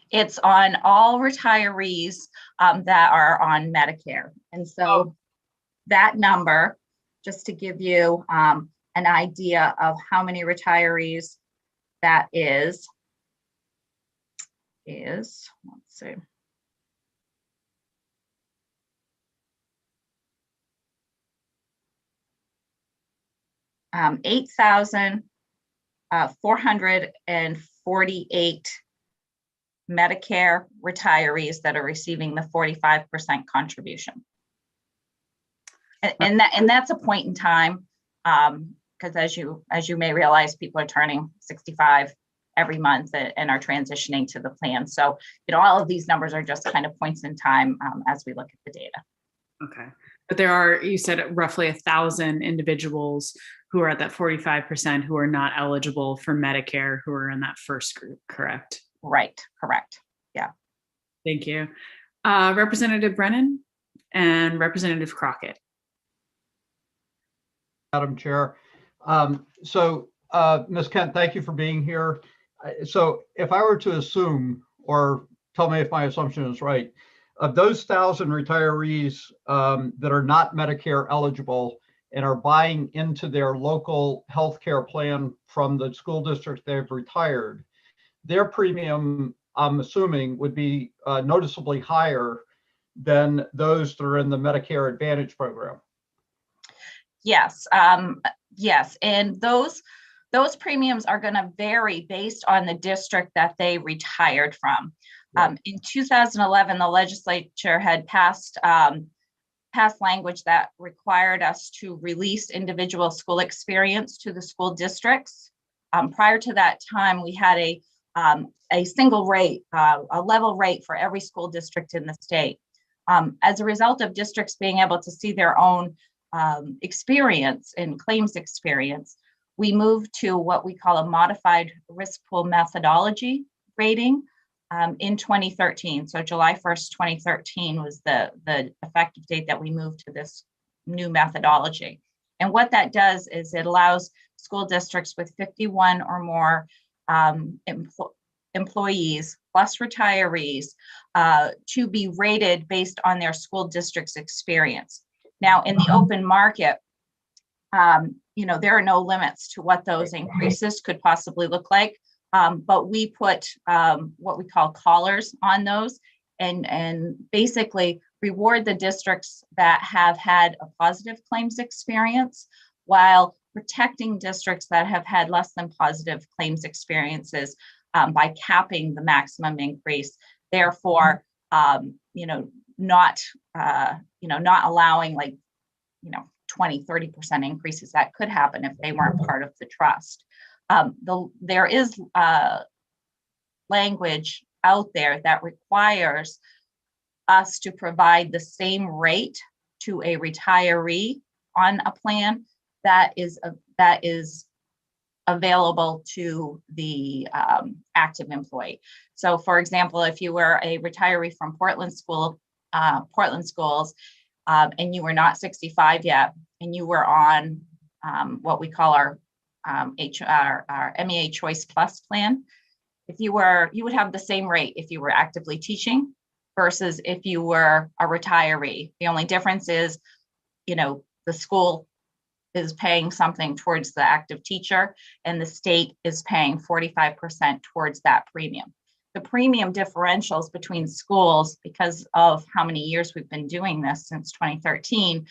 It's on all retirees that are on Medicare. And so that number, just to give you an idea of how many retirees that is, let's see. Um, 8,448 Medicare retirees that are receiving the 45% contribution. And that's a point in time, because as you may realize, people are turning 65 every month and are transitioning to the plan. So, you know, all of these numbers are just kind of points in time as we look at the data.
Okay. But there are, you said, roughly 1,000 individuals who are at that 45% who are not eligible for Medicare, who are in that first group, correct?
Right, correct. Yeah.
Thank you. Representative Brennan and Representative Crockett.
Madam Chair. Ms. Kent, thank you for being here. So if I were to assume, or tell me if my assumption is right, of those 1,000 retirees that are not Medicare eligible and are buying into their local healthcare plan from the school district they've retired, their premium, I'm assuming, would be noticeably higher than those that are in the Medicare Advantage program.
Yes, yes, and those premiums are going to vary based on the district that they retired from. In 2011, the legislature had passed language that required us to release individual school experience to the school districts. Prior to that time, we had a single rate, a level rate for every school district in the state. As a result of districts being able to see their own experience and claims experience, we moved to what we call a modified risk pool methodology rating in 2013. So July 1st, 2013 was the effective date that we moved to this new methodology. And what that does is it allows school districts with 51 or more employees plus retirees to be rated based on their school district's experience. Now, in the open market, you know, there are no limits to what those increases could possibly look like. but we put what we call collars on those, and basically reward the districts that have had a positive claims experience while protecting districts that have had less than positive claims experiences by capping the maximum increase. Therefore, not allowing 20-30% increases that could happen if they weren't part of the trust. There is language out there that requires us to provide the same rate to a retiree on a plan that is available to the active employee. So for example, if you were a retiree from Portland Schools, and you were not 65 yet, and you were on what we call our MEA Choice Plus plan, you would have the same rate if you were actively teaching versus if you were a retiree. The only difference is, the school is paying something towards the active teacher, and the state is paying 45% towards that premium. The premium differentials between schools, because of how many years we've been doing this since 2013,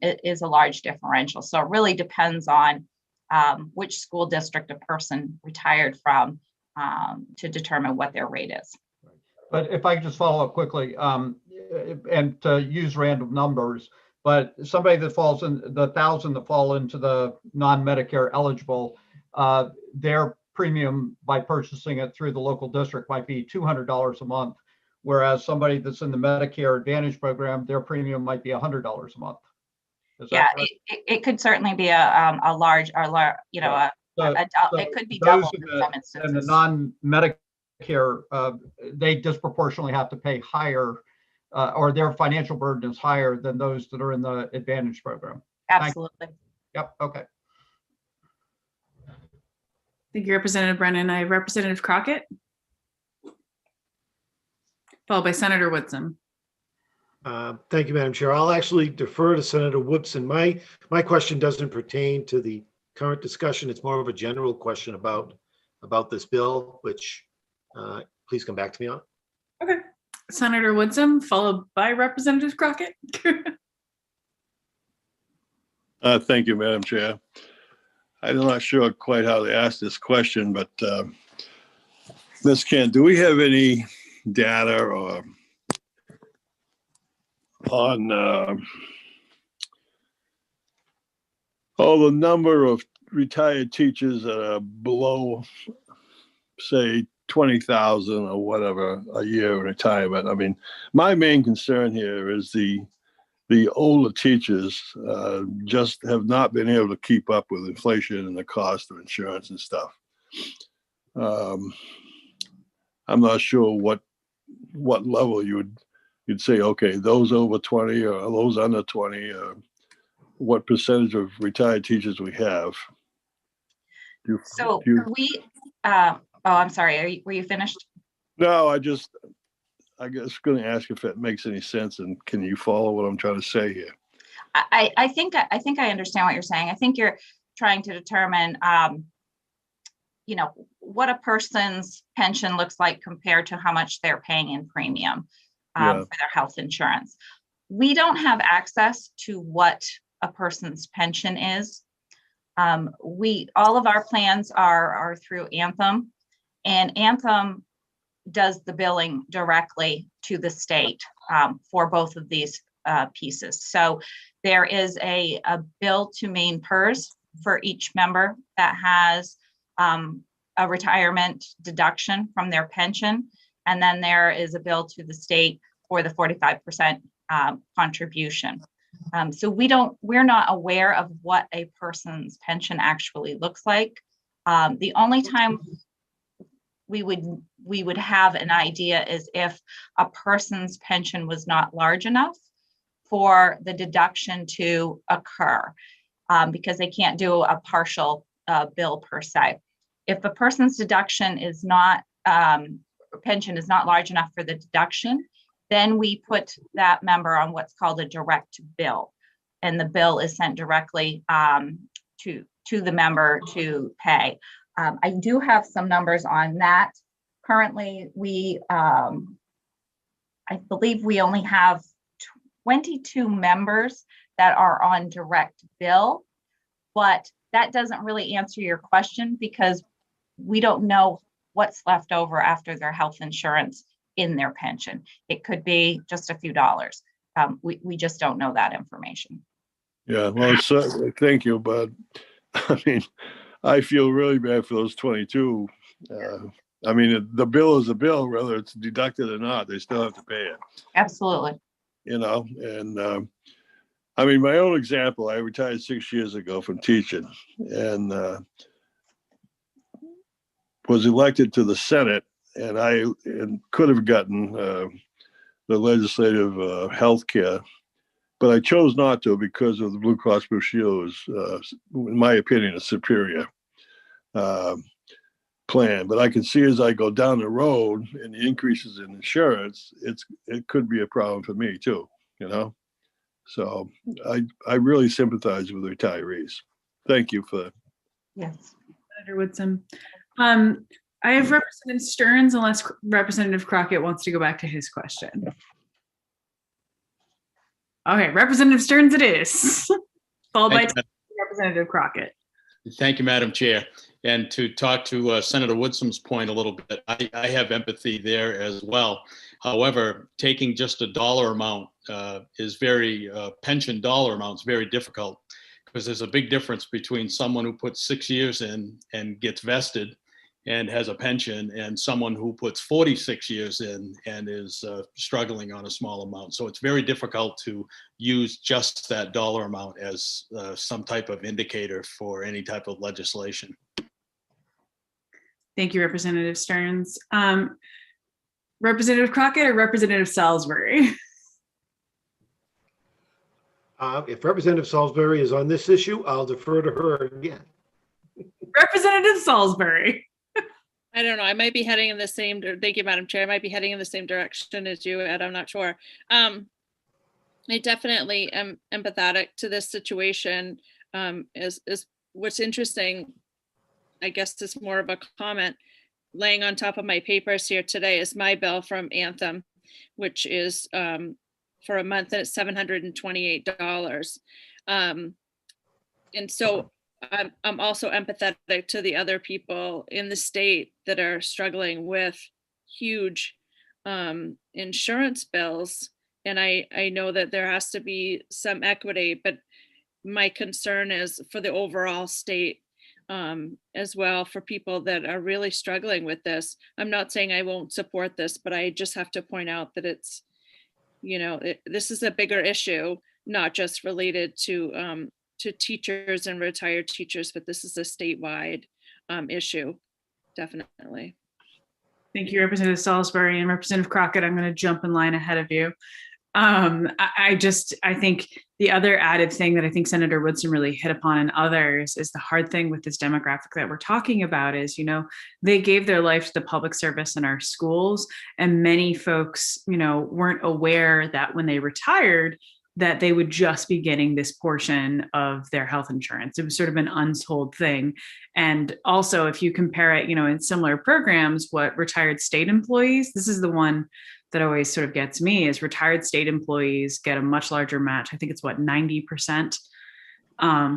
it is a large differential. So it really depends on which school district a person retired from to determine what their rate is.
But if I could just follow up quickly, and to use random numbers, but somebody that falls in the 1,000 that fall into the non-Medicare eligible, their premium by purchasing it through the local district might be $200 a month, whereas somebody that's in the Medicare Advantage program, their premium might be $100 a month.
Yeah, it could certainly be a large, it could be double in some instances.
And the non-Medicare, they disproportionately have to pay higher, or their financial burden is higher than those that are in the Advantage program.
Absolutely.
Yep. Okay.
Thank you, Representative Brennan. I have Representative Crockett, followed by Senator Woodson.
Thank you, Madam Chair. I'll actually defer to Senator Woodson. My question doesn't pertain to the current discussion. It's more of a general question about this bill, which please come back to me on.
Okay. Senator Woodson, followed by Representative Crockett.
Thank you, Madam Chair. I'm not sure quite how to ask this question, but Ms. Kent, do we have any data or on the number of retired teachers that are below, say, 20,000 or whatever a year in retirement? I mean, my main concern here is the older teachers just have not been able to keep up with inflation and the cost of insurance and stuff. I'm not sure what level you'd say, okay, those over 20 or those under 20, what percentage of retired teachers we have.
I'm sorry, were you finished?
No, I guess going to ask if it makes any sense, and can you follow what I'm trying to say here?
I think I understand what you're saying. I think you're trying to determine, what a person's pension looks like compared to how much they're paying in premium for their health insurance. We don't have access to what a person's pension is. All of our plans are through Anthem, and Anthem does the billing directly to the state for both of these pieces. So there is a bill to main PERS for each member that has a retirement deduction from their pension. And then there is a bill to the state for the 45% contribution. So we're not aware of what a person's pension actually looks like. The only time we would have an idea is if a person's pension was not large enough for the deduction to occur, because they can't do a partial bill per se. If a person's deduction is not, pension is not large enough for the deduction, then we put that member on what's called a direct bill. And the bill is sent directly to the member to pay. I do have some numbers on that. Currently, I believe we only have 22 members that are on direct bill, but that doesn't really answer your question because we don't know what's left over after their health insurance in their pension. It could be just a few dollars. We just don't know that information.
Yeah, well, thank you, but I mean, I feel really bad for those 22. I mean, the bill is a bill, whether it's deducted or not, they still have to pay it.
Absolutely.
You know, and I mean, my own example, I retired 6 years ago from teaching and was elected to the Senate, and I could have gotten the legislative health care, but I chose not to because of the Blue Cross Blue Shield was, in my opinion, a superior plan. But I can see as I go down the road and the increases in insurance, it could be a problem for me too, you know? So I really sympathize with retirees. Thank you for that.
Yes.
Senator Woodson. I have Representative Stearns, unless Representative Crockett wants to go back to his question. Okay, Representative Stearns it is, followed by Representative Crockett.
Thank you, Madam Chair. And to talk to Senator Woodson's point a little bit, I have empathy there as well. However, taking just a dollar amount pension dollar amount is very difficult because there's a big difference between someone who puts 6 years in and gets vested and has a pension and someone who puts 46 years in and is struggling on a small amount. So it's very difficult to use just that dollar amount as some type of indicator for any type of legislation.
Thank you, Representative Stearns. Representative Crockett or Representative Salisbury?
If Representative Salisbury is on this issue, I'll defer to her again.
Representative Salisbury.
I don't know. I might be heading in the same. Thank you, Madam Chair. I might be heading in the same direction as you, Ed. I'm not sure. I definitely am empathetic to this situation. Is what's interesting. I guess it's more of a comment. Laying on top of my papers here today is my bill from Anthem, which is for a month, and it's $728. And so I'm also empathetic to the other people in the state that are struggling with huge insurance bills. And I know that there has to be some equity, but my concern is for the overall state as well, for people that are really struggling with this. I'm not saying I won't support this, but I just have to point out that it's, you know, this is a bigger issue, not just related to teachers and retired teachers, but this is a statewide issue, definitely.
Thank you, Representative Salisbury. And Representative Crockett, I'm going to jump in line ahead of you. I think the other added thing that I think Senator Woodson really hit upon and others is the hard thing with this demographic that we're talking about is, you know, they gave their life to the public service in our schools, and many folks, you know, weren't aware that when they retired, that they would just be getting this portion of their health insurance. It was sort of an untold thing. And also, if you compare it, you know, in similar programs, what retired state employees, this is the one that always sort of gets me, is retired state employees get a much larger match. I think it's what, 90%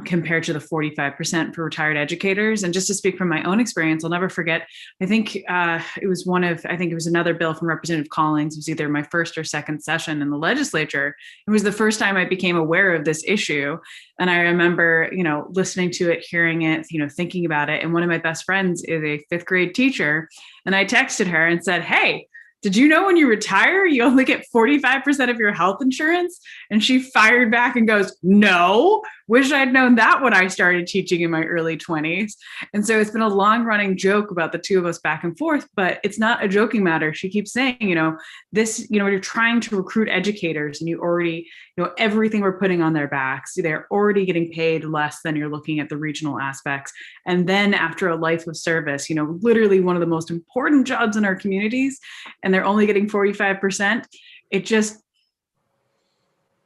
compared to the 45% for retired educators. And just to speak from my own experience, I'll never forget, I think it was another bill from Representative Collins. It was either my first or second session in the legislature. It was the first time I became aware of this issue. And I remember, you know, listening to it, hearing it, you know, thinking about it. And one of my best friends is a 5th grade teacher. And I texted her and said, hey, did you know when you retire, you only get 45% of your health insurance? And she fired back and goes, no, wish I'd known that when I started teaching in my early 20s. And so it's been a long running joke about the two of us back and forth, but it's not a joking matter. She keeps saying, you know, this, you know, you're trying to recruit educators and you already, you know, everything we're putting on their backs, they're already getting paid less than you're looking at the regional aspects. And then after a life of service, you know, literally one of the most important jobs in our communities, and they're only getting 45%, it just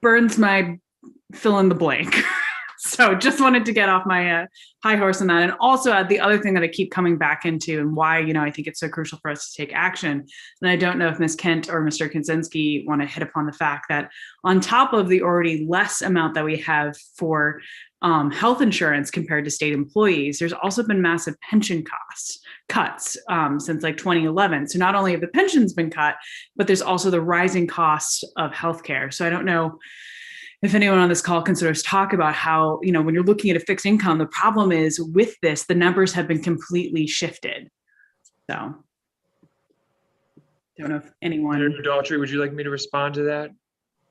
burns my fill in the blank. So just wanted to get off my high horse on that. And also the other thing that I keep coming back into and why, I think it's so crucial for us to take action. And I don't know if Ms. Kent or Mr. Kaczynski want to hit upon the fact that on top of the already less amount that we have for health insurance compared to state employees, there's also been massive pension cuts since like 2011. So not only have the pensions been cut, but there's also the rising cost of healthcare. So I don't know if anyone on this call can sort of talk about how, when you're looking at a fixed income, the problem is with this, the numbers have been completely shifted. So don't know if anyone.
Senator Daughtry, would you like me to respond to that?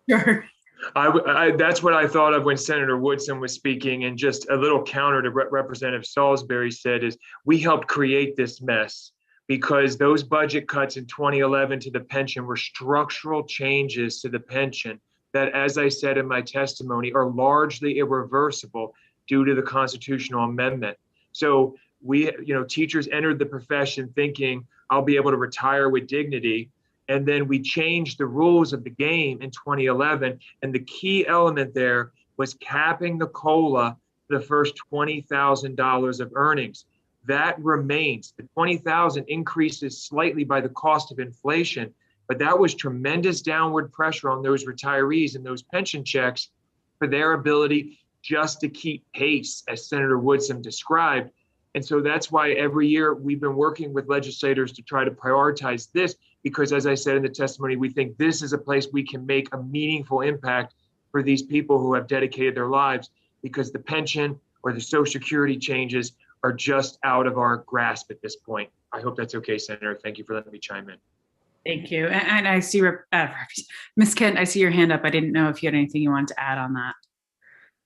Sure.
That's what I thought of when Senator Woodson was speaking, and just a little counter to Representative Salisbury said is we helped create this mess because those budget cuts in 2011 to the pension were structural changes to the pension that, as I said in my testimony, are largely irreversible due to the constitutional amendment. So we, teachers entered the profession thinking I'll be able to retire with dignity. And then we changed the rules of the game in 2011. And the key element there was capping the COLA for the first $20,000 of earnings. That remains. The $20,000 increases slightly by the cost of inflation, but that was tremendous downward pressure on those retirees and those pension checks for their ability just to keep pace, as Senator Woodson described. And so that's why every year we've been working with legislators to try to prioritize this, because as I said in the testimony, we think this is a place we can make a meaningful impact for these people who have dedicated their lives, because the pension or the Social Security changes are just out of our grasp at this point. I hope that's okay, Senator. Thank you for letting me chime in.
Thank you. And I see, Ms. Kent, I see your hand up. I didn't know if you had anything you wanted to add on that.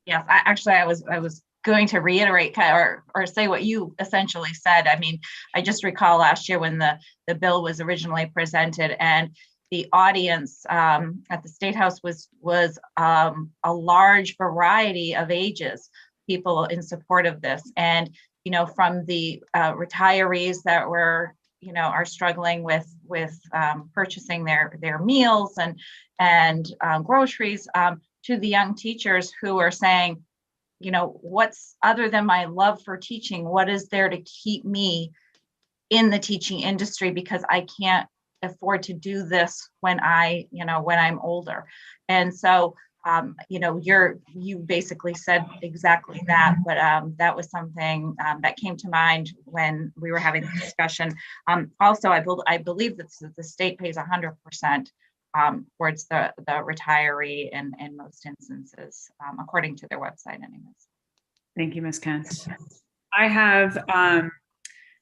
Yes, I was going to reiterate or say what you essentially said. I mean, I just recall last year when the bill was originally presented, and the audience at the State House was a large variety of ages, people in support of this. And, from the retirees that were, are struggling with purchasing their meals and groceries, to the young teachers who are saying, what's other than my love for teaching, what is there to keep me in the teaching industry, because I can't afford to do this when I'm older. And so, you basically said exactly that, but that was something that came to mind when we were having the discussion. Also, I believe that the state pays 100% towards the retiree in most instances, according to their website anyways.
Thank you, Ms. Kent. I have,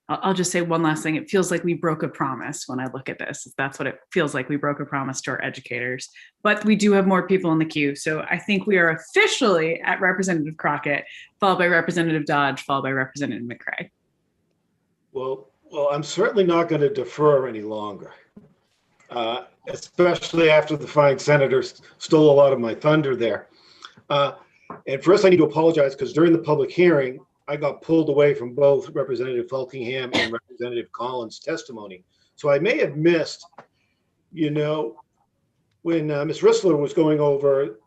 I'll just say one last thing. It feels like we broke a promise when I look at this. That's what it feels like. We broke a promise to our educators, but we do have more people in the queue. So I think we are officially at Representative Crockett, followed by Representative Dodge, followed by Representative McCray.
Well, I'm certainly not going to defer any longer, especially after the fine senator stole a lot of my thunder there. And first, I need to apologize because during the public hearing, I got pulled away from both Representative Felkingham and Representative Collins' testimony. So I may have missed, when Ms. Rissler was going over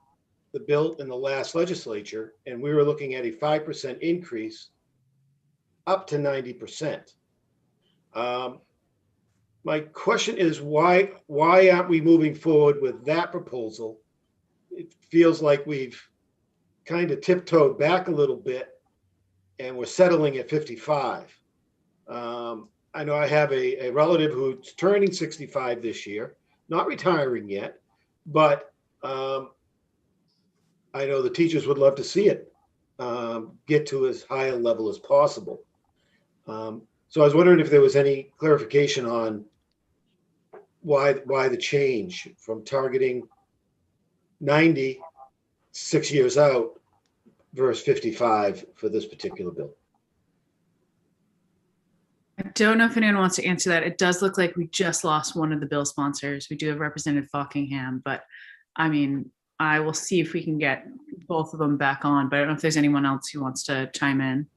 the bill in the last legislature, and we were looking at a 5% increase up to 90%. My question is, why aren't we moving forward with that proposal? It feels like we've kind of tiptoed back a little bit, and we're settling at 55. I know I have a relative who's turning 65 this year, not retiring yet, but I know the teachers would love to see it get to as high a level as possible. So I was wondering if there was any clarification on why the change from targeting 90 6 years out versus 55 for this particular bill.
I don't know if anyone wants to answer that. It does look like we just lost one of the bill sponsors. We do have Representative Felkingham, but I mean, I will see if we can get both of them back on, but I don't know if there's anyone else who wants to chime in.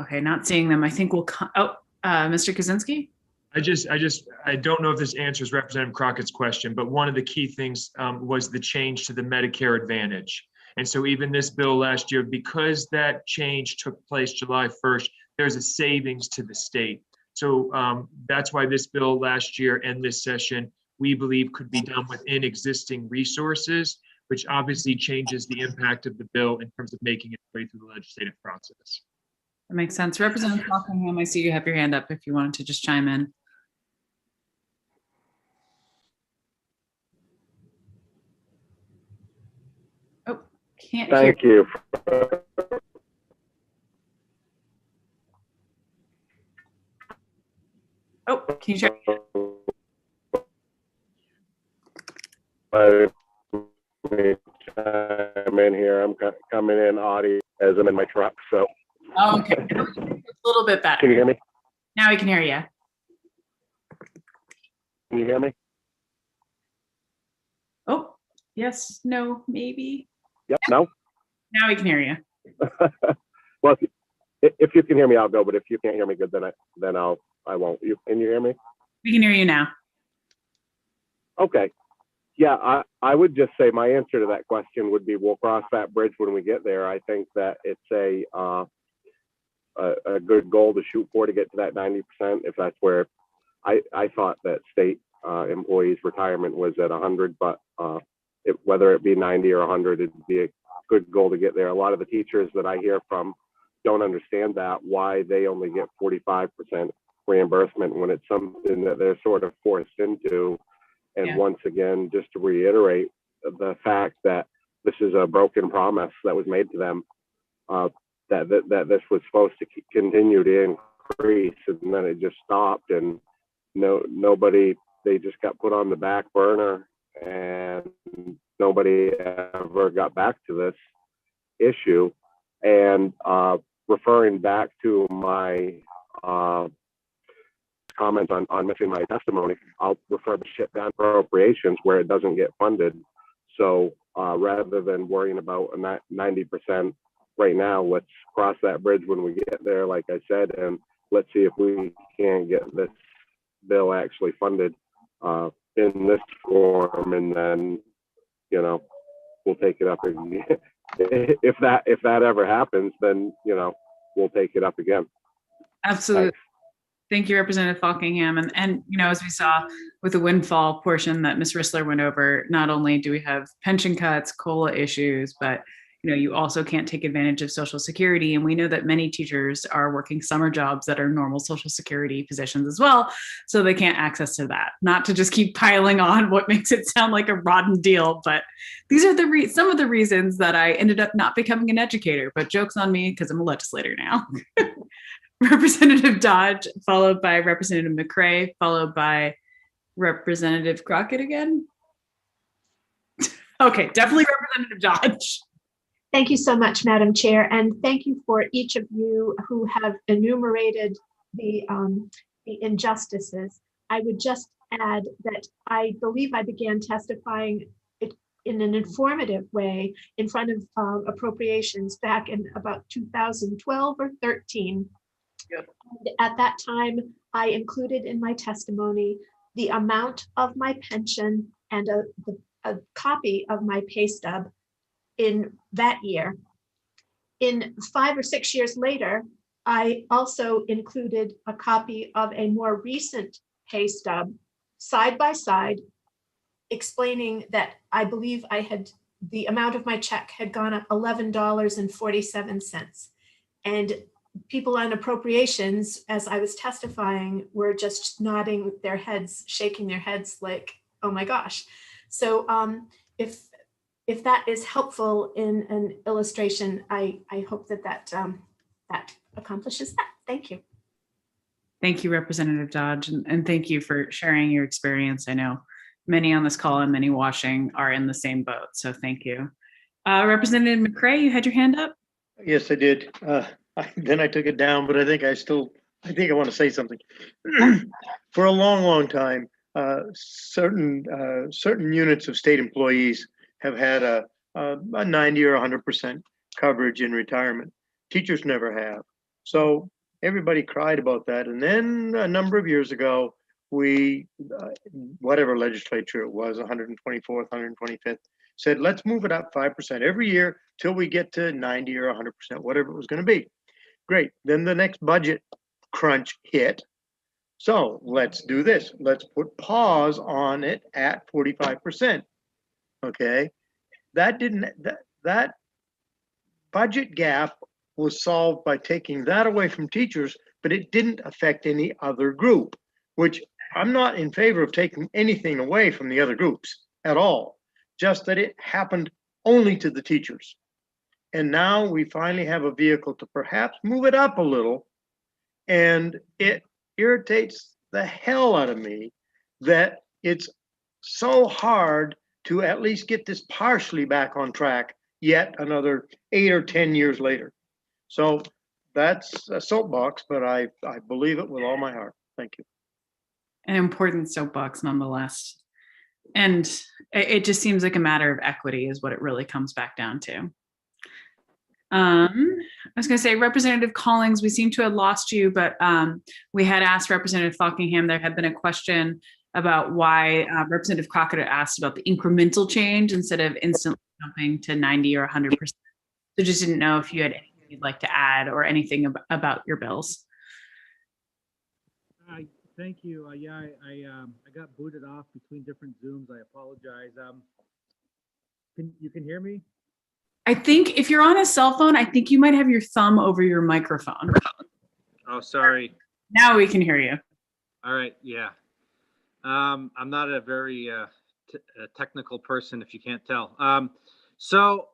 Okay, not seeing them. I think we'll, Mr. Kaczynski?
I don't know if this answers Representative Crockett's question, but one of the key things was the change to the Medicare Advantage. And so even this bill last year, because that change took place July 1st, there's a savings to the state. So that's why this bill last year and this session, we believe could be done within existing resources, which obviously changes the impact of the bill in terms of making its way through the legislative process.
That makes sense. Representative Rockingham, I see you have your hand up if you wanted to just chime in. Oh, can't hear.
Thank you.
Oh, can you share?
I'm in here. I'm coming in audio as I'm in my truck. So.
Oh, okay. It's a little bit better.
Can you hear me?
Now we can hear you.
Can you hear me?
Oh, yes, no, maybe.
Yep. No.
Now we can hear you.
Well, if you can hear me, I'll go. But if you can't hear me good, then I won't. Can you hear me?
We can hear you now.
Okay. Yeah, I would just say my answer to that question would be we'll cross that bridge when we get there. I think that it's a good goal to shoot for to get to that 90%. If that's where I thought that state employees retirement was at 100, but whether it be 90 or 100, it'd be a good goal to get there. A lot of the teachers that I hear from don't understand that, why they only get 45% reimbursement when it's something that they're sort of forced into. And
Yeah.
Once again, just to reiterate the fact that this is a broken promise that was made to them, that this was supposed to continue to increase, and then it just stopped, and nobody, they just got put on the back burner, and nobody ever got back to this issue. And referring back to my comment on missing my testimony, I'll refer to ship down appropriations where it doesn't get funded. So rather than worrying about a 90% right now, let's cross that bridge when we get there, like I said, and let's see if we can get this bill actually funded in this form, and then we'll take it up again. if that ever happens, then we'll take it up again.
Absolutely.
Thanks.
Thank you, Representative Falkingham. And as we saw with the windfall portion that Ms. Rissler went over, not only do we have pension cuts, COLA issues, but you also can't take advantage of Social Security. And we know that many teachers are working summer jobs that are normal Social Security positions as well. So they can't access to that. Not to just keep piling on what makes it sound like a rotten deal, but these are some of the reasons that I ended up not becoming an educator, but joke's on me because I'm a legislator now. Representative Dodge, followed by Representative McCray, followed by Representative Crockett again. Okay, definitely Representative Dodge.
Thank you so much, Madam Chair, and thank you for each of you who have enumerated the injustices. I would just add that I believe I began testifying in an informative way in front of appropriations back in about 2012 or 13.
Yep.
And at that time, I included in my testimony the amount of my pension and a copy of my pay stub in that year. In 5 or 6 years later, I also included a copy of a more recent pay stub side by side, explaining that I believe the amount of my check had gone up $11.47. And people on appropriations, as I was testifying, were just nodding their heads, shaking their heads like, oh my gosh. So if that is helpful in an illustration, I hope that accomplishes that. Thank you.
Thank you, Representative Dodge, and thank you for sharing your experience. I know many on this call and many watching are in the same boat, so thank you. Representative McCray, you had your hand up?
Yes, I did. Then I took it down, but I think I want to say something. For a long, long time, certain units of state employees have had a 90 or 100% coverage in retirement. Teachers never have. So everybody cried about that. And then a number of years ago, we, whatever legislature it was, 124th, 125th, said, let's move it up 5% every year till we get to 90 or 100%, whatever it was going to be. Great. Then the next budget crunch hit. So let's do this. Let's put pause on it at 45%. Okay. That budget gap was solved by taking that away from teachers, but it didn't affect any other group, which I'm not in favor of taking anything away from the other groups at all, just that it happened only to the teachers. And now we finally have a vehicle to perhaps move it up a little, and it irritates the hell out of me that it's so hard to at least get this partially back on track yet another 8 or 10 years later. So that's a soapbox, but I believe it with all my heart. Thank you.
An important soapbox nonetheless. And it just seems like a matter of equity is what it really comes back down to. I was going to say, Representative Collings, we seem to have lost you, but we had asked Representative Falkingham, there had been a question about why Representative Crockett had asked about the incremental change instead of instantly jumping to 90 or 100%. So just didn't know if you had anything you'd like to add or anything about your bills.
Thank you. Yeah, I got booted off between different Zooms. I apologize. You can hear me?
I think if you're on a cell phone, I think you might have your thumb over your microphone.
Oh, sorry.
Now we can hear you.
All right. Yeah. I'm not a very technical person, if you can't tell. So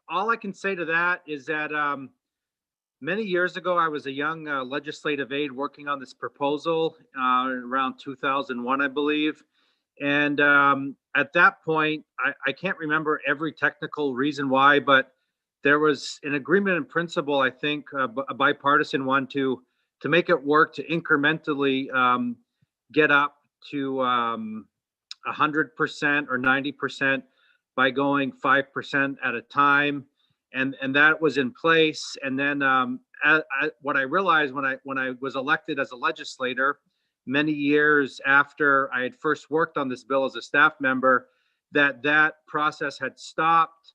all I can say to that is that many years ago, I was a young legislative aide working on this proposal around 2001, I believe. And at that point, I can't remember every technical reason why, but there was an agreement in principle, I think, a bipartisan one to make it work to incrementally get up to 100% or 90% by going 5% at a time. And that was in place. And then what I realized when I was elected as a legislator, many years after I had first worked on this bill as a staff member, that process had stopped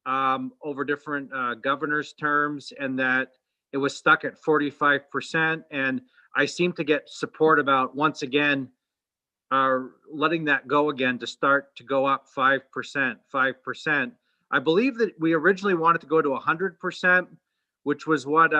over different governor's terms, and that it was stuck at 45%. And I seemed to get support about, once again, letting that go again to start to go up 5%. I believe that we originally wanted to go to 100%, which was what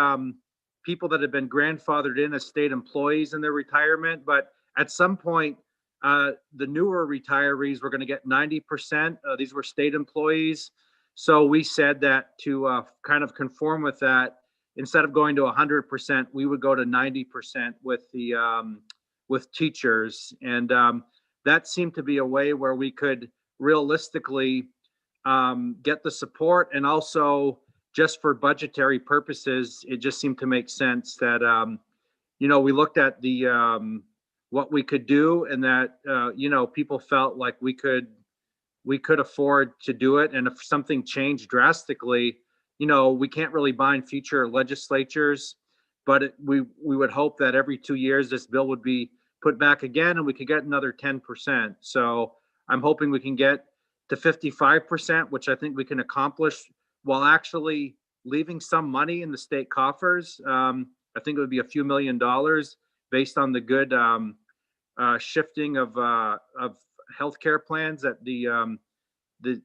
people that had been grandfathered in as state employees in their retirement. But at some point, the newer retirees were going to get 90%. These were state employees. So we said that to kind of conform with that, instead of going to 100%, we would go to 90% with teachers. And that seemed to be a way where we could realistically get the support, and also just for budgetary purposes, it just seemed to make sense that, we looked at the, what we could do, and that, people felt like we could afford to do it. And if something changed drastically, we can't really bind future legislatures, but we would hope that every 2 years, this bill would be put back again and we could get another 10%. So I'm hoping we can get to 55%, which I think we can accomplish while actually leaving some money in the state coffers. I think it would be a few $1 million based on the good shifting of healthcare plans that the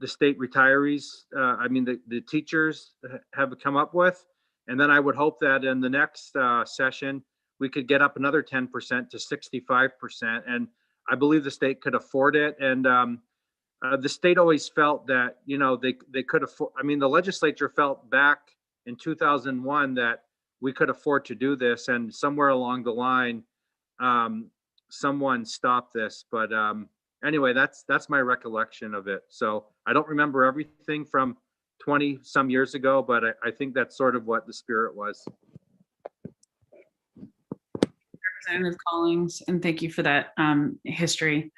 state retirees, the teachers have come up with. And then I would hope that in the next session, we could get up another 10% to 65%. And I believe the state could afford it. And the state always felt that, they could afford, the legislature felt back in 2001 that we could afford to do this. And somewhere along the line, someone stopped this. But anyway, that's my recollection of it. So I don't remember everything from 20 some years ago, but I think that's sort of what the spirit was.
Representative Collings, and thank you for that history.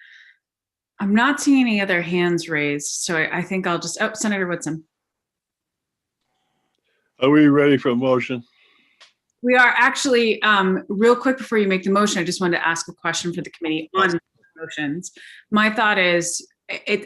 I'm not seeing any other hands raised, so I think I'll just, Senator Woodson.
Are we ready for a motion?
We are actually, real quick before you make the motion, I just wanted to ask a question for the committee on motions. My thought is,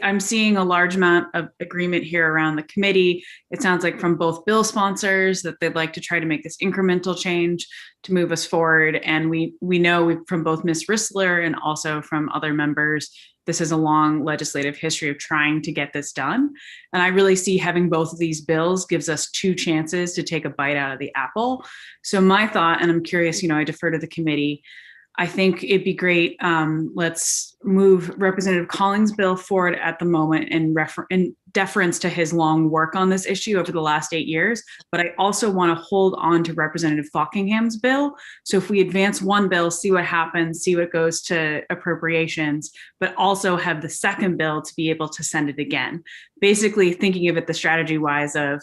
I'm seeing a large amount of agreement here around the committee. It sounds like from both bill sponsors that they'd like to try to make this incremental change to move us forward. And we know from both Ms. Rissler and also from other members, this is a long legislative history of trying to get this done. And I really see having both of these bills gives us two chances to take a bite out of the apple. So my thought, and I'm curious, I defer to the committee, I think it'd be great. Let's move Representative Collins' bill forward at the moment in deference to his long work on this issue over the last 8 years. But I also want to hold on to Representative Fockingham's bill. So if we advance one bill, see what happens, see what goes to appropriations, but also have the second bill to be able to send it again. Basically thinking of it the strategy wise of,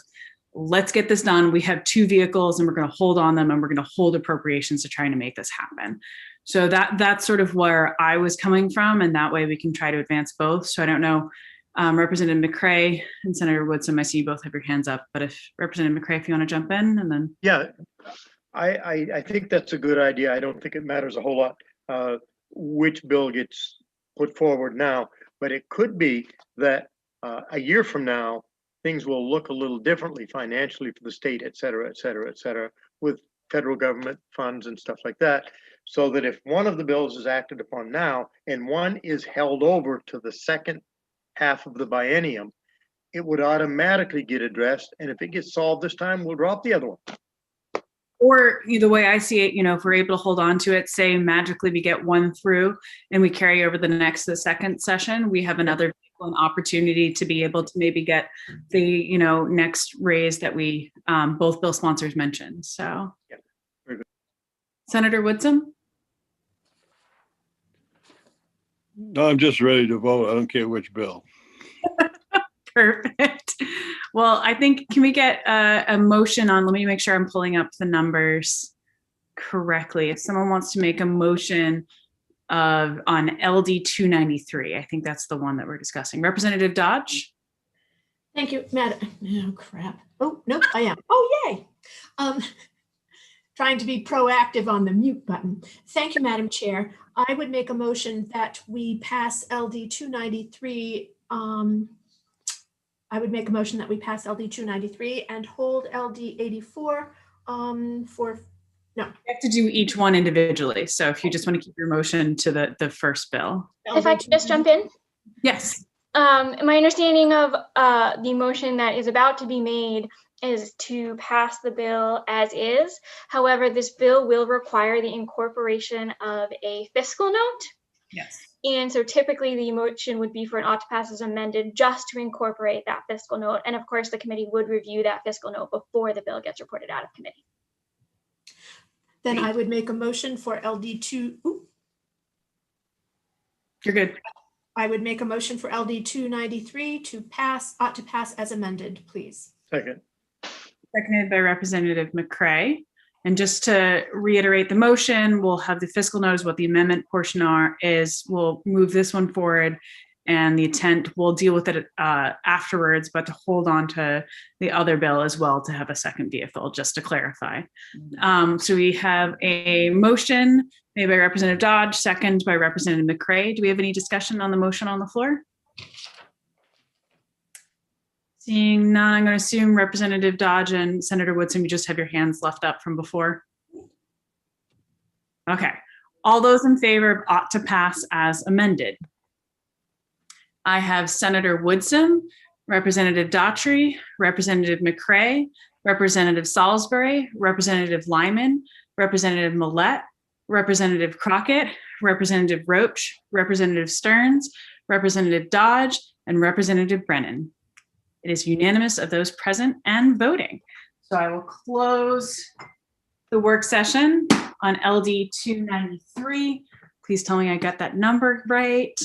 let's get this done. We have two vehicles and we're going to hold on them and we're going to hold appropriations to try to make this happen. So that's sort of where I was coming from. And that way we can try to advance both. So I don't know, Representative McCray and Senator Woodson, I see you both have your hands up, but if Representative McCray, if you want to jump in and then.
Yeah, I think that's a good idea. I don't think it matters a whole lot which bill gets put forward now, but it could be that a year from now, things will look a little differently financially for the state, et cetera, et cetera, et cetera, with federal government funds and stuff like that. So that if one of the bills is acted upon now and one is held over to the second half of the biennium, it would automatically get addressed. And if it gets solved this time, we'll drop the other one.
Or the way I see it, if we're able to hold on to it, say magically we get one through and we carry over the second session, we have another an opportunity to be able to maybe get the next raise that we both bill sponsors mentioned. So
yeah, very good.
Senator Woodson.
No, I'm just ready to vote. I don't care which bill.
Perfect. Well, I think, can we get a motion on, let me make sure I'm pulling up the numbers correctly. If someone wants to make a motion on LD 293, I think that's the one that we're discussing. Representative Dodge.
Thank you, Madam. Oh, crap. Oh, nope, I am. Oh, yay. Trying to be proactive on the mute button. Thank you, Madam Chair. I would make a motion that we pass LD 293. I would make a motion that we pass LD 293 and hold LD 84 for, no.
You have to do each one individually. So if you just want to keep your motion to the first bill.
If I could just jump in.
Yes.
My understanding of the motion that is about to be made is to pass the bill as is. However, this bill will require the incorporation of a fiscal note.
Yes.
And so typically the motion would be for an ought to pass as amended just to incorporate that fiscal note. And of course, the committee would review that fiscal note before the bill gets reported out of committee.
Then I would make a motion for LD 2. Ooh.
You're good.
I would make a motion for LD 293 to pass, ought to pass as amended, please.
Second.
Seconded by Representative McCray. And just to reiterate the motion, we'll have the fiscal notice, what the amendment portion is. We'll move this one forward and the intent, we'll deal with it afterwards, but to hold on to the other bill as well to have a second vehicle, just to clarify. So we have a motion made by Representative Dodge, second by Representative McCray. Do we have any discussion on the motion on the floor? Seeing none, I'm going to assume Representative Dodge and Senator Woodson, you just have your hands left up from before. Okay. All those in favor of ought to pass as amended. I have Senator Woodson, Representative Daughtry, Representative McCray, Representative Salisbury, Representative Lyman, Representative Millette, Representative Crockett, Representative Roach, Representative Stearns, Representative Dodge, and Representative Brennan. It is unanimous of those present and voting. So I will close the work session on LD 293. Please tell me I got that number right.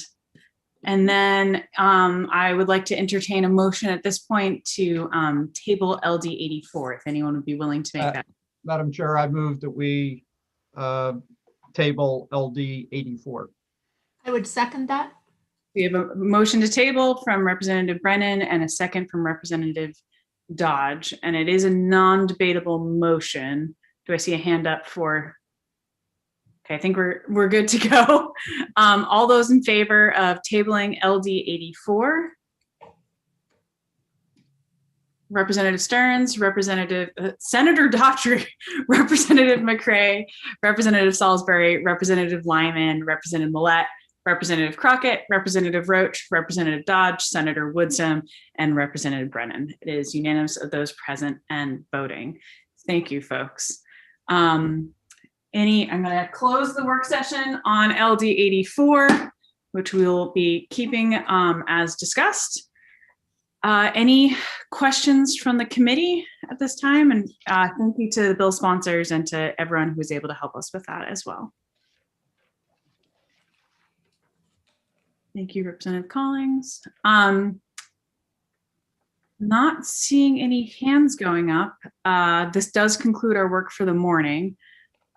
And then I would like to entertain a motion at this point to table LD 84, if anyone would be willing to make that.
Madam Chair, I move that we table LD 84.
I would second that.
We have a motion to table from Representative Brennan and a second from Representative Dodge, and it is a non-debatable motion. do I see a hand up for? Okay, I think we're good to go. All those in favor of tabling LD 84? Representative Stearns, Representative Senator Daughtry, Representative McCray, Representative Salisbury, Representative Lyman, Representative Millette, Representative Crockett, Representative Roach, Representative Dodge, Senator Woodsum, and Representative Brennan. It is unanimous of those present and voting. Thank you, folks. I'm going to close the work session on LD 84, which we will be keeping as discussed. Any questions from the committee at this time? And thank you to the bill sponsors and to everyone who was able to help us with that as well. Thank you, Representative Collins. Not seeing any hands going up. This does conclude our work for the morning.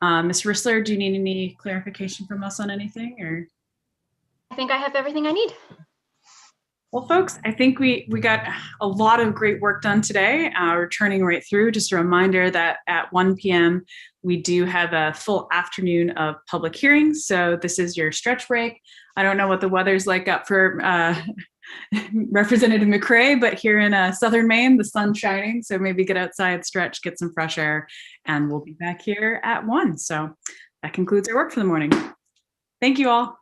Ms. Rissler, do you need any clarification from us on anything, or?
I think I have everything I need.
Well, folks, I think we got a lot of great work done today. We're turning right through. Just a reminder that at 1 p.m. we do have a full afternoon of public hearings. So this is your stretch break. I don't know what the weather's like up for Representative McCray, but here in Southern Maine, the sun's shining. So maybe get outside, stretch, get some fresh air, and we'll be back here at 1. So that concludes our work for the morning. Thank you all.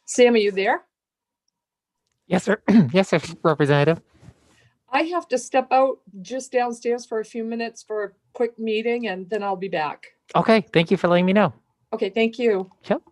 Sam, are you there?
Yes, sir. Yes, sir, Representative.
I have to step out just downstairs for a few minutes for a quick meeting and then I'll be back.
Okay, thank you for letting me know.
Okay, thank you.
Yep.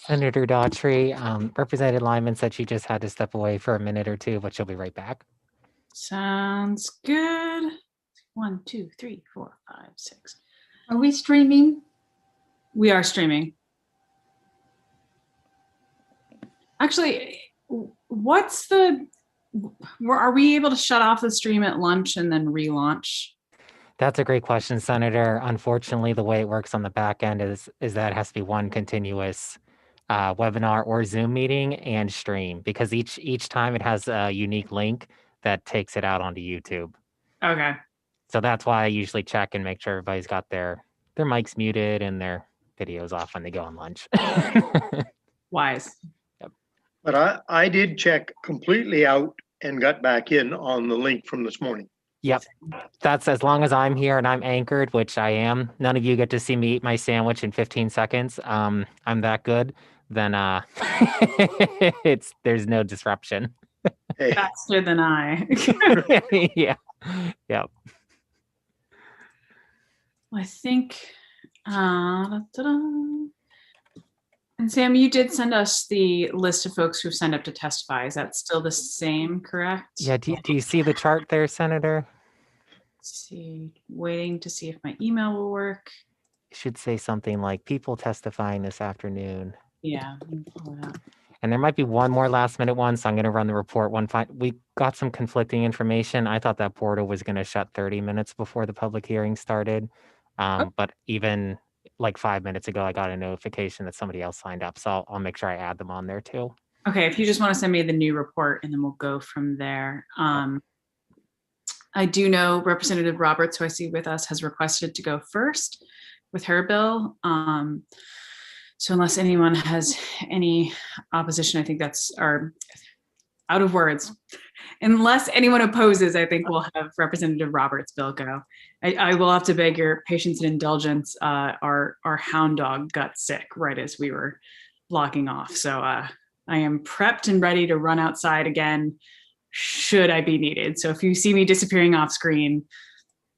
Senator Daughtry, Representative Lyman said she just had to step away for a minute or two, but she'll be right back.
Sounds good. 1, 2, 3, 4, 5, 6.
Are we streaming?
We are streaming. Actually, what's the, are we able to shut off the stream at lunch and then relaunch?
That's a great question, Senator. Unfortunately, the way it works on the back end is that it has to be one continuous webinar or Zoom meeting and stream, because each time it has a unique link that takes it out onto YouTube.
Okay.
So that's why I usually check and make sure everybody's got their mics muted and their videos off when they go on lunch.
Wise.
Yep.
But I did check completely out and got back in on the link from this morning.
Yep. That's as long as I'm here and I'm anchored, which I am. None of you get to see me eat my sandwich in 15 seconds. I'm that good. Then there's no disruption.
Hey.
Faster than I.
Yeah. Yep.
I think and Sam, you did send us the list of folks who've signed up to testify. Is that still the same, correct?
Yeah, do you see the chart there, Senator?
Let's see, waiting to see if my email will work.
It should say something like people testifying this afternoon.
Yeah, let me pull it up.
And there might be one more last minute one, so I'm going to run the report. We got some conflicting information. I thought that portal was going to shut 30 minutes before the public hearing started. But even like 5 minutes ago, I got a notification that somebody else signed up. So I'll make sure I add them on there too.
Okay, if you just want to send me the new report and then we'll go from there. I do know Representative Roberts, who I see with us, has requested to go first with her bill. So unless anyone has any opposition, I think that's our out of words. Unless anyone opposes, I think we'll have Representative Roberts' bill go. I will have to beg your patience and indulgence. Our hound dog got sick right as we were logging off. So I am prepped and ready to run outside again should I be needed. So if you see me disappearing off screen,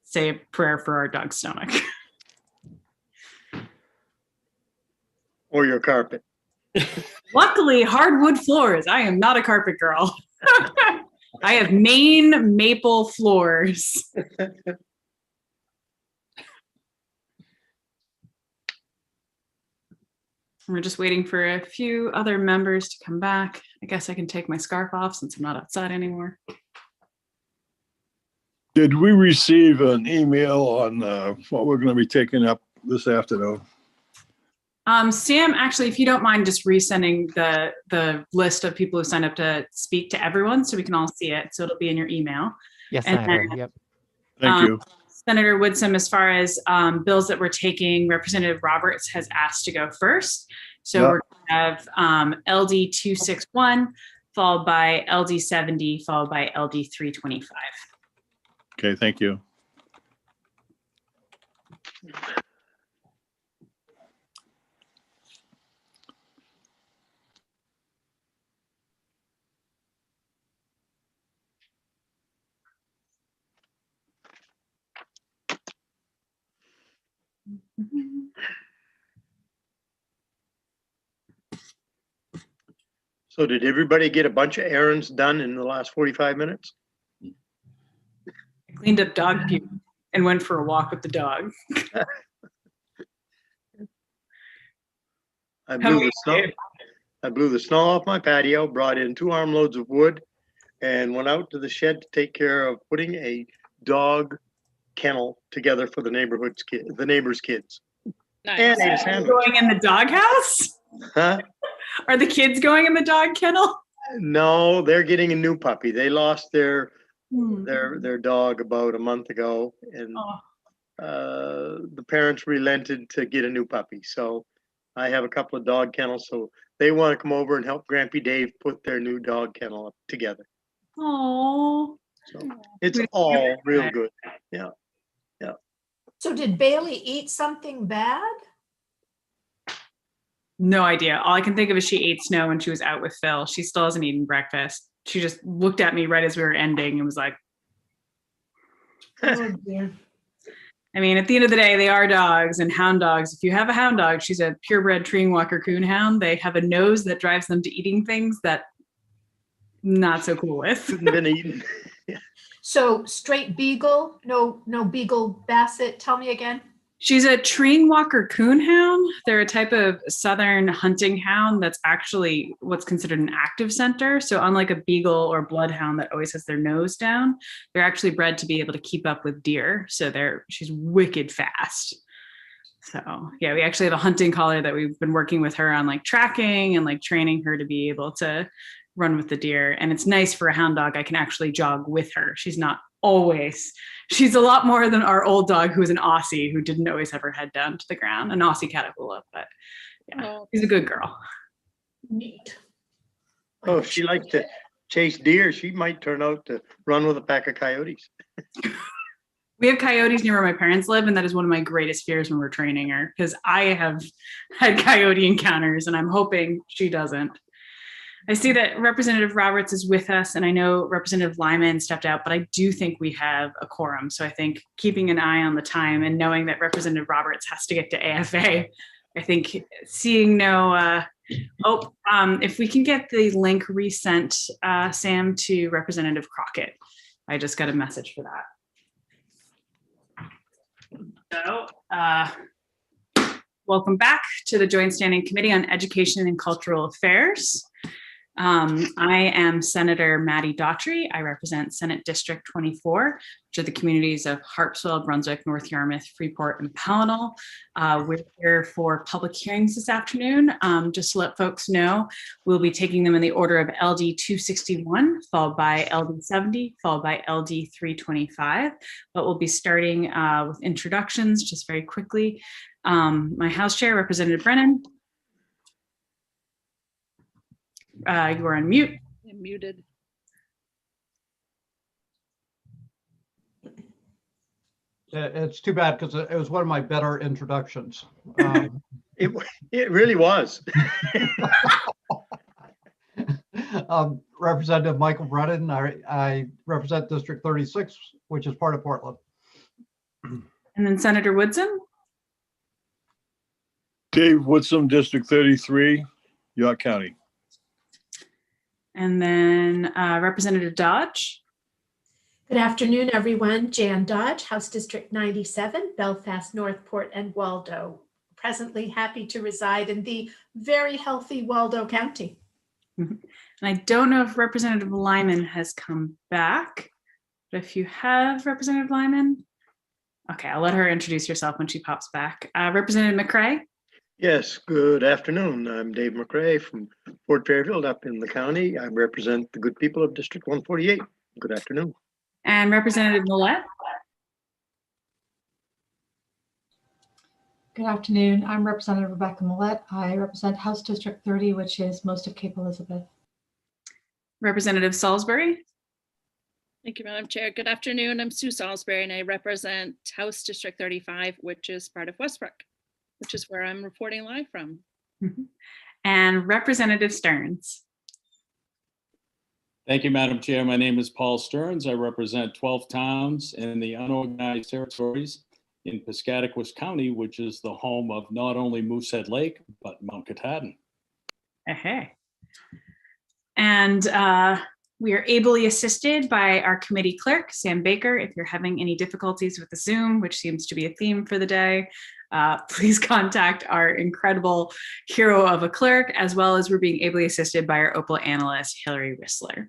say a prayer for our dog's stomach.
Or your carpet.
Luckily, hardwood floors. I am not a carpet girl. I have Maine maple floors. We're just waiting for a few other members to come back. I guess I can take my scarf off since I'm not outside anymore.
Did we receive an email on what we're going to be taking up this afternoon?
Sam, actually, if you don't mind just resending the list of people who signed up to speak to everyone so we can all see it. So it'll be in your email.
Yes,
and
Senator.
then,
Yep.
Thank you.
Senator Woodson, as far as bills that we're taking, Representative Roberts has asked to go first. So
Yep.
we're going to have LD 261, followed by LD 70, followed by LD 325.
Okay, thank you.
So did everybody get a bunch of errands done in the last 45 minutes?
I cleaned up dog puke and went for a walk with the dog.
I blew the snow off my patio, brought in 2 armloads of wood, and went out to the shed to take care of putting a dog kennel together for the neighbor's kids.
Nice.
And ate a sandwich.
Going in the doghouse?
Huh?
Are the kids going in the dog kennel?
No, they're getting a new puppy. They lost their dog about a month ago, and the parents relented to get a new puppy. So I have a couple of dog kennels, so they want to come over and help Grampy Dave put their new dog kennel up together.
Oh,
so it's all real good. Yeah, yeah.
So did Bailey eat something bad?
No idea. All I can think of is she ate snow when she was out with Phil. She still hasn't eaten breakfast. She just looked at me right as we were ending and was like,
Oh dear.
I mean, at the end of the day, they are dogs and hound dogs. If you have a hound dog, she's a purebred treeing walker coon hound. They have a nose that drives them to eating things that I'm not so cool with.
Been eaten.
So straight beagle, no beagle basset. Tell me again.
She's a treeing walker coon hound. They're a type of southern hunting hound that's actually what's considered an active scenter. So unlike a beagle or bloodhound that always has their nose down, they're actually bred to be able to keep up with deer. So she's wicked fast. So yeah, we actually have a hunting collar that we've been working with her on, like tracking and like training her to be able to run with the deer. And it's nice for a hound dog. I can actually jog with her. She's a lot more than our old dog, who was an Aussie, who didn't always have her head down to the ground, an Aussie Catahoula, but yeah, she's a good girl.
Neat.
Oh, if she likes to chase deer, she might turn out to run with a pack of coyotes.
We have coyotes near where my parents live, and that is one of my greatest fears when we're training her, because I have had coyote encounters and I'm hoping she doesn't. I see that Representative Roberts is with us, and I know Representative Lyman stepped out, but I do think we have a quorum. So I think keeping an eye on the time and knowing that Representative Roberts has to get to AFA, I think seeing no, if we can get the link resent, Sam, to Representative Crockett. I just got a message for that. So welcome back to the Joint Standing Committee on Education and Cultural Affairs. I am Senator Maddie Daughtry. I represent Senate District 24, which are the communities of Harpswell, Brunswick, North Yarmouth, Freeport, and Pownell. We're here for public hearings this afternoon. Just to let folks know, we'll be taking them in the order of LD 261, followed by LD 70, followed by LD 325. But we'll be starting with introductions just very quickly. My House Chair, Representative Brennan. You are on mute.
I'm muted.
It's too bad because it was one of my better introductions.
It really was.
Representative Michael Brennan, I represent District 36, which is part of Portland.
And then Senator Woodson.
Dave Woodson, District 33, York County.
And then Representative Dodge.
Good afternoon, everyone. Jan Dodge, House District 97, Belfast, Northport, and Waldo. Presently happy to reside in the very healthy Waldo County.
And I don't know if Representative Lyman has come back, but if you have Representative Lyman, okay, I'll let her introduce herself when she pops back. Representative McCrae.
Yes, good afternoon. I'm Dave McCrae from Fort Fairfield up in the county. I represent the good people of District 148. Good afternoon.
And Representative Millette.
Good afternoon. I'm Representative Rebecca Millette. I represent House District 30, which is most of Cape Elizabeth.
Representative Salisbury.
Thank you, Madam Chair. Good afternoon. I'm Sue Salisbury, and I represent House District 35, which is part of Westbrook, which is where I'm reporting live from.
And Representative Stearns.
Thank you, Madam Chair. My name is Paul Stearns. I represent 12 towns in the unorganized territories in Piscataquis County, which is the home of not only Moosehead Lake, but Mount Katahdin.
Hey. And we are ably assisted by our committee clerk, Sam Baker. If you're having any difficulties with the Zoom, which seems to be a theme for the day, please contact our incredible hero of a clerk, as well as we're being ably assisted by our OPAL analyst, Hillary Rissler.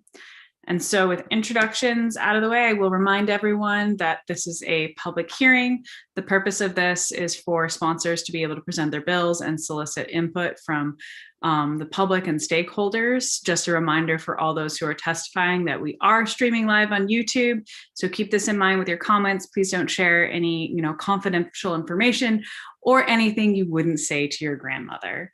And so with introductions out of the way, I will remind everyone that this is a public hearing. The purpose of this is for sponsors to be able to present their bills and solicit input from the public and stakeholders. Just a reminder for all those who are testifying that we are streaming live on YouTube. So keep this in mind with your comments. Please don't share any, confidential information or anything you wouldn't say to your grandmother.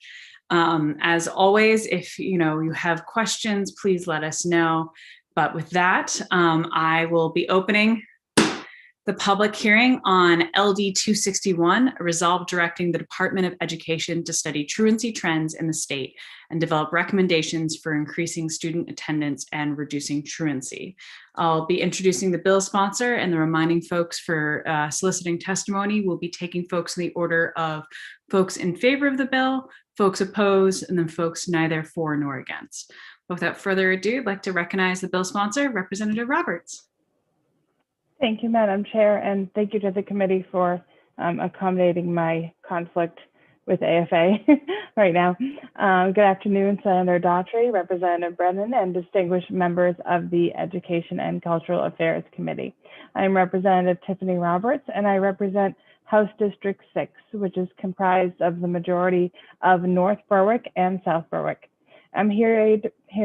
As always, if you have questions, please let us know. But with that, I will be opening the public hearing on LD 261, a resolve directing the Department of Education to study truancy trends in the state and develop recommendations for increasing student attendance and reducing truancy. I'll be introducing the bill sponsor and the reminding folks for soliciting testimony. We'll be taking folks in the order of folks in favor of the bill, folks opposed, and then folks neither for nor against. Without further ado, I'd like to recognize the bill sponsor, Representative Roberts.
Thank you, Madam Chair, and thank you to the committee for accommodating my conflict with AFA right now. Good afternoon, Senator Daughtry, Representative Brennan, and distinguished members of the Education and Cultural Affairs Committee. I'm Representative Tiffany Roberts, and I represent House District 6, which is comprised of the majority of North Berwick and South Berwick. I'm here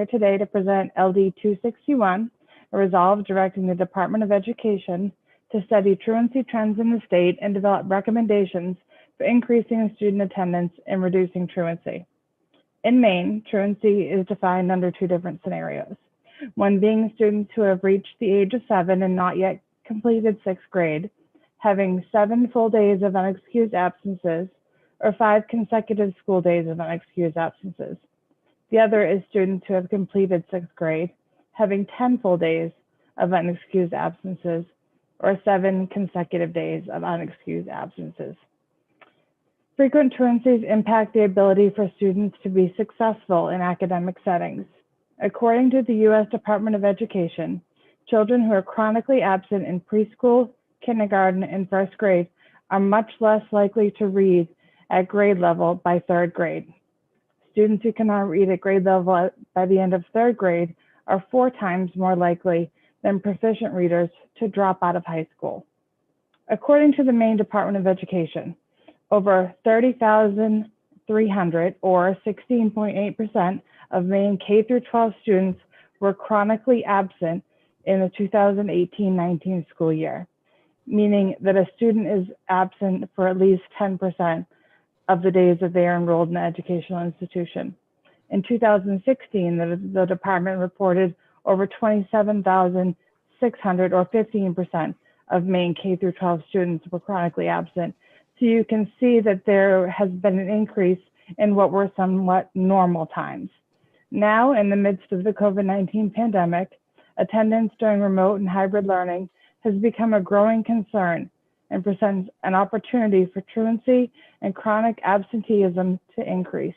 today to present LD 261, a resolve directing the Department of Education to study truancy trends in the state and develop recommendations for increasing student attendance and reducing truancy. In Maine, truancy is defined under two different scenarios. One being students who have reached the age of 7 and not yet completed 6th grade, having 7 full days of unexcused absences, or 5 consecutive school days of unexcused absences. The other is students who have completed 6th grade, having 10 full days of unexcused absences, or 7 consecutive days of unexcused absences. Frequent truancies impact the ability for students to be successful in academic settings. According to the U.S. Department of Education, children who are chronically absent in preschool, kindergarten, and 1st grade are much less likely to read at grade level by 3rd grade. students who cannot read at grade level by the end of 3rd grade are 4 times more likely than proficient readers to drop out of high school. According to the Maine Department of Education, over 30,300 or 16.8% of Maine K through 12 students were chronically absent in the 2018-19 school year, meaning that a student is absent for at least 10% of the days that they are enrolled in an educational institution. In 2016, the department reported over 27,600 or 15% of Maine K through 12 students were chronically absent. So you can see that there has been an increase in what were somewhat normal times. Now, in the midst of the COVID-19 pandemic, attendance during remote and hybrid learning has become a growing concern and presents an opportunity for truancy and chronic absenteeism to increase.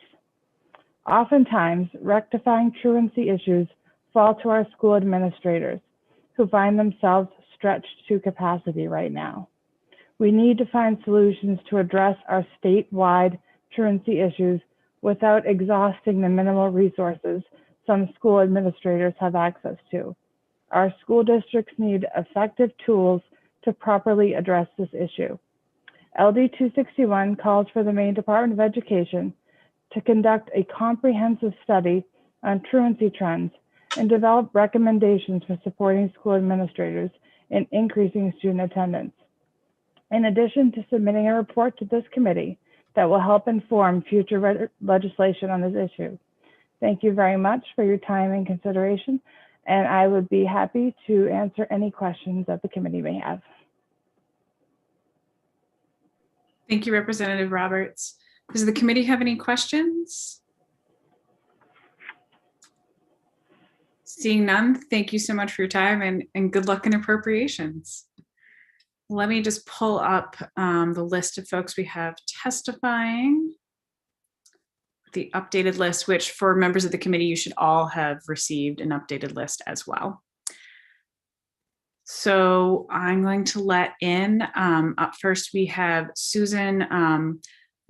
Oftentimes, rectifying truancy issues fall to our school administrators, who find themselves stretched to capacity right now. We need to find solutions to address our statewide truancy issues without exhausting the minimal resources some school administrators have access to. Our school districts need effective tools to properly address this issue. LD 261 calls for the Maine Department of Education to conduct a comprehensive study on truancy trends and develop recommendations for supporting school administrators in increasing student attendance. In addition to submitting a report to this committee that will help inform future legislation on this issue. Thank you very much for your time and consideration, and I would be happy to answer any questions that the committee may have.
Thank you, Representative Roberts. Does the committee have any questions? Seeing none, thank you so much for your time and good luck in appropriations. Let me just pull up the list of folks we have testifying. The updated list, which for members of the committee, you should all have received an updated list as well. So I'm going to let in, up first we have Susan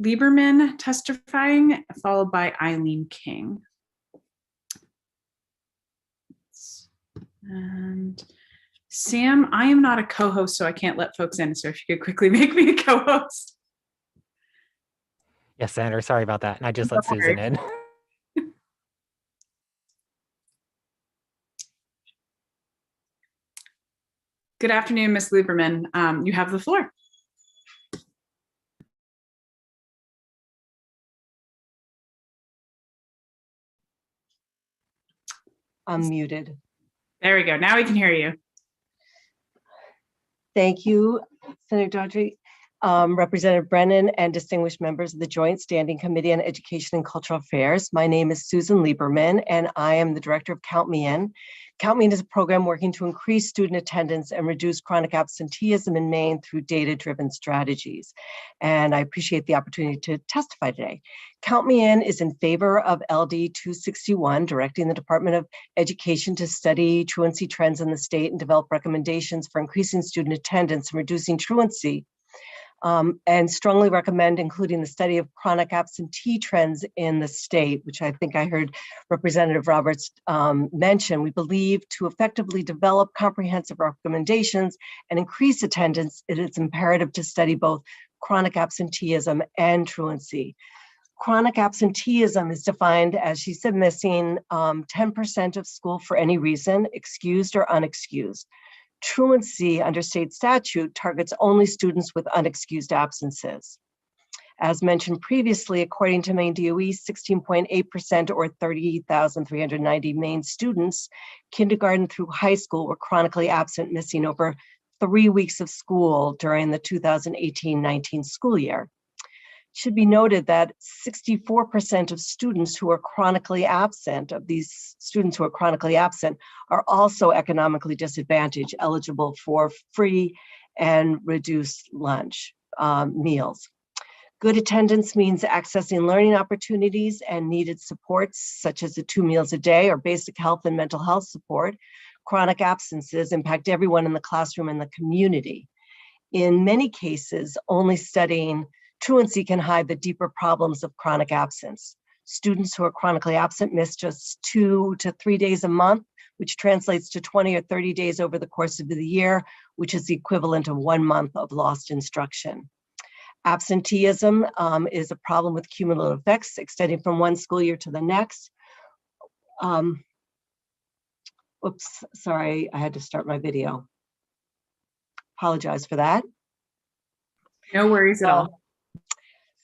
Lieberman testifying, followed by Eileen King. And Sam, I am not a co-host, so I can't let folks in. So if you could quickly make me a co-host.
Yes, Senator, sorry about that. And I just let Susan in.
Good afternoon, Ms. Lieberman. You have the floor.
I'm muted.
There we go. Now we can hear you.
Thank you, Senator Daughtry, Representative Brennan, and distinguished members of the Joint Standing Committee on Education and Cultural Affairs. My name is Susan Lieberman, and I am the director of Count Me In. Count Me In is a program working to increase student attendance and reduce chronic absenteeism in Maine through data-driven strategies. And I appreciate the opportunity to testify today. Count Me In is in favor of LD 261, directing the Department of Education to study truancy trends in the state and develop recommendations for increasing student attendance and reducing truancy. And strongly recommend including the study of chronic absentee trends in the state, which I think I heard Representative Roberts mention. We believe to effectively develop comprehensive recommendations and increase attendance, it is imperative to study both chronic absenteeism and truancy. Chronic absenteeism is defined as, she said, missing 10% of school for any reason, excused or unexcused. Truancy under state statute targets only students with unexcused absences. As mentioned previously, according to Maine DOE, 16.8% or 30,390 Maine students, kindergarten through high school, were chronically absent, missing over 3 weeks of school during the 2018-19 school year. It should be noted that 64% of students who are chronically absent, of these students who are chronically absent, are also economically disadvantaged, eligible for free and reduced lunch meals. Good attendance means accessing learning opportunities and needed supports, such as the 2 meals a day or basic health and mental health support. Chronic absences impact everyone in the classroom and the community. In many cases, only studying truancy can hide the deeper problems of chronic absence. Students who are chronically absent miss just 2 to 3 days a month, which translates to 20 or 30 days over the course of the year, which is the equivalent of 1 month of lost instruction. Absenteeism is a problem with cumulative effects extending from one school year to the next. Oops, sorry, I had to start my video. Apologize for that.
No worries at all.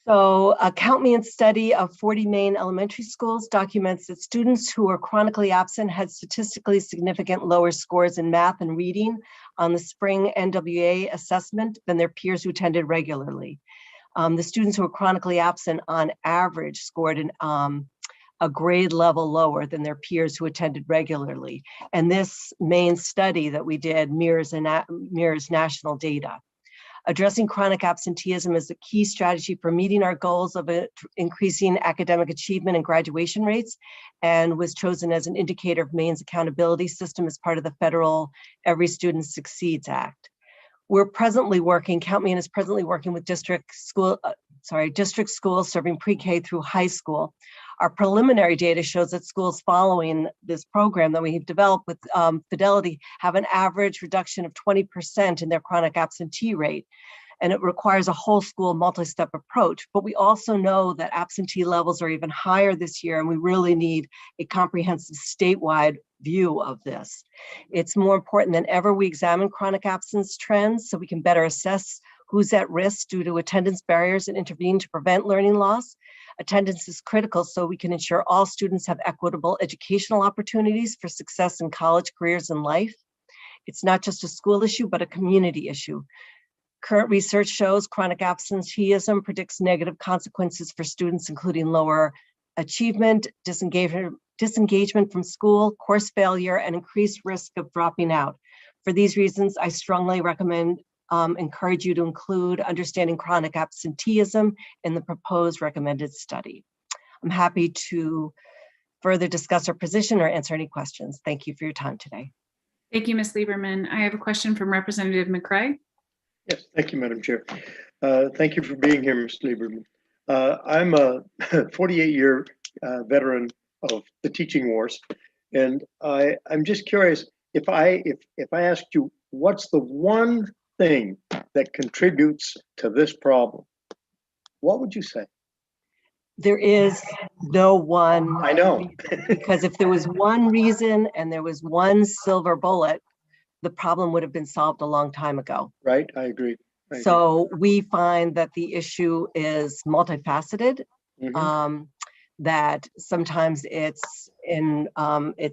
So a Count Me In study of 40 Maine elementary schools documents that students who are chronically absent had statistically significant lower scores in math and reading on the spring NWA assessment than their peers who attended regularly. The students who were chronically absent on average scored a grade level lower than their peers who attended regularly. And this main study that we did mirrors national data. Addressing chronic absenteeism is a key strategy for meeting our goals of increasing academic achievement and graduation rates, and was chosen as an indicator of Maine's accountability system as part of the federal Every Student Succeeds Act. We're presently working, Count Me In is presently working with district schools serving pre-K through high school. Our preliminary data shows that schools following this program that we've developed with Fidelity have an average reduction of 20% in their chronic absentee rate. And it requires a whole school multi-step approach. But we also know that absentee levels are even higher this year, and we really need a comprehensive statewide view of this. It's more important than ever we examine chronic absence trends so we can better assess who's at risk due to attendance barriers and intervene to prevent learning loss. Attendance is critical so we can ensure all students have equitable educational opportunities for success in college, careers, and life. It's not just a school issue, but a community issue. Current research shows chronic absenteeism predicts negative consequences for students, including lower achievement, disengagement from school, course failure, and increased risk of dropping out. For these reasons, I strongly encourage you to include understanding chronic absenteeism in the proposed recommended study. I'm happy to further discuss our position or answer any questions. Thank you for your time today.
Thank you, Ms. Lieberman. I have a question from Representative McCray.
Yes, thank you, Madam Chair. Thank you for being here, Ms. Lieberman. I'm a 48-year veteran of the teaching wars, and I'm just curious, if I asked you, what's the one thing that contributes to this problem, what would you say?
There is no one.
I know.
Because if there was one reason and there was one silver bullet, the problem would have been solved a long time ago.
Right, I agree.
So we find that the issue is multifaceted. That sometimes it's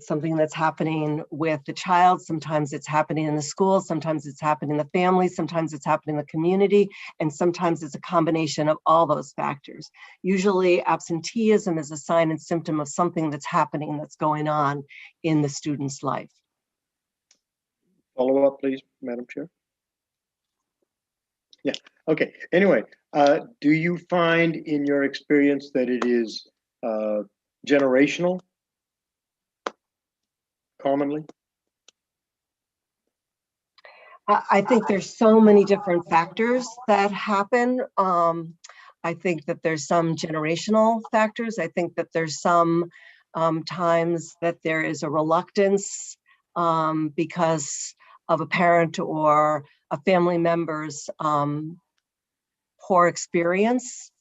something that's happening with the child, sometimes it's happening in the school, sometimes it's happening in the family, sometimes it's happening in the community, and sometimes it's a combination of all those factors. Usually absenteeism is a sign and symptom of something that's happening, that's going on in the student's life.
Follow up, please, Madam Chair. Yeah, okay. Anyway, do you find in your experience that it is generational commonly?
I think there's so many different factors that happen. I think that there's some generational factors. I think that there's some times that there is a reluctance because of a parent or a family member's poor experience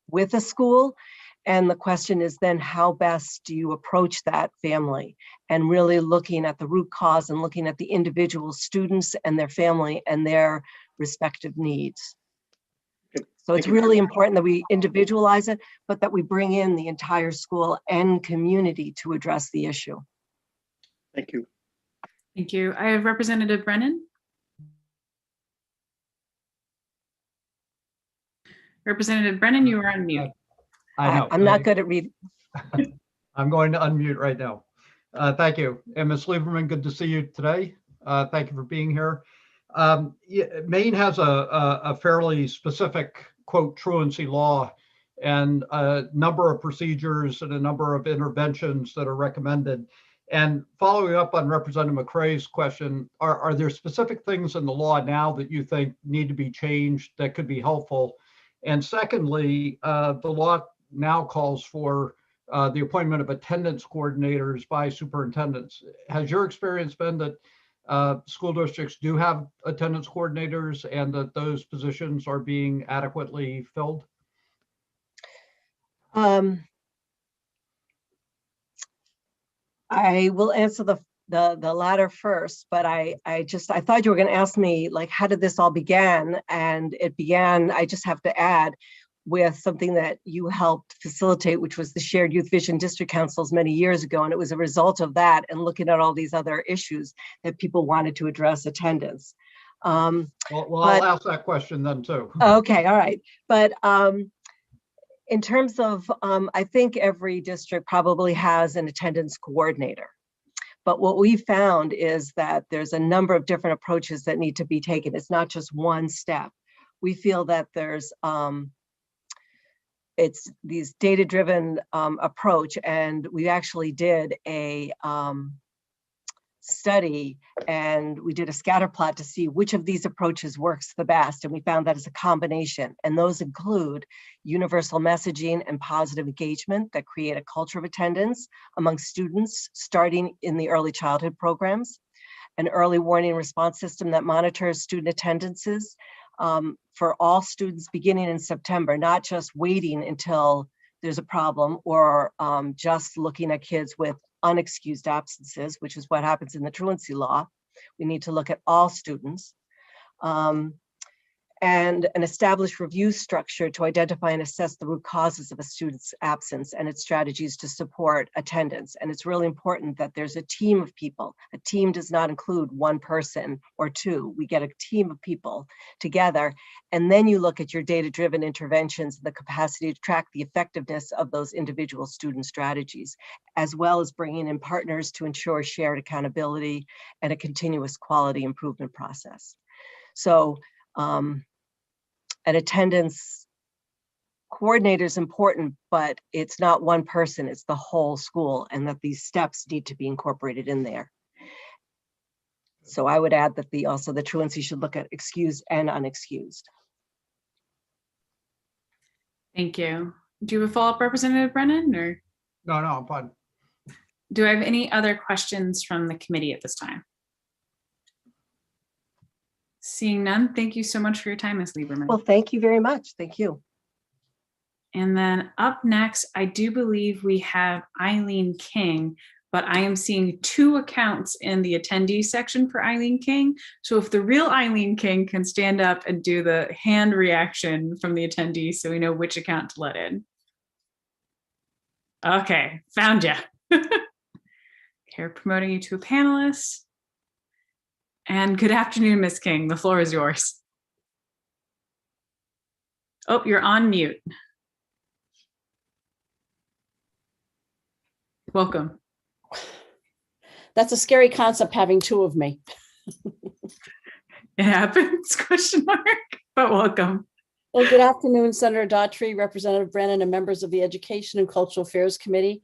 with a school. And the question is then, how best do you approach that family? And really looking at the root cause and looking at the individual students and their family and their respective needs. So it's really important that we individualize it, but that we bring in the entire school and community to address the issue.
Thank you.
Thank you. I have Representative Brennan. Representative Brennan, you are on mute.
I know.
I'm not good at reading.
I'm going to unmute right now. Thank you. And Ms. Lieberman, good to see you today. Thank you for being here. Maine has a fairly specific, quote, truancy law and a number of procedures and a number of interventions that are recommended. And following up on Representative McCray's question, are there specific things in the law now that you think need to be changed that could be helpful? And secondly, the law now calls for the appointment of attendance coordinators by superintendents. Has your experience been that school districts do have attendance coordinators and that those positions are being adequately filled?
I will answer the latter first, but I thought you were going to ask me, like, how did this all begin? And it began, I just have to add, with something that you helped facilitate, which was the Shared Youth Vision District Councils many years ago. And it was a result of that and looking at all these other issues that people wanted to address attendance.
Well, I'll ask that question then too.
Okay, all right. But in terms of, I think every district probably has an attendance coordinator. But what we found is that there's a number of different approaches that need to be taken. It's not just one step. We feel that there's, it's these data-driven approach, and we actually did a study, and we did a scatter plot to see which of these approaches works the best. And we found that it's a combination, and those include universal messaging and positive engagement that create a culture of attendance among students starting in the early childhood programs, an early warning response system that monitors student attendances for all students beginning in September, not just waiting until there's a problem or just looking at kids with unexcused absences, which is what happens in the truancy law. We need to look at all students. And an established review structure to identify and assess the root causes of a student's absence and its strategies to support attendance. And it's really important that there's a team of people. A team does not include one person or two. We get a team of people together, and then you look at your data-driven interventions, the capacity to track the effectiveness of those individual student strategies, as well as bringing in partners to ensure shared accountability and a continuous quality improvement process. So, an attendance coordinator is important, but it's not one person, it's the whole school, and that these steps need to be incorporated in there. So I would add that also the truancy should look at excused and unexcused.
Thank you. Do you have a follow-up, Representative Brennan, or?
No, I'm fine.
Do I have any other questions from the committee at this time? Seeing none, thank you so much for your time, Ms. Lieberman.
Well, thank you very much. Thank you.
And then up next, I do believe we have Eileen King, but I am seeing 2 accounts in the attendee section for Eileen King. So if the real Eileen King can stand up and do the hand reaction from the attendee so we know which account to let in. Okay, found you. Here, promoting you to a panelist. And good afternoon, Ms. King. The floor is yours. Oh, you're on mute. Welcome.
That's a scary concept, having 2 of me.
It happens, question mark, but welcome.
Well, good afternoon, Senator Daughtry, Representative Brennan, and members of the Education and Cultural Affairs Committee.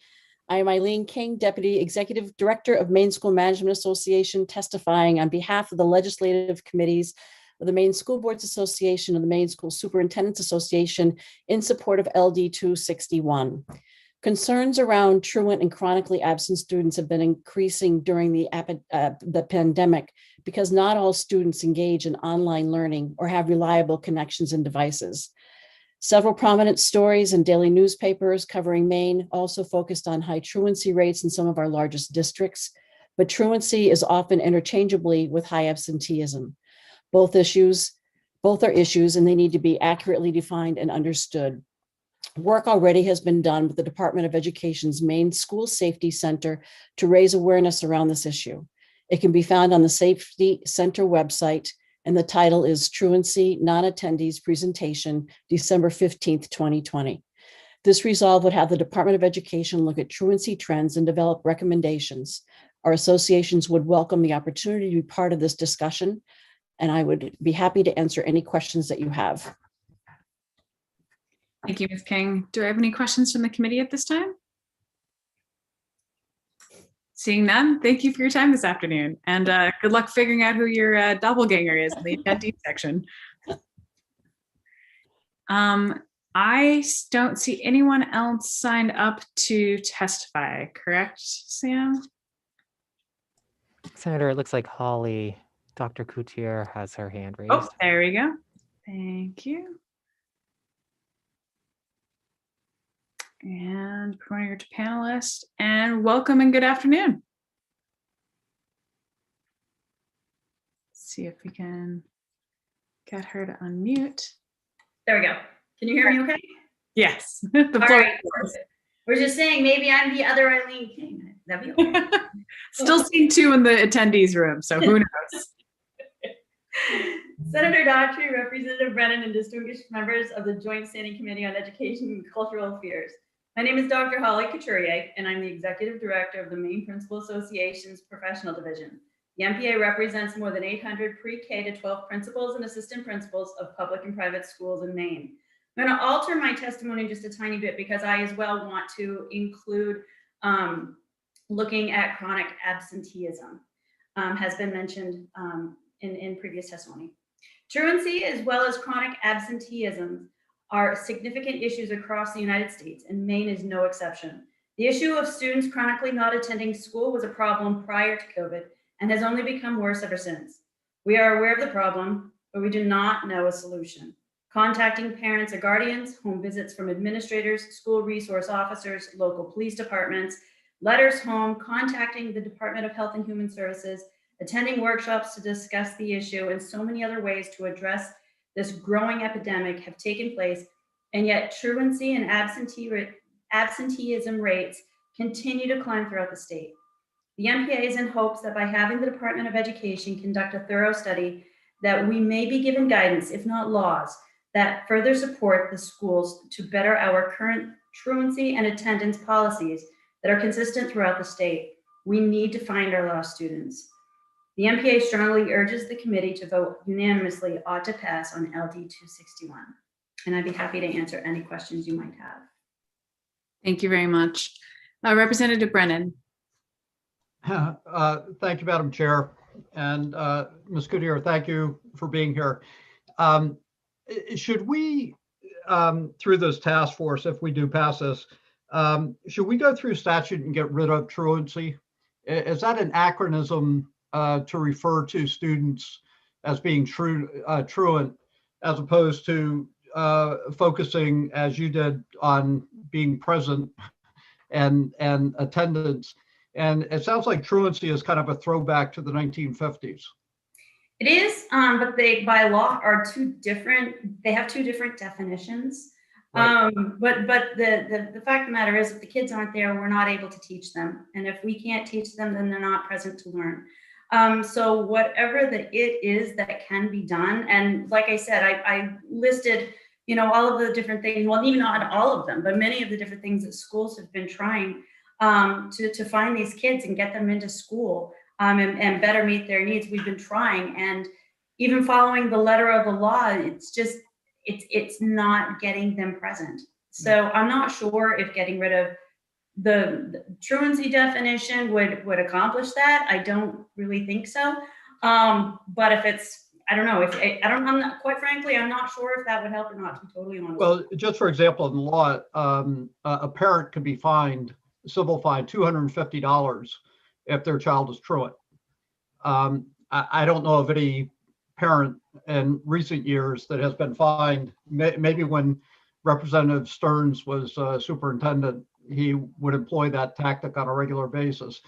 I am Eileen King, Deputy Executive Director of Maine School Management Association, testifying on behalf of the legislative committees of the Maine School Boards Association and the Maine School Superintendents Association in support of LD 261. Concerns around truant and chronically absent students have been increasing during the pandemic because not all students engage in online learning or have reliable connections and devices. Several prominent stories in daily newspapers covering Maine also focused on high truancy rates in some of our largest districts, but truancy is often interchangeably with high absenteeism. Both are issues and they need to be accurately defined and understood. Work already has been done with the Department of Education's Maine School Safety Center to raise awareness around this issue. It can be found on the Safety Center website, and the title is Truancy Non-Attendees Presentation, December 15th, 2020. This resolve would have the Department of Education look at truancy trends and develop recommendations. Our associations would welcome the opportunity to be part of this discussion, and I would be happy to answer any questions that you have.
Thank you, Ms. King. Do I have any questions from the committee at this time? Seeing none, thank you for your time this afternoon, and good luck figuring out who your doppelganger is in the attendee section. I don't see anyone else signed up to testify, correct, Sam?
Senator, it looks like Dr. Coutier has her hand raised.
Oh, there we go. Thank you. And promoting her to panelist, and welcome and good afternoon. Let's see if we can get her to unmute.
There we go. Can you hear me okay?
Yes. The
All
floor
right. We're just saying maybe I'm the other Eileen King. That'd be okay.
Still seeing two in the attendees room, so who knows?
Senator Daughtry, Representative Brennan, and distinguished members of the Joint Standing Committee on Education and Cultural Affairs. My name is Dr. Holly Couturier, and I'm the Executive Director of the Maine Principal Association's Professional Division. The MPA represents more than 800 pre-K to 12 principals and assistant principals of public and private schools in Maine. I'm going to alter my testimony just a tiny bit because I as well want to include looking at chronic absenteeism, has been mentioned in previous testimony. Truancy as well as chronic absenteeism are significant issues across the United States, and Maine is no exception. The issue of students chronically not attending school was a problem prior to COVID and has only become worse ever since. We are aware of the problem, but we do not know a solution. Contacting parents or guardians, home visits from administrators, school resource officers, local police departments, letters home, contacting the Department of Health and Human Services, attending workshops to discuss the issue, and so many other ways to address this growing epidemic have taken place, and yet truancy and absenteeism rates continue to climb throughout the state. The MPA is in hopes that by having the Department of Education conduct a thorough study, that we may be given guidance, if not laws, that further support the schools to better our current truancy and attendance policies that are consistent throughout the state. We need to find our lost students. The MPA strongly urges the committee to vote unanimously ought to pass on LD 261. And I'd be happy to answer any questions you might have.
Thank you very much. Representative Brennan.
Thank you, Madam Chair. And Ms. Coutier, thank you for being here. Should we, through this task force, if we do pass this, should we go through statute and get rid of truancy? Is that an acronym to refer to students as being truant, as opposed to focusing, as you did, on being present and attendance? And it sounds like truancy is kind of a throwback to the 1950s.
It is, but they by law are two different, they have two different definitions. Right. But the fact of the matter is, if the kids aren't there, we're not able to teach them. And if we can't teach them, then they're not present to learn. So whatever it is that can be done, and like I said, I listed, all of the different things, well, even not all of them, but many of the different things that schools have been trying to find these kids and get them into school and better meet their needs. We've been trying, and even following the letter of the law, it's just, it's not getting them present. So I'm not sure if getting rid of the truancy definition would accomplish that. I don't really think so. But if it's, I don't know, I'm not, quite frankly, I'm not sure if that would help or not, to be totally honest.
Well, just for example, in law, a parent could be fined, civil fine, $250 if their child is truant. I don't know of any parent in recent years that has been fined. Maybe when Representative Stearns was superintendent, he would employ that tactic on a regular basis.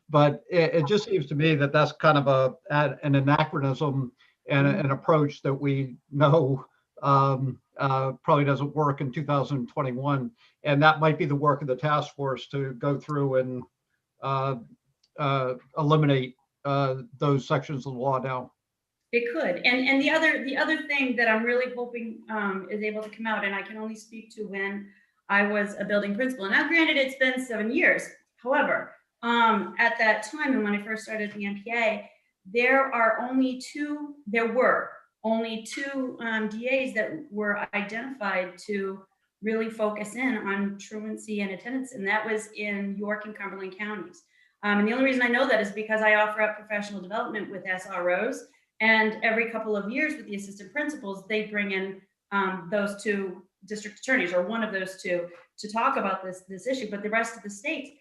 But it just seems to me that that's kind of an anachronism and an approach that we know probably doesn't work in 2021. And that might be the work of the task force to go through and eliminate those sections of the law now.
It could. And the other thing that I'm really hoping is able to come out, and I can only speak to when I was a building principal. Now, granted, it's been 7 years. However, at that time, and when I first started the MPA, there were only two DAs that were identified to really focus in on truancy and attendance, and that was in York and Cumberland counties. And the only reason I know that is because I offer up professional development with SROs, and every couple of years with the assistant principals, they bring in those two district attorneys, or one of those two, to talk about this issue. But the rest of the states,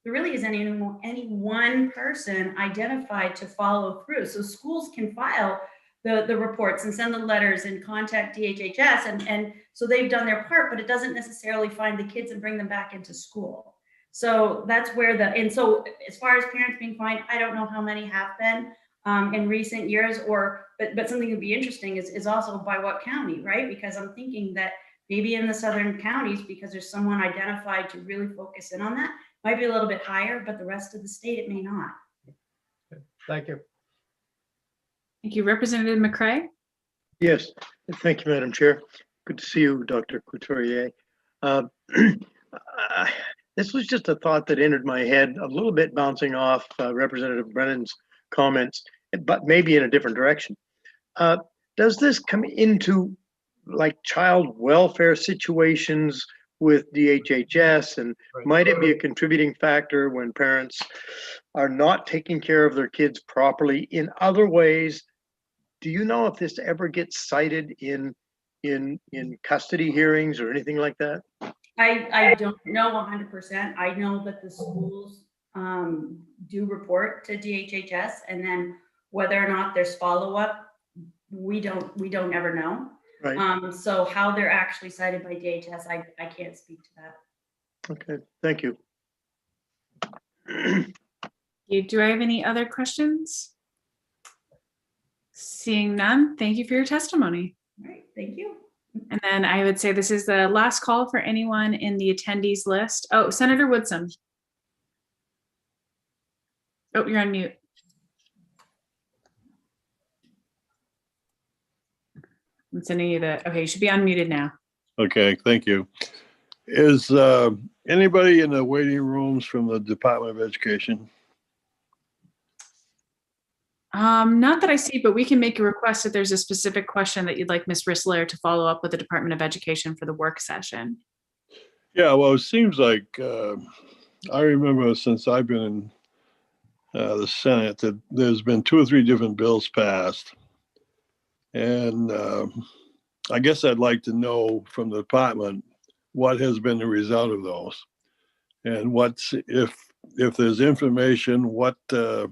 there really isn't any one person identified to follow through. So schools can file the reports and send the letters and contact DHHS, and so they've done their part, but it doesn't necessarily find the kids and bring them back into school. So that's where and so as far as parents being fined, I don't know how many have been in recent years, but something that would be interesting is also by what county, right? Because I'm thinking that maybe in the southern counties, because there's someone identified to really focus in on that, might be a little bit higher, but the rest of the state, it may not.
Thank you.
Thank you. Representative McCray?
Yes, thank you, Madam Chair. Good to see you, Dr. Couturier. This was just a thought that entered my head, a little bit bouncing off Representative Brennan's comments, but maybe in a different direction. Does this come into like child welfare situations with DHHS, and might it be a contributing factor when parents are not taking care of their kids properly in other ways? Do you know if this ever gets cited in custody hearings or anything like that?
I don't know 100%. I know that the schools do report to DHHS, and then whether or not there's follow-up, we don't ever know.
Right.
So how they're actually cited by DHS, I can't speak to that.
Okay, thank you.
Do I have any other questions? Seeing none, thank you for your testimony.
All right, thank you.
And then I would say this is the last call for anyone in the attendees list. Oh, Senator Woodson. Oh, you're on mute. I'm sending you okay, you should be unmuted now.
Okay, thank you. Is anybody in the waiting rooms from the Department of Education?
Not that I see, but we can make a request if there's a specific question that you'd like Ms. Rissler to follow up with the Department of Education for the work session.
Yeah, well, it seems like I remember since I've been in the Senate that there's been 2 or 3 different bills passed. And I guess I'd like to know from the department what has been the result of those, and what's if there's information, what are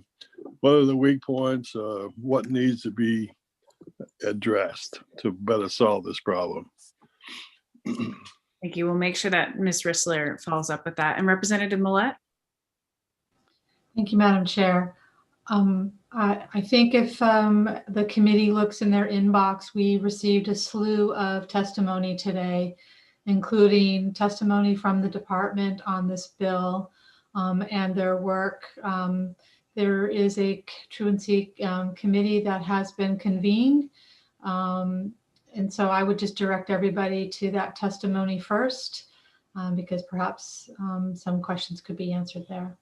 the weak points, what needs to be addressed to better solve this problem.
Thank you. We'll make sure that Ms. Rissler follows up with that. And Representative Millette?
Thank you, Madam Chair. I think if the committee looks in their inbox, we received a slew of testimony today, including testimony from the department on this bill and their work. There is a truancy committee that has been convened. And so I would just direct everybody to that testimony first, because perhaps some questions could be answered there.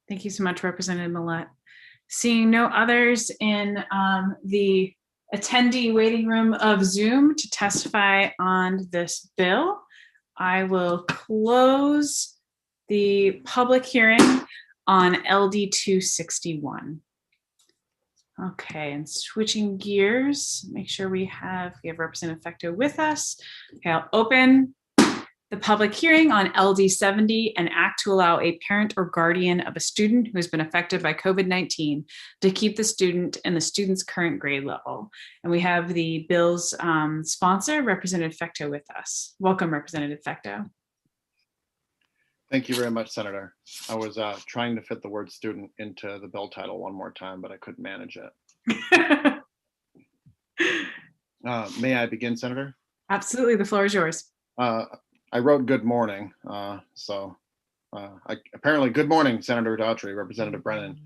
Thank you so much, Representative Millette. Seeing no others in the attendee waiting room of Zoom to testify on this bill, I will close the public hearing on LD 261. Okay, and switching gears, make sure we have Representative Fecteau with us. Okay, I'll open the public hearing on LD 70, an act to allow a parent or guardian of a student who has been affected by COVID-19 to keep the student in the student's current grade level. And we have the bill's sponsor, Representative Fecteau, with us. Welcome, Representative Fecteau.
Thank you very much, Senator. I was trying to fit the word student into the bill title one more time, but I couldn't manage it. May I begin, Senator?
Absolutely, the floor is yours.
I wrote good morning, apparently good morning, Senator Daughtry, Representative Brennan,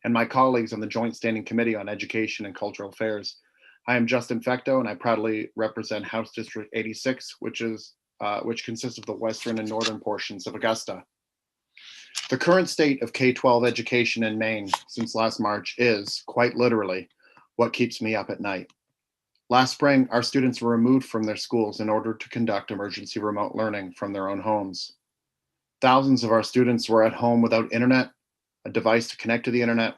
and my colleagues on the Joint Standing Committee on Education and Cultural Affairs. I am Justin Fecteau, and I proudly represent House District 86, which consists of the western and northern portions of Augusta. The current state of K-12 education in Maine since last March is, quite literally, what keeps me up at night. Last spring, our students were removed from their schools in order to conduct emergency remote learning from their own homes. Thousands of our students were at home without internet, a device to connect to the internet,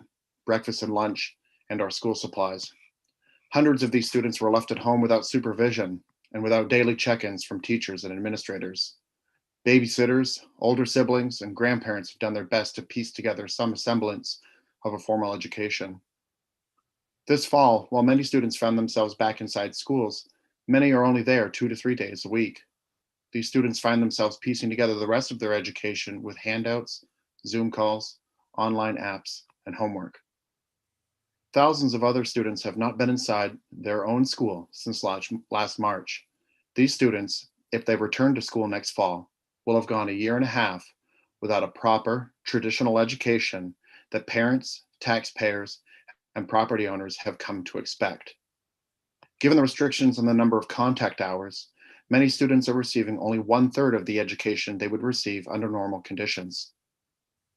breakfast and lunch, and our school supplies. Hundreds of these students were left at home without supervision, and without daily check-ins from teachers and administrators. Babysitters, older siblings, and grandparents have done their best to piece together some semblance of a formal education. This fall, while many students found themselves back inside schools, many are only there 2 to 3 days a week. These students find themselves piecing together the rest of their education with handouts, Zoom calls, online apps, and homework. Thousands of other students have not been inside their own school since last March. These students, if they return to school next fall, will have gone a year and a half without a proper traditional education that parents, taxpayers, and property owners have come to expect. Given the restrictions on the number of contact hours, many students are receiving only 1/3 of the education they would receive under normal conditions.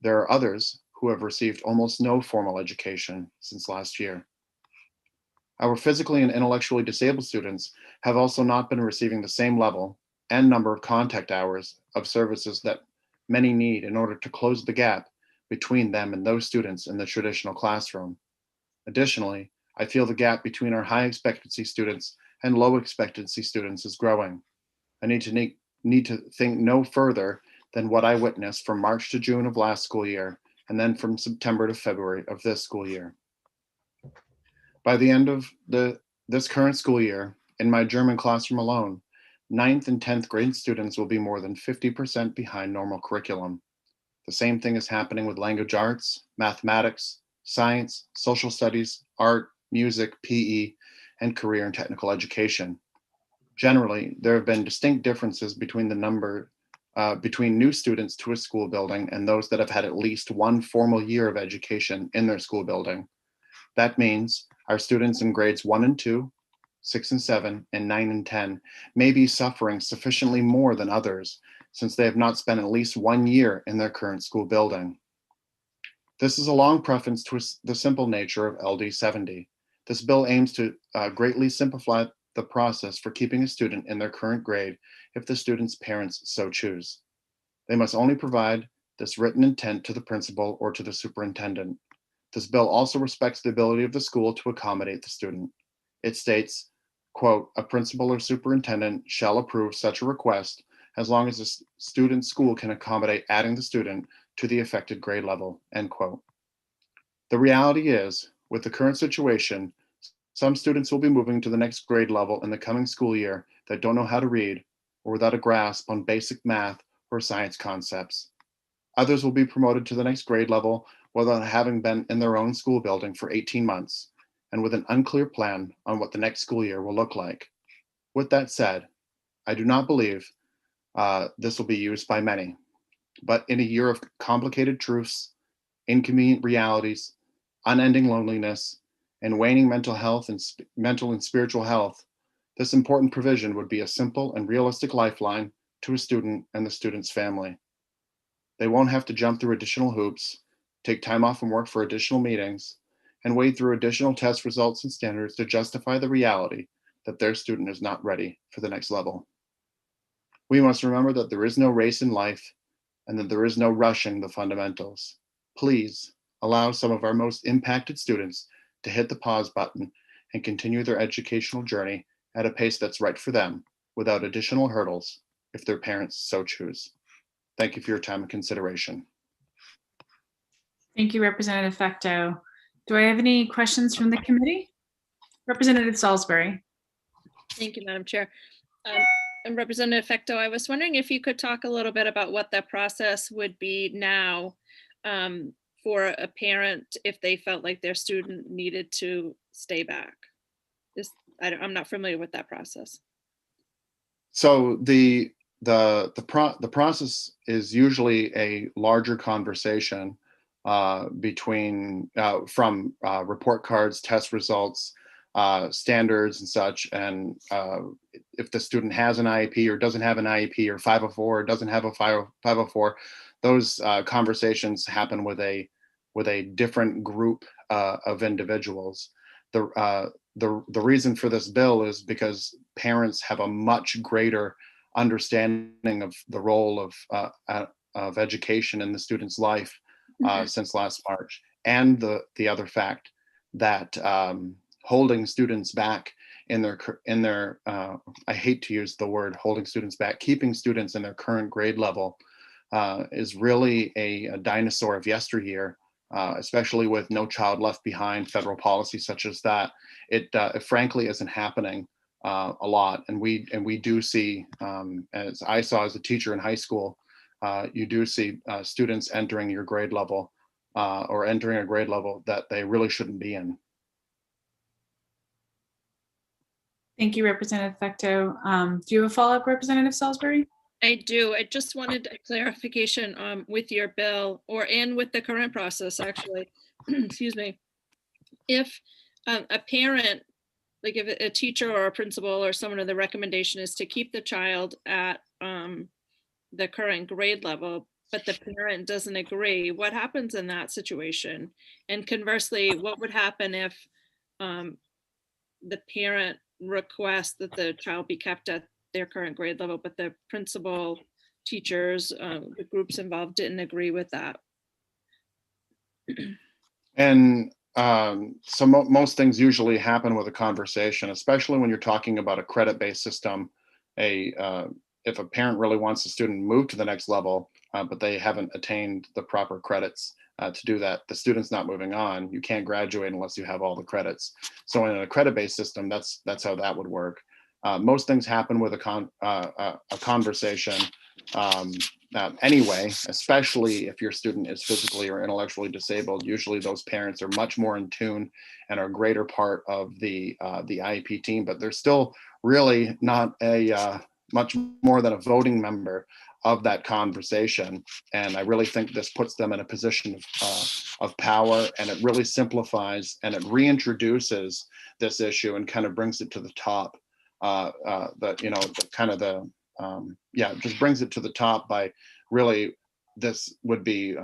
There are others who have received almost no formal education since last year. Our physically and intellectually disabled students have also not been receiving the same level and number of contact hours of services that many need in order to close the gap between them and those students in the traditional classroom. Additionally, I feel the gap between our high expectancy students and low expectancy students is growing. I need to think no further than what I witnessed from March to June of last school year, and then from September to February of this school year. By the end of this current school year, in my German classroom alone, 9th and 10th grade students will be more than 50% behind normal curriculum. The same thing is happening with language arts, mathematics, science, social studies, art, music, PE, and career and technical education. Generally, there have been distinct differences between the number between new students to a school building and those that have had at least one formal year of education in their school building. That means our students in grades 1 and 2, 6 and 7, and 9 and 10 may be suffering sufficiently more than others since they have not spent at least 1 year in their current school building. This is a long preference to the simple nature of LD 70. This bill aims to greatly simplify the process for keeping a student in their current grade if the student's parents so choose. They must only provide this written intent to the principal or to the superintendent. This bill also respects the ability of the school to accommodate the student. It states, quote, "A principal or superintendent shall approve such a request as long as the student's school can accommodate adding the student to the affected grade level," end quote. The reality is, with the current situation, some students will be moving to the next grade level in the coming school year that don't know how to read or without a grasp on basic math or science concepts. Others will be promoted to the next grade level without having been in their own school building for 18 months and with an unclear plan on what the next school year will look like. With that said, I do not believe this will be used by many, but in a year of complicated truths, inconvenient realities, unending loneliness, and waning mental health and mental and spiritual health, this important provision would be a simple and realistic lifeline to a student and the student's family. They won't have to jump through additional hoops, take time off from work for additional meetings, and wade through additional test results and standards to justify the reality that their student is not ready for the next level. We must remember that there is no race in life and that there is no rushing the fundamentals. Please allow some of our most impacted students to hit the pause button and continue their educational journey at a pace that's right for them without additional hurdles if their parents so choose. Thank you for your time and consideration.
Thank you, Representative Fecteau. Do I have any questions from the committee? Representative Salisbury.
Thank you, Madam Chair. And Representative Fecteau, I was wondering if you could talk a little bit about what that process would be now for a parent if they felt like their student needed to stay back. I'm not familiar with that process.
So the process is usually a larger conversation between from report cards, test results, standards and such, and if the student has an IEP or doesn't have an IEP or 504 or doesn't have a 504, those conversations happen with a different group of individuals. The reason for this bill is because parents have a much greater understanding of the role of education in the student's life since last March, and the other fact that holding students back in their I hate to use the word holding students back, keeping students in their current grade level is really a dinosaur of yesteryear, especially with No Child Left Behind federal policy such as that. It frankly isn't happening a lot, and we do see, as I saw as a teacher in high school, you do see students entering your grade level or entering a grade level that they really shouldn't be in.
Thank you, Representative Fecteau. Do you have a follow-up, Representative Salisbury?
I do. I just wanted a clarification with your bill and with the current process, actually. Excuse me. If a parent, like if a teacher or a principal or someone of the recommendation is to keep the child at the current grade level, but the parent doesn't agree, what happens in that situation? And conversely, what would happen if the parent requests that the child be kept at their current grade level, but the principal, teachers, the groups involved didn't agree with that?
And so most things usually happen with a conversation, especially when you're talking about a credit-based system. If a parent really wants the student to move to the next level, but they haven't attained the proper credits to do that, the student's not moving on. You can't graduate unless you have all the credits. So in a credit-based system, that's how that would work. Most things happen with a conversation anyway, especially if your student is physically or intellectually disabled. Usually those parents are much more in tune and are a greater part of the IEP team, but they're still really not a much more than a voting member of that conversation. And I really think this puts them in a position of power, and it really simplifies and it reintroduces this issue and kind of brings it to the top. Just brings it to the top by really, this would be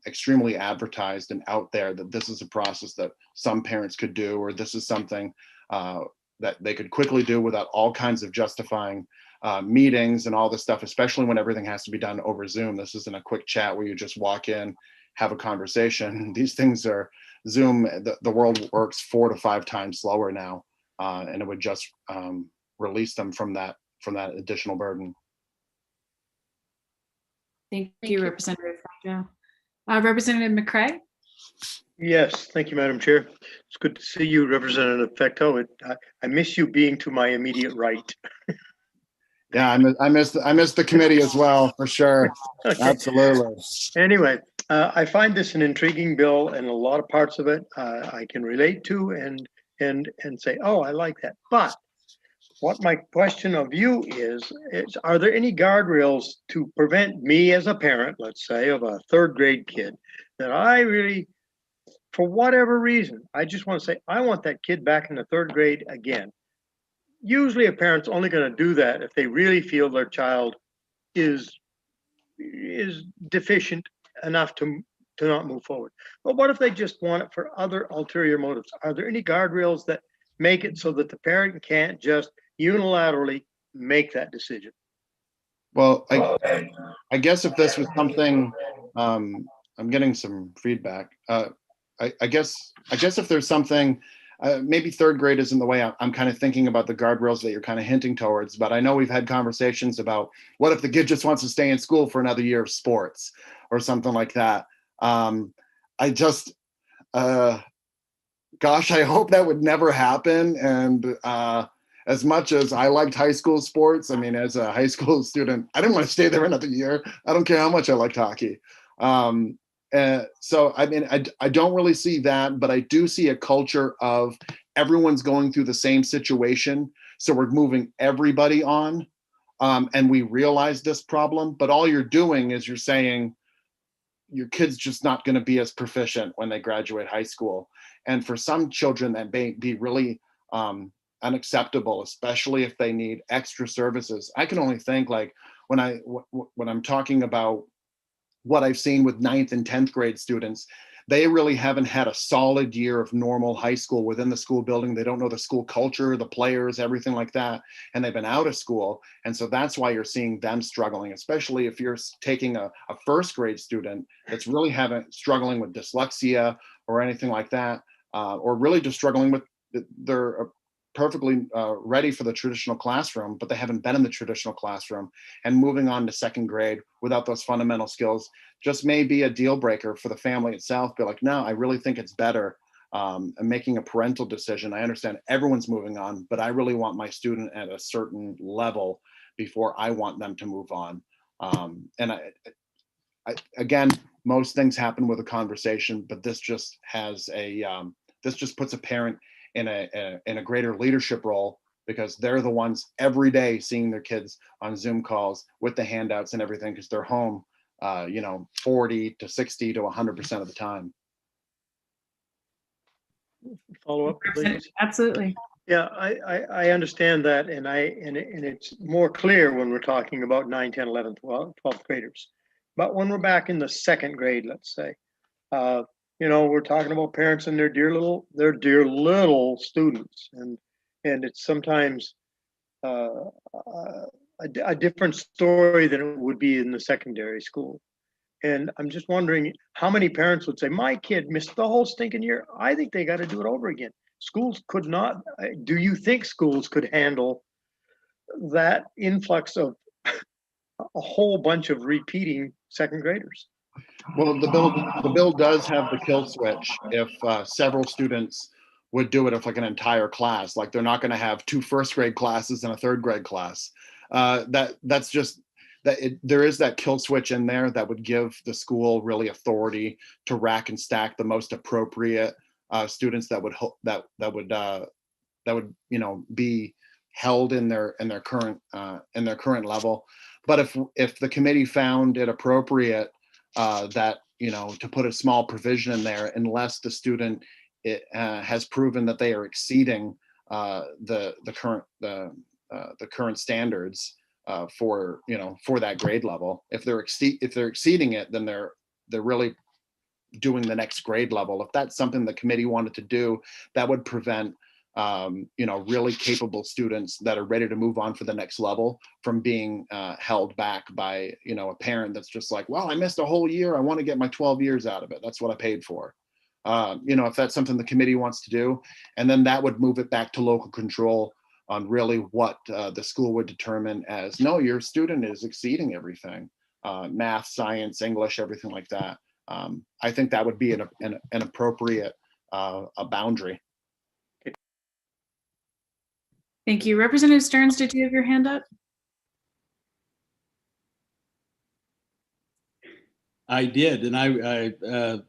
extremely advertised and out there that this is a process that some parents could do, or this is something that they could quickly do without all kinds of justifying meetings and all this stuff, especially when everything has to be done over Zoom. This isn't a quick chat where you just walk in, have a conversation. These things are Zoom. The world works 4 to 5 times slower now, and it would just release them from that additional burden.
Thank you, Representative Fecteau. Representative McCray?
Yes, thank you, Madam Chair. It's good to see you, Representative Fecteau. I miss you being to my immediate right.
Yeah, I miss the committee as well, for sure. Okay. Absolutely.
Anyway, I find this an intriguing bill, and a lot of parts of it I can relate to and say, oh, I like that. But what my question of you is are there any guardrails to prevent me as a parent, let's say, of a 3rd grade kid, that I really, for whatever reason, I just want to say, I want that kid back in the 3rd grade again. Usually a parent's only going to do that if they really feel their child is deficient enough to not move forward. But what if they just want it for other ulterior motives? Are there any guardrails that make it so that the parent can't just unilaterally make that decision?
Well, I guess if this was something, I'm getting some feedback. I guess if there's something, maybe 3rd grade isn't the way I'm kind of thinking about the guardrails that you're kind of hinting towards, but I know we've had conversations about what if the kid just wants to stay in school for another year of sports or something like that. Gosh, I hope that would never happen. And as much as I liked high school sports, I mean, as a high school student, I didn't want to stay there another year. I don't care how much I liked hockey. So, I mean, I don't really see that, but I do see a culture of everyone's going through the same situation. So we're moving everybody on, and we realize this problem, but all you're doing is you're saying your kid's just not going to be as proficient when they graduate high school. And for some children, that may be really unacceptable, especially if they need extra services. I can only think, like, when I'm talking about what I've seen with 9th and 10th grade students, they really haven't had a solid year of normal high school within the school building. They don't know the school culture, the players, everything like that. And they've been out of school. And so that's why you're seeing them struggling, especially if you're taking a 1st grade student that's really struggling with dyslexia or anything like that, or really just struggling with their perfectly ready for the traditional classroom, but they haven't been in the traditional classroom, and moving on to second grade without those fundamental skills just may be a deal breaker for the family itself. Be like, no, I really think it's better. And making a parental decision. I understand everyone's moving on, but I really want my student at a certain level before I want them to move on. And again, most things happen with a conversation, but this just has a this just puts a parent in a greater leadership role, because they're the ones every day seeing their kids on Zoom calls with the handouts and everything, because they're home 40 to 60 to 100% of the time.
Follow up, please.
Absolutely.
Yeah, I understand that, and it's more clear when we're talking about 9, 10, 11, 12th graders. But when we're back in the second grade, let's say, we're talking about parents and their dear little students, and it's sometimes a different story than it would be in the secondary school. And I'm just wondering how many parents would say, my kid missed the whole stinking year. I think they got to do it over again. Schools could not. Do you think schools could handle that influx of a whole bunch of repeating second graders?
Well, the bill does have the kill switch if several students would do it, if like an entire class, like they're not going to have 2 first grade classes and a 3rd grade class. That's just that there is that kill switch in there that would give the school really authority to rack and stack the most appropriate students that would be held in their current level. But if the committee found it appropriate that to put a small provision in there, unless the student has proven that they are exceeding the current standards for that grade level. If they're exceeding it, then they're really doing the next grade level. If that's something the committee wanted to do, that would prevent really capable students that are ready to move on for the next level from being held back by a parent that's just like, well, I missed a whole year, I want to get my 12 years out of it, that's what I paid for. If that's something the committee wants to do, and then that would move it back to local control on really what the school would determine as, no, your student is exceeding everything, math, science, English, everything like that. I think that would be an appropriate a boundary.
Thank you. Representative Stearns, did you have your hand up?
I did, and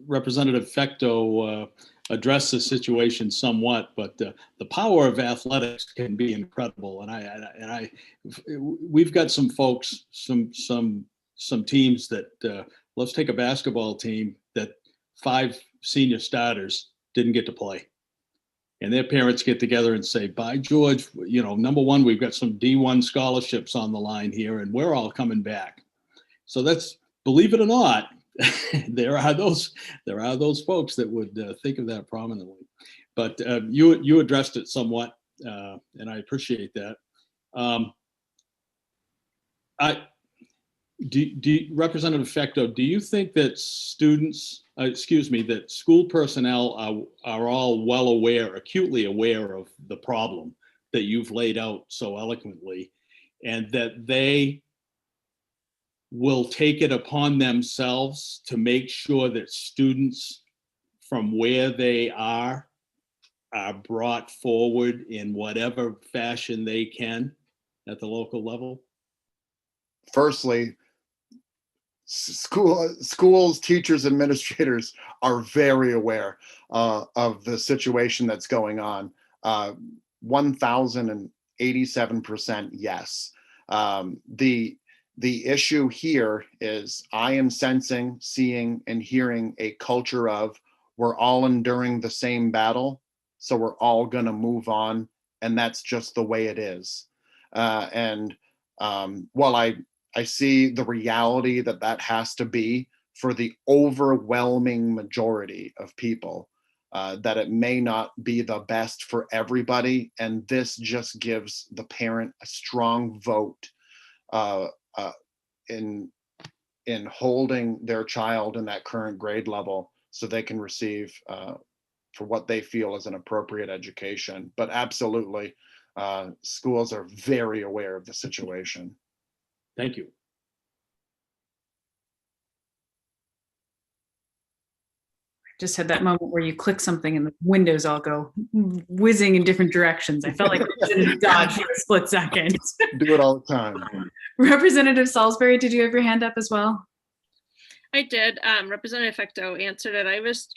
Representative Fecto addressed the situation somewhat, but the power of athletics can be incredible. And we've got some folks, some teams that let's take a basketball team that 5 senior starters didn't get to play. And their parents get together and say, by George, number one, we've got some D1 scholarships on the line here, and we're all coming back. So that's, believe it or not, there are those folks that would think of that prominently. But you addressed it somewhat, and I appreciate that. Representative Fecto, do you think that that school personnel are all well aware, acutely aware of the problem that you've laid out so eloquently, and that they will take it upon themselves to make sure that students from where they are brought forward in whatever fashion they can at the local level?
Firstly, schools, teachers, administrators are very aware of the situation that's going on. 1087% yes. The issue here is I am sensing, seeing, and hearing a culture of we're all enduring the same battle, so we're all gonna move on, and that's just the way it is. While I see the reality that has to be for the overwhelming majority of people, that it may not be the best for everybody, and this just gives the parent a strong vote in holding their child in that current grade level so they can receive what they feel is an appropriate education. But absolutely, schools are very aware of the situation.
Thank you.
Just had that moment where you click something and the windows all go whizzing in different directions. I felt like Representative Dodge for a split second.
Do it all the time.
Representative Salisbury, did you have your hand up as well?
I did. Representative Fecto answered it.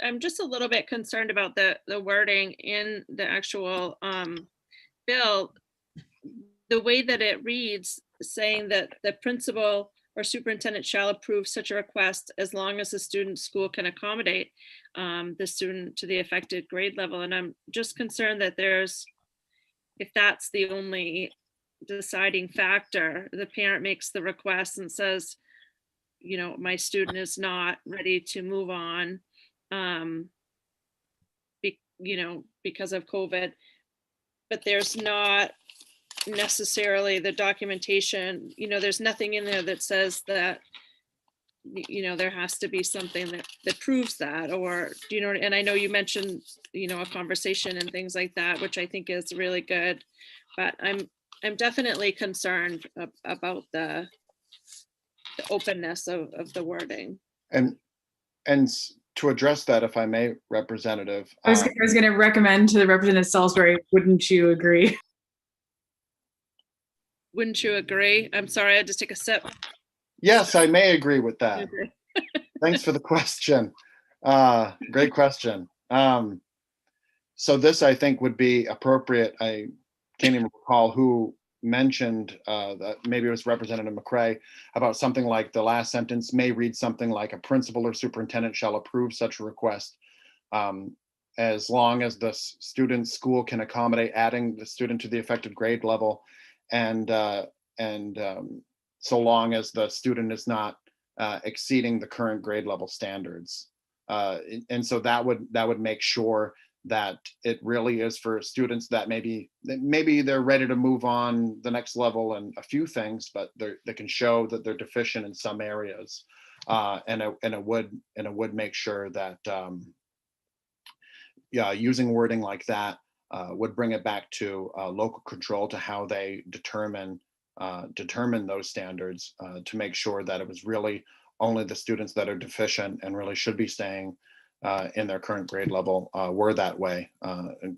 I'm just a little bit concerned about the wording in the actual bill. The way that it reads, saying that the principal or superintendent shall approve such a request as long as the student's school can accommodate the student to the affected grade level. And I'm just concerned that if that's the only deciding factor, the parent makes the request and says, you know, my student is not ready to move on, because of COVID, but there's not necessarily the documentation, there's nothing in there that says that, there has to be something that proves that, or, and I know you mentioned, a conversation and things like that, which I think is really good, but I'm definitely concerned about the openness of the wording.
And to address that, if I may, Representative.
I was going to recommend to the Representative Salisbury, wouldn't you agree?
Wouldn't you agree? I'm sorry, I just take a sip.
Yes, I may agree with that. Thanks for the question. Great question. So this, I think, would be appropriate. I can't even recall who mentioned that, maybe it was Representative McCray, about something like the last sentence may read something like a principal or superintendent shall approve such a request as long as the student's school can accommodate adding the student to the affected grade level, and so long as the student is not exceeding the current grade level standards. And so that would make sure that it really is for students that maybe they're ready to move on the next level and a few things, but they can show that they're deficient in some areas, and it would make sure that using wording like that would bring it back to local control to how they determine those standards, to make sure that it was really only the students that are deficient and really should be staying in their current grade level were that way. And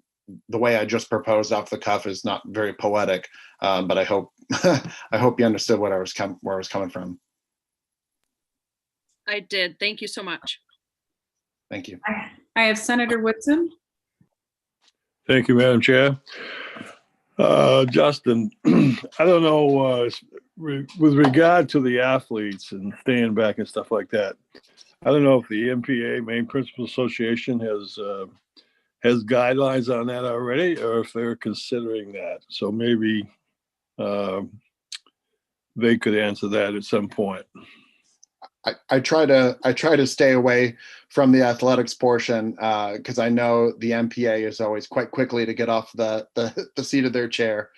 the way I just proposed off the cuff is not very poetic, but I hope I hope you understood where I was coming from.
I did. Thank you so much.
Thank you.
I have Senator Woodson.
Thank you, Madam Chair. Justin, I don't know, with regard to the athletes and staying back and stuff like that, I don't know if the MPA, Maine Principal Association, has guidelines on that already, or if they're considering that. So maybe they could answer that at some point.
I try to stay away from the athletics portion because I know the MPA is always quite quickly to get off the seat of their chair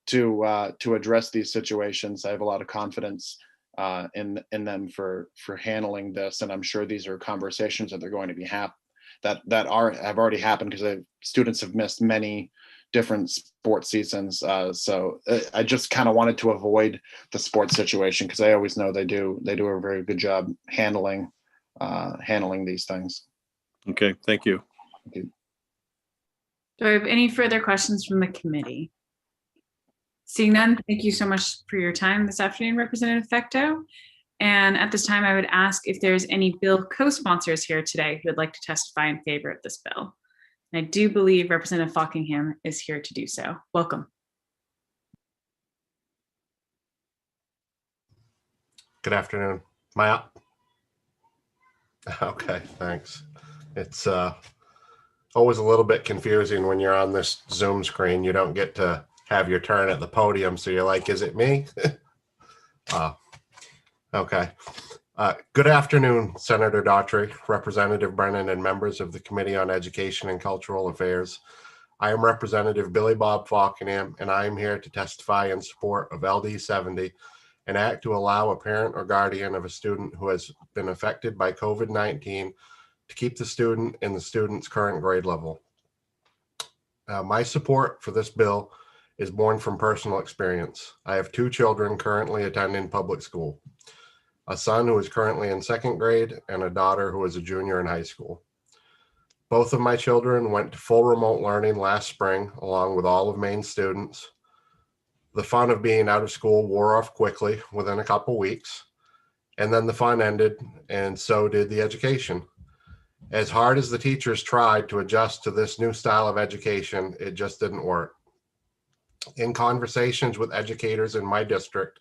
to address these situations. I have a lot of confidence in them for handling this, and I'm sure these are conversations that they're going to be have already happened, because students have missed many different sports seasons. So I just kind of wanted to avoid the sports situation, because I always know they do a very good job handling these things.
Okay, thank you.
Thank you.
Do I have any further questions from the committee? Seeing none, thank you so much for your time this afternoon, Representative Fecto. And at this time, I would ask if there's any bill co-sponsors here today who would like to testify in favor of this bill. And I do believe Representative Fockingham is here to do so. Welcome.
Good afternoon. Am I up? Okay, thanks. It's always a little bit confusing when you're on this Zoom screen. You don't get to have your turn at the podium, so you're like, is it me? Okay. Good afternoon, Senator Daughtry, Representative Brennan, and members of the Committee on Education and Cultural Affairs. I am Representative Billy Bob Fockingham, and I am here to testify in support of LD 70, an act to allow a parent or guardian of a student who has been affected by COVID-19 to keep the student in the student's current grade level. My support for this bill is born from personal experience. I have 2 children currently attending public school, a son who is currently in 2nd grade and a daughter who is a junior in high school. Both of my children went to full remote learning last spring, along with all of Maine's students. The fun of being out of school wore off quickly within a couple weeks, and then the fun ended, and so did the education. As hard as the teachers tried to adjust to this new style of education, it just didn't work. In conversations with educators in my district,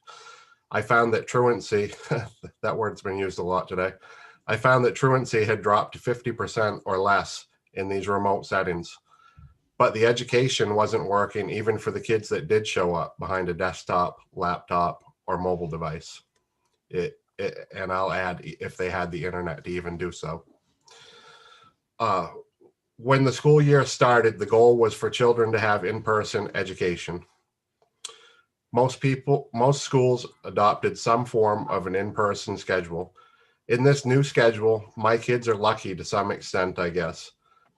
I found that truancy, that word's been used a lot today, I found that truancy had dropped to 50% or less in these remote settings. But the education wasn't working even for the kids that did show up behind a desktop, laptop, or mobile device. And I'll add, if they had the internet to even do so. When the school year started, the goal was for children to have in-person education. Most schools adopted some form of an in-person schedule. In this new schedule, my kids are lucky to some extent, I guess.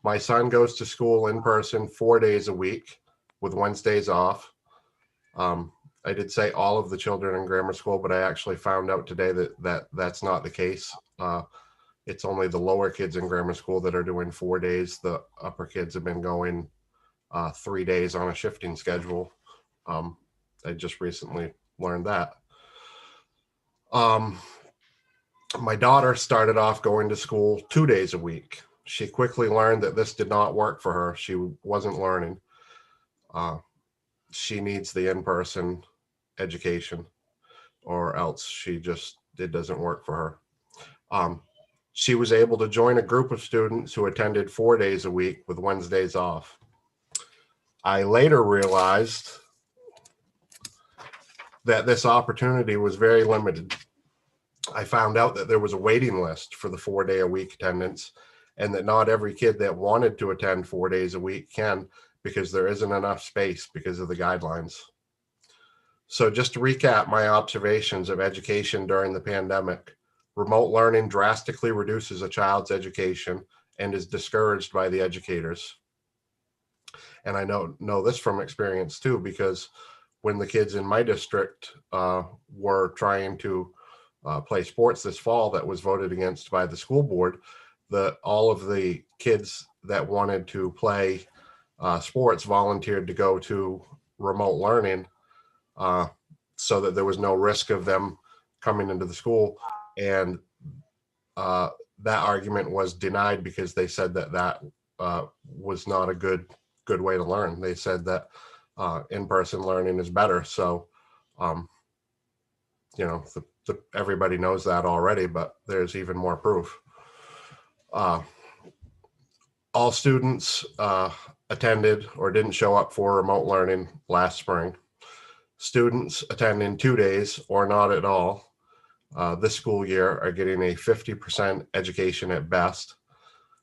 My son goes to school in person 4 days a week with Wednesdays off. I did say all of the children in grammar school, but I actually found out today that that's not the case. It's only the lower kids in grammar school that are doing 4 days. The upper kids have been going 3 days on a shifting schedule. I just recently learned that. My daughter started off going to school 2 days a week. She quickly learned that this did not work for her. She wasn't learning. She needs the in-person education, or else it doesn't work for her. She was able to join a group of students who attended 4 days a week with Wednesdays off. I later realized that this opportunity was very limited. I found out that there was a waiting list for the 4 day a week attendance, and that not every kid that wanted to attend 4 days a week can, because there isn't enough space because of the guidelines. So just to recap my observations of education during the pandemic, remote learning drastically reduces a child's education and is discouraged by the educators. And I know this from experience too, because when the kids in my district were trying to play sports this fall that was voted against by the school board, all of the kids that wanted to play sports volunteered to go to remote learning so that there was no risk of them coming into the school. And that argument was denied because they said that was not a good way to learn. They said that in-person learning is better. So, everybody knows that already, but there's even more proof. All students attended or didn't show up for remote learning last spring. Students attending 2 days or not at all this school year are getting a 50% education at best.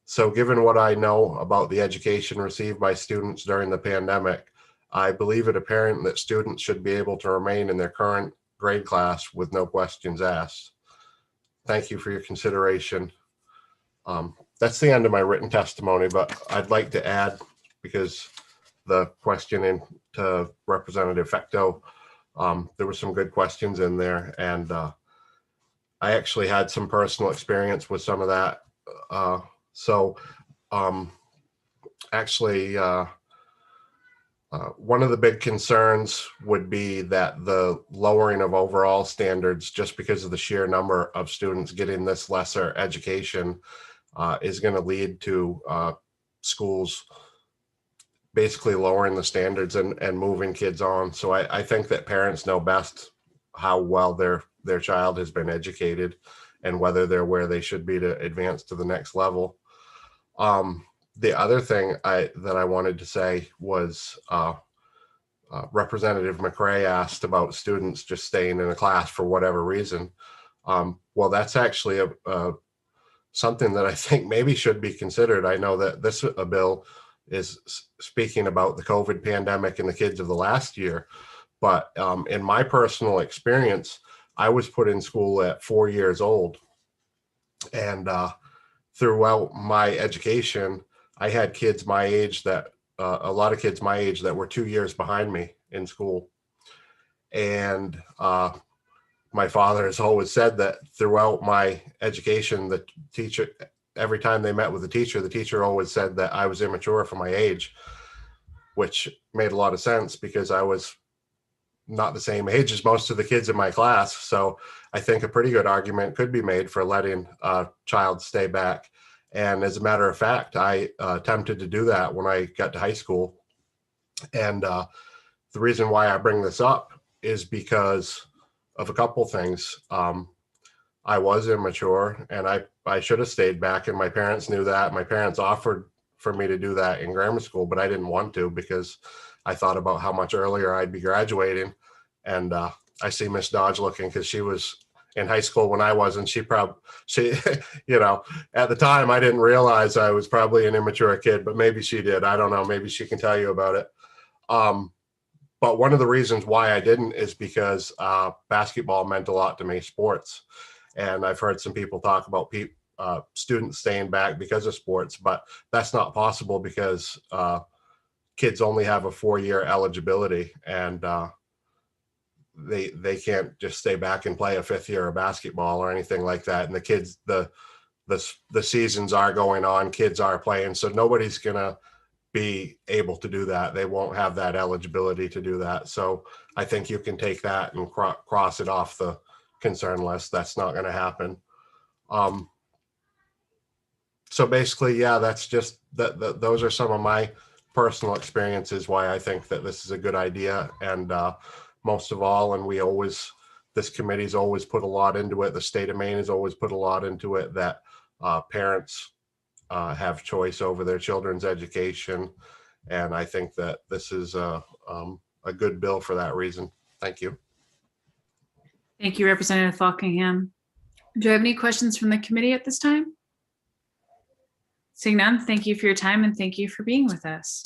So given what I know about the education received by students during the pandemic, I believe it apparent that students should be able to remain in their current grade class with no questions asked. Thank you for your consideration. That's the end of my written testimony, but I'd like to add, because the question to Representative Fecteau, there were some good questions in there, and I actually had some personal experience with some of that. One of the big concerns would be that the lowering of overall standards, just because of the sheer number of students getting this lesser education, is going to lead to schools basically lowering the standards and moving kids on. So I think that parents know best how well their child has been educated and whether they're where they should be to advance to the next level. The other thing that I wanted to say was Representative McRae asked about students just staying in a class for whatever reason. Well, that's actually something that I think maybe should be considered. I know that this bill is speaking about the COVID pandemic and the kids of the last year, but in my personal experience, I was put in school at 4 years old, and throughout my education, I had kids my age that, a lot of kids my age that were 2 years behind me in school. And my father has always said that throughout my education, the teacher, every time they met with the teacher always said that I was immature for my age, which made a lot of sense because I was not the same age as most of the kids in my class. So I think a pretty good argument could be made for letting a child stay back. And as a matter of fact, I attempted to do that when I got to high school. And the reason why I bring this up is because of a couple things. I was immature and I should have stayed back, and my parents knew that. My parents offered for me to do that in grammar school, but I didn't want to because I thought about how much earlier I'd be graduating. And I see Miss Dodge looking because she was in high school when I was, and she, you know, at the time I didn't realize I was probably an immature kid, but maybe she did. I don't know. Maybe she can tell you about it. But one of the reasons why I didn't is because basketball meant a lot to me, sports. And I've heard some people talk about students staying back because of sports, but that's not possible because kids only have a 4-year eligibility, and they can't just stay back and play a 5th year of basketball or anything like that. And the kids, the seasons are going on, kids are playing, so nobody's gonna be able to do that. They won't have that eligibility to do that. So I think you can take that and cross it off the concern list. That's not going to happen. So basically, yeah, that's just that. Those are some of my personal experiences why I think that this is a good idea. And most of all, and this committee's always put a lot into it. The state of Maine has always put a lot into it, that parents have choice over their children's education. And I think that this is a good bill for that reason. Thank you.
Thank you, Representative Falkingham. Do you have any questions from the committee at this time? Seeing none, thank you for your time and thank you for being with us.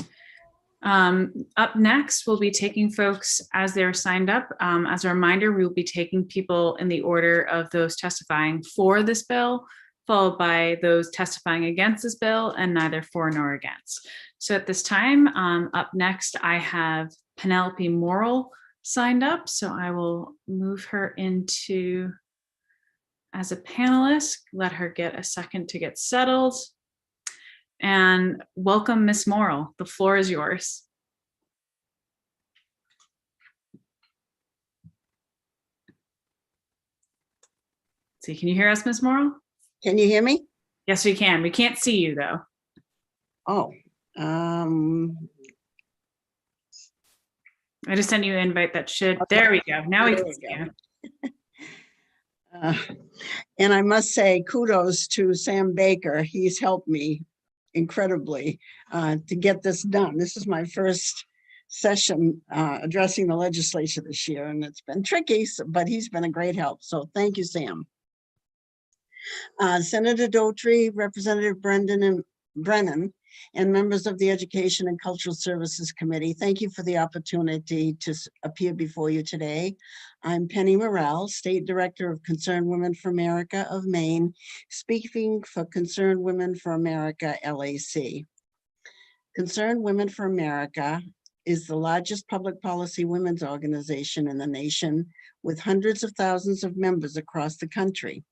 Up next, we'll be taking folks as they're signed up. As a reminder, we will be taking people in the order of those testifying for this bill, followed by those testifying against this bill, and neither for nor against. So at this time, up next, I have Penelope Morrill signed up. So I will move her into as a panelist, let her get a second to get settled. And welcome, Ms. Morrill. The floor is yours. See, can you hear us, Ms. Morrill?
Can you hear me?
Yes, we can. We can't see you though.
Oh,
I just sent you an invite that should, okay. There we go. Now we can see you.
And I must say kudos to Sam Baker. He's helped me incredibly to get this done. This is my first session addressing the legislature this year, and it's been tricky, but he's been a great help. So thank you, Sam. Senator Daughtry, Representative Brennan, and members of the Education and Cultural Services Committee, thank you for the opportunity to appear before you today. I'm Penny Morrell, State Director of Concerned Women for America of Maine, speaking for Concerned Women for America, LAC. Concerned Women for America is the largest public policy women's organization in the nation, with hundreds of thousands of members across the country.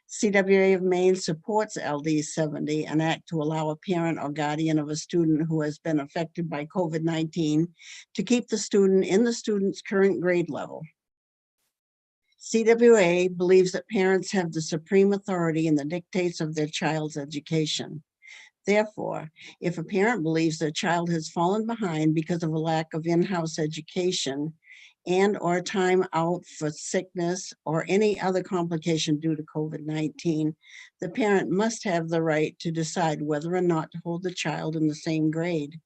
CWA of Maine supports LD 70, an act to allow a parent or guardian of a student who has been affected by COVID-19 to keep the student in the student's current grade level. CWA believes that parents have the supreme authority in the dictates of their child's education. Therefore, if a parent believes their child has fallen behind because of a lack of in-house education and or time out for sickness or any other complication due to COVID-19, the parent must have the right to decide whether or not to hold the child in the same grade.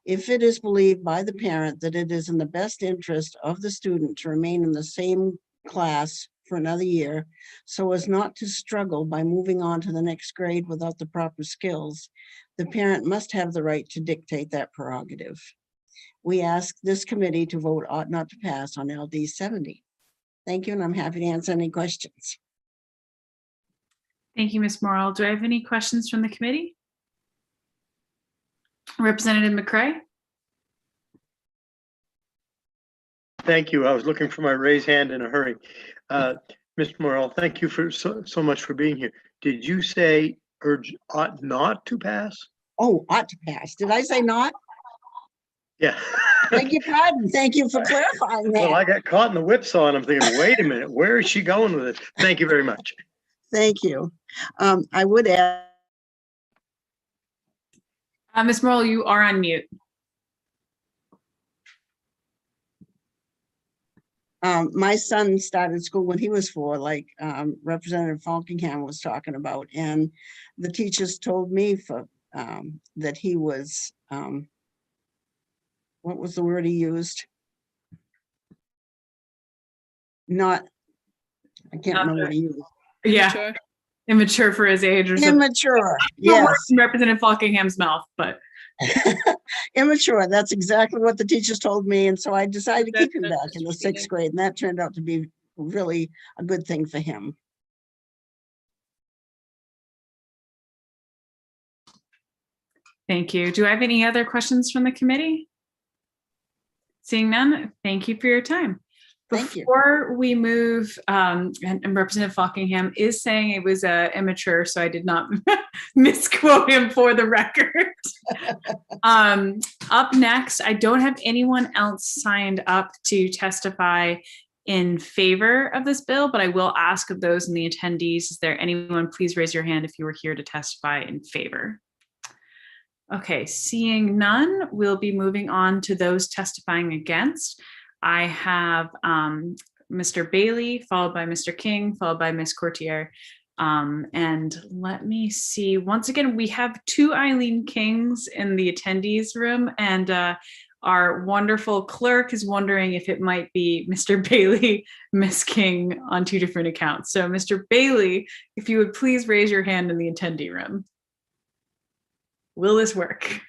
If it is believed by the parent that it is in the best interest of the student to remain in the same class for another year so as not to struggle by moving on to the next grade without the proper skills, the parent must have the right to dictate that prerogative. We ask this committee to vote ought not to pass on LD 70. Thank you, and I'm happy to answer any questions.
Thank you, Ms. Morrell. Do I have any questions from the committee? Representative McCray?
Thank you. I was looking for my raise hand in a hurry. Mr. Morrell, thank you for so much for being here. Did you say urge ought not to pass?
Oh, ought to pass. Did I say not?
Yeah.
Beg your pardon. Thank you for clarifying that.
Well, I got caught in the whipsaw and I'm thinking, wait a minute, where is she going with it? Thank you very much.
Thank you. I would add.
Ms. Morrell, you are on mute.
My son started school when he was 4, like Representative Falkingham was talking about, and the teachers told me that he was, what was the word he used? Not, I can't remember what he used.
Yeah, immature for his age or something.
Immature, yes.
Representative Falkingham's mouth, but.
Immature, that's exactly what the teachers told me, and so I decided to keep him back in the 6th grade, and that turned out to be really a good thing for him.
Thank you. Do I have any other questions from the committee? Seeing none, thank you for your time.
Thank you.
Before we move, and Representative Falkingham is saying it was immature, so I did not misquote him for the record. Up next, I don't have anyone else signed up to testify in favor of this bill, but I will ask of those in the attendees, is there anyone, please raise your hand if you were here to testify in favor. Okay, seeing none, we'll be moving on to those testifying against. I have Mr. Bailey, followed by Mr. King, followed by Ms. Courtier. And let me see, once again, we have 2 Eileen Kings in the attendees room, and our wonderful clerk is wondering if it might be Mr. Bailey, Ms. King on 2 different accounts. So Mr. Bailey, if you would please raise your hand in the attendee room. Will this work?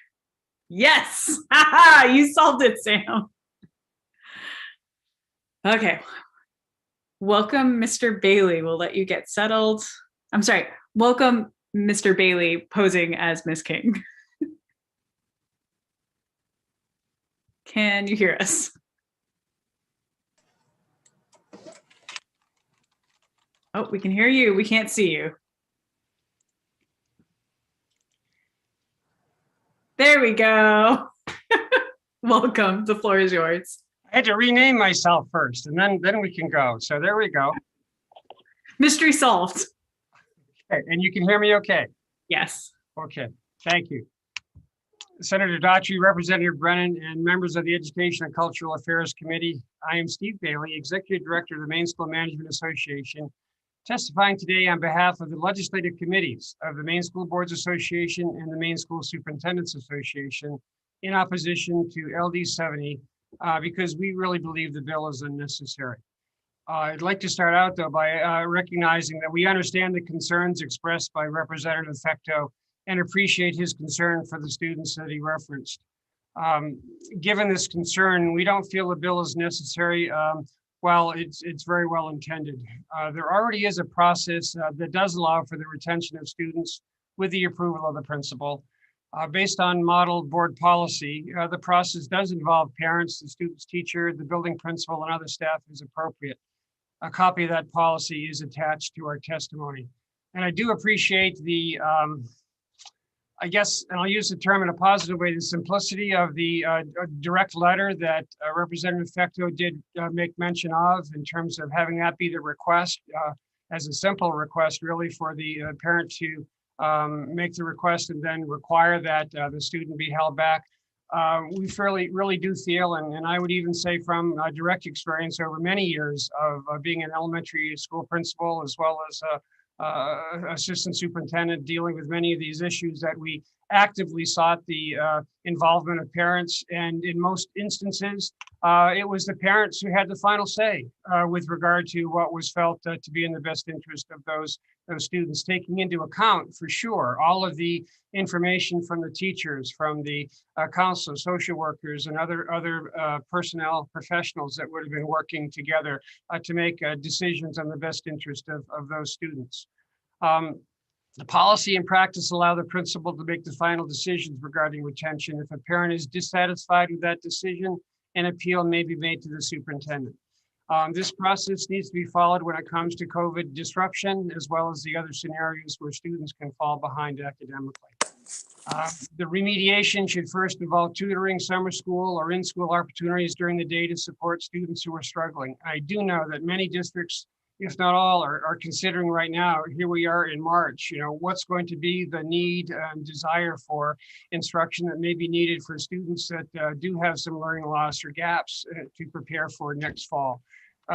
Yes, you solved it, Sam. Okay, welcome, Mr. Bailey. We'll let you get settled. I'm sorry, welcome, Mr. Bailey, posing as Ms. King. Can you hear us? Oh, we can hear you. We can't see you. There we go. Welcome. The floor is yours.
I had to rename myself first, and then we can go. So there we go.
Mystery solved.
Okay, and you can hear me okay?
Yes.
Okay, thank you. Senator Daughtry, Representative Brennan, and members of the Education and Cultural Affairs Committee. I am Steve Bailey, Executive Director of the Maine School Management Association, testifying today on behalf of the legislative committees of the Maine School Boards Association and the Maine School Superintendents Association in opposition to LD 70, because we really believe the bill is unnecessary. I'd like to start out, though, by recognizing that we understand the concerns expressed by Representative Fecteau and appreciate his concern for the students that he referenced. Given this concern, we don't feel the bill is necessary. While it's very well intended. There already is a process that does allow for the retention of students with the approval of the principal. Based on model board policy, the process does involve parents, the student's teacher, the building principal, and other staff as appropriate. A copy of that policy is attached to our testimony. And I do appreciate the, I guess, and I'll use the term in a positive way, the simplicity of the direct letter that Representative Fecteau did make mention of, in terms of having that be the request, as a simple request really for the parent to make the request and then require that the student be held back. We really do feel, and I would even say from direct experience over many years of being an elementary school principal, as well as assistant superintendent dealing with many of these issues, that we actively sought the involvement of parents, and in most instances it was the parents who had the final say with regard to what was felt to be in the best interest of those students, taking into account for sure all of the information from the teachers, from the counselors, social workers, and other personnel professionals that would have been working together to make decisions on the best interest of those students. The policy and practice allow the principal to make the final decisions regarding retention. If a parent is dissatisfied with that decision, an appeal may be made to the superintendent. This process needs to be followed when it comes to COVID disruption, as well as the other scenarios where students can fall behind academically. The remediation should first involve tutoring, summer school, or in-school opportunities during the day to support students who are struggling. I do know that many districts, if not all, are considering right now, here we are in March, what's going to be the need and desire for instruction that may be needed for students that do have some learning loss or gaps to prepare for next fall.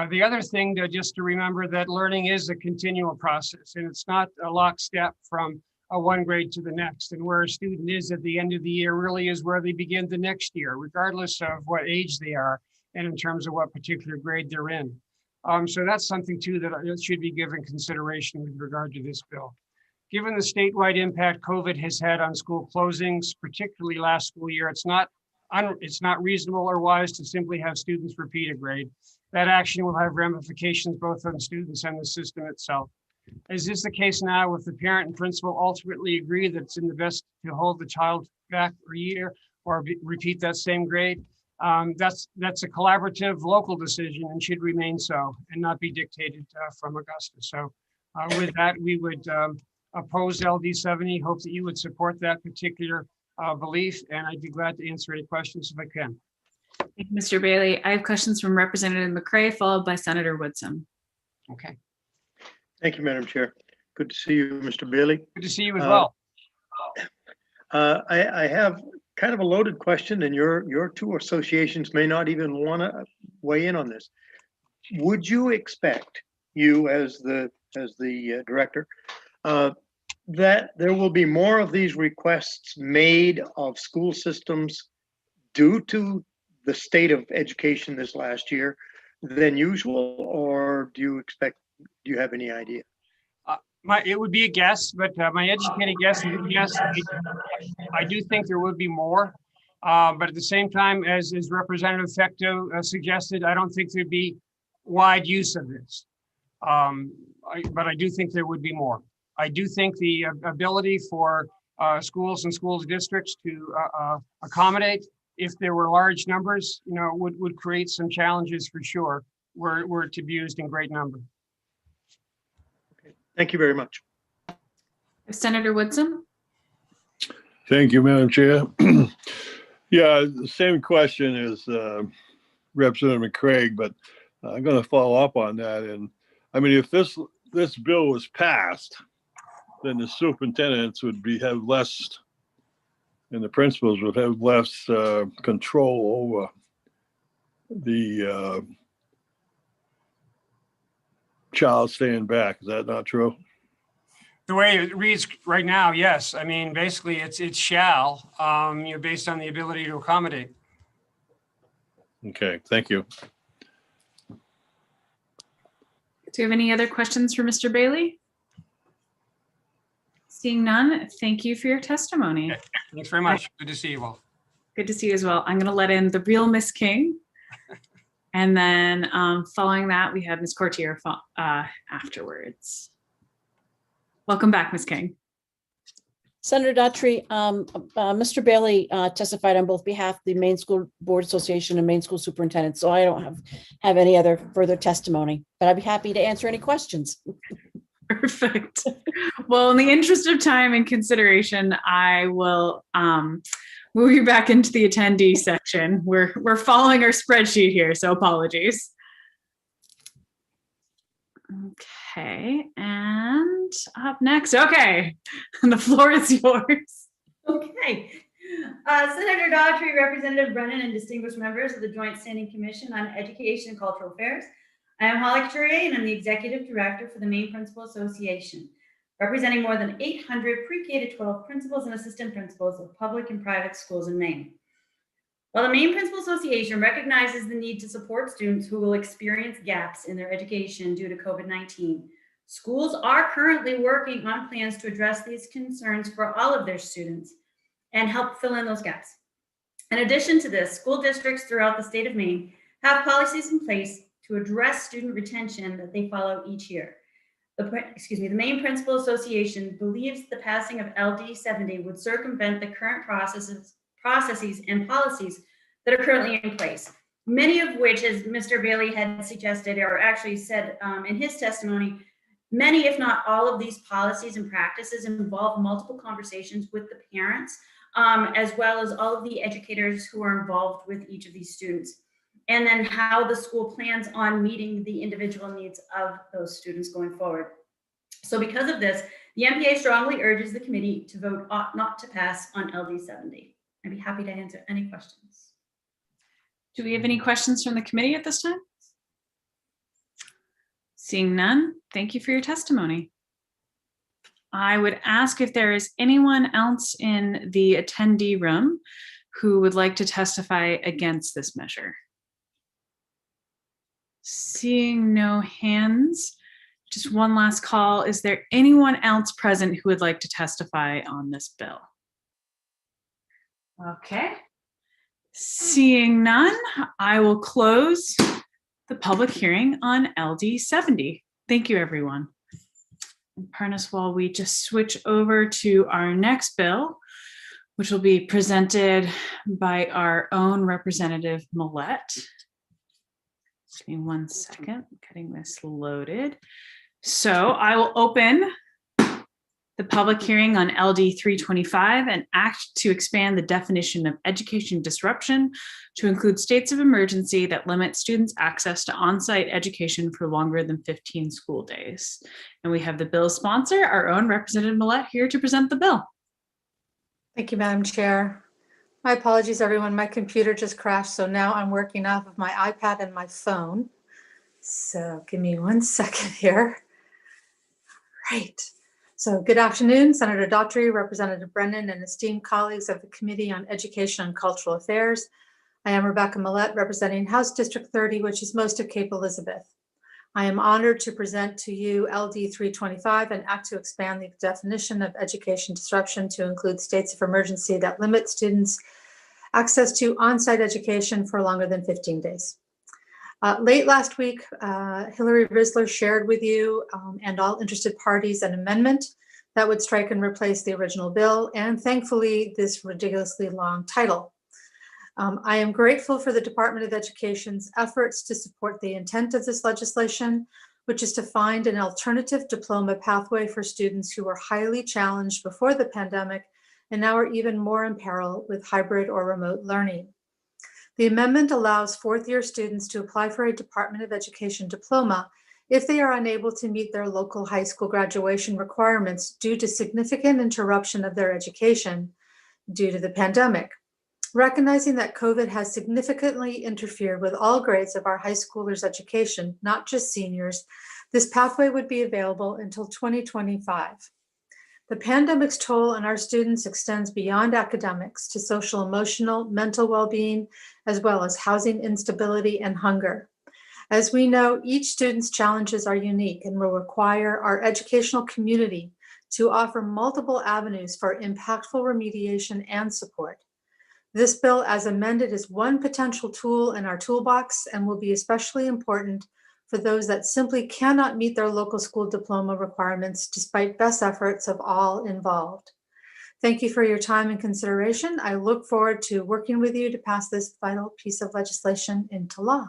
The other thing just to remember that learning is a continual process, and it's not a lockstep from one grade to the next. And where a student is at the end of the year really is where they begin the next year, regardless of what age they are and in terms of what particular grade they're in. So that's something too that should be given consideration with regard to this bill. Given the statewide impact COVID has had on school closings, particularly last school year, it's not reasonable or wise to simply have students repeat a grade. That action will have ramifications both on students and the system itself. As is the case now, if the parent and principal ultimately agree that it's in the best to hold the child back for a year or repeat that same grade, that's a collaborative local decision and should remain so and not be dictated from Augusta. So with that, we would oppose LD 70, hope that you would support that particular belief, and I'd be glad to answer any questions if I can.
Thank you, Mr. Bailey. I have questions from Representative McCray, followed by Senator Woodson.
Okay.
Thank you, Madam Chair. Good to see you, Mr. Bailey.
Good to see you as well.
I have kind of a loaded question, and your two associations may not even want to weigh in on this. Would you expect, you as the director, that there will be more of these requests made of school systems due to the state of education this last year than usual, or do you have any idea?
It would be a guess, but my educated guess is yes. I do think there would be more, but at the same time, as Representative Fecto suggested, I don't think there'd be wide use of this. But I do think there would be more. I do think the ability for schools and schools districts to accommodate, if there were large numbers, would create some challenges for sure, were it to be used in great number.
Thank you very much.
Senator Woodson.
Thank you, Madam Chair. Yeah, the same question as Representative McCraig, but I'm going to follow up on that. And I mean, if this bill was passed, then the superintendents would have less, and the principals would have less control over the child staying back. Is that not true?
The way it reads right now, yes. I mean, basically, it's shall, based on the ability to accommodate.
Okay, thank you.
Do you have any other questions for Mr. Bailey? Seeing none, thank you for your testimony.
Okay. Thanks very much. Good to see you all.
Good to see you as well. I'm going to let in the real Miss King. And then following that, we have Ms. Courtier afterwards. Welcome back, Ms. King.
Senator Daughtry, Mr. Bailey testified on both behalf of the Maine School Board Association and Maine School Superintendent, so I don't have any other further testimony, but I'd be happy to answer any questions.
Perfect. Well, in the interest of time and consideration, I will move you back into the attendee section. We're following our spreadsheet here, so apologies. Okay, and up next, okay, the floor is yours.
Okay. Senator Daughtry, Representative Brennan, and distinguished members of the Joint Standing Commission on Education and Cultural Affairs. I am Holly Couturier, and I'm the Executive Director for the Maine Principal Association, representing more than 800 pre-K to 12 principals and assistant principals of public and private schools in Maine. While the Maine Principal Association recognizes the need to support students who will experience gaps in their education due to COVID-19, schools are currently working on plans to address these concerns for all of their students and help fill in those gaps. In addition to this, school districts throughout the state of Maine have policies in place to address student retention that they follow each year. the Maine Principal Association believes the passing of LD 70 would circumvent the current processes and policies that are currently in place. Many of which, as Mr. Bailey had suggested, or actually said in his testimony, many, if not all of these policies and practices involve multiple conversations with the parents, as well as all of the educators who are involved with each of these students. And then how the school plans on meeting the individual needs of those students going forward. So because of this, the MPA strongly urges the committee to vote ought not to pass on LD 70. I'd be happy to answer any questions.
Do we have any questions from the committee at this time? Seeing none, thank you for your testimony. I would ask if there is anyone else in the attendee room who would like to testify against this measure. Seeing no hands, just one last call. Is there anyone else present who would like to testify on this bill? Okay. Seeing none, I will close the public hearing on LD 70. Thank you, everyone. And Parnas, while we just switch over to our next bill, which will be presented by our own Representative Millett. Give me 1 second, getting this loaded. So I will open the public hearing on LD 325, an act to expand the definition of education disruption to include states of emergency that limit students' access to on-site education for longer than 15 school days. And we have the bill sponsor, our own Representative Millett, here to present the bill.
Thank you, Madam Chair. My apologies, everyone. My computer just crashed, so now I'm working off of my iPad and my phone. So give me 1 second here. Right. So good afternoon, Senator Daughtry, Representative Brennan, and esteemed colleagues of the Committee on Education and Cultural Affairs. I am Rebecca Millett, representing House District 30, which is most of Cape Elizabeth. I am honored to present to you LD 325, an act to expand the definition of education disruption to include states of emergency that limit students' access to on-site education for longer than 15 days. Late last week, Hillary Risler shared with you and all interested parties an amendment that would strike and replace the original bill, and thankfully this ridiculously long title. I am grateful for the Department of Education's efforts to support the intent of this legislation, which is to find an alternative diploma pathway for students who were highly challenged before the pandemic and now are even more in peril with hybrid or remote learning. The amendment allows fourth-year students to apply for a Department of Education diploma if they are unable to meet their local high school graduation requirements due to significant interruption of their education due to the pandemic. Recognizing that COVID has significantly interfered with all grades of our high schoolers' education, not just seniors, this pathway would be available until 2025. The pandemic's toll on our students extends beyond academics to social, emotional, mental well-being, as well as housing instability and hunger. As we know, each student's challenges are unique and will require our educational community to offer multiple avenues for impactful remediation and support. This bill, as amended, is one potential tool in our toolbox and will be especially important for those that simply cannot meet their local school diploma requirements despite best efforts of all involved. Thank you for your time and consideration. I look forward to working with you to pass this vital piece of legislation into law.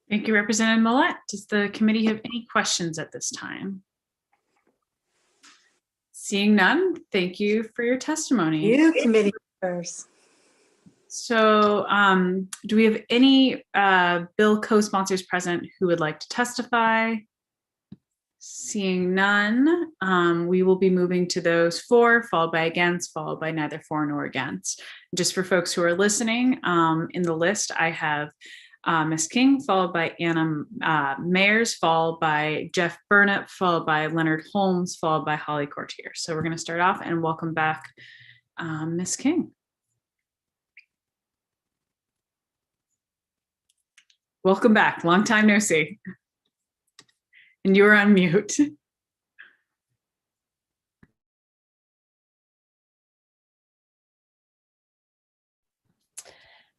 Thank you, Representative Millett. Does the committee have any questions at this time? Seeing none, thank you for your testimony.
You committee members.
So do we have any bill co-sponsors present who would like to testify? Seeing none, we will be moving to those for, followed by against, followed by neither for nor against. Just for folks who are listening, in the list I have Ms. King, followed by Anna Mayers, followed by Jeff Burnett, followed by Leonard Holmes, followed by Holly Courtier. So we're going to start off and welcome back Ms. King. Welcome back. Long time no see. And you're on mute.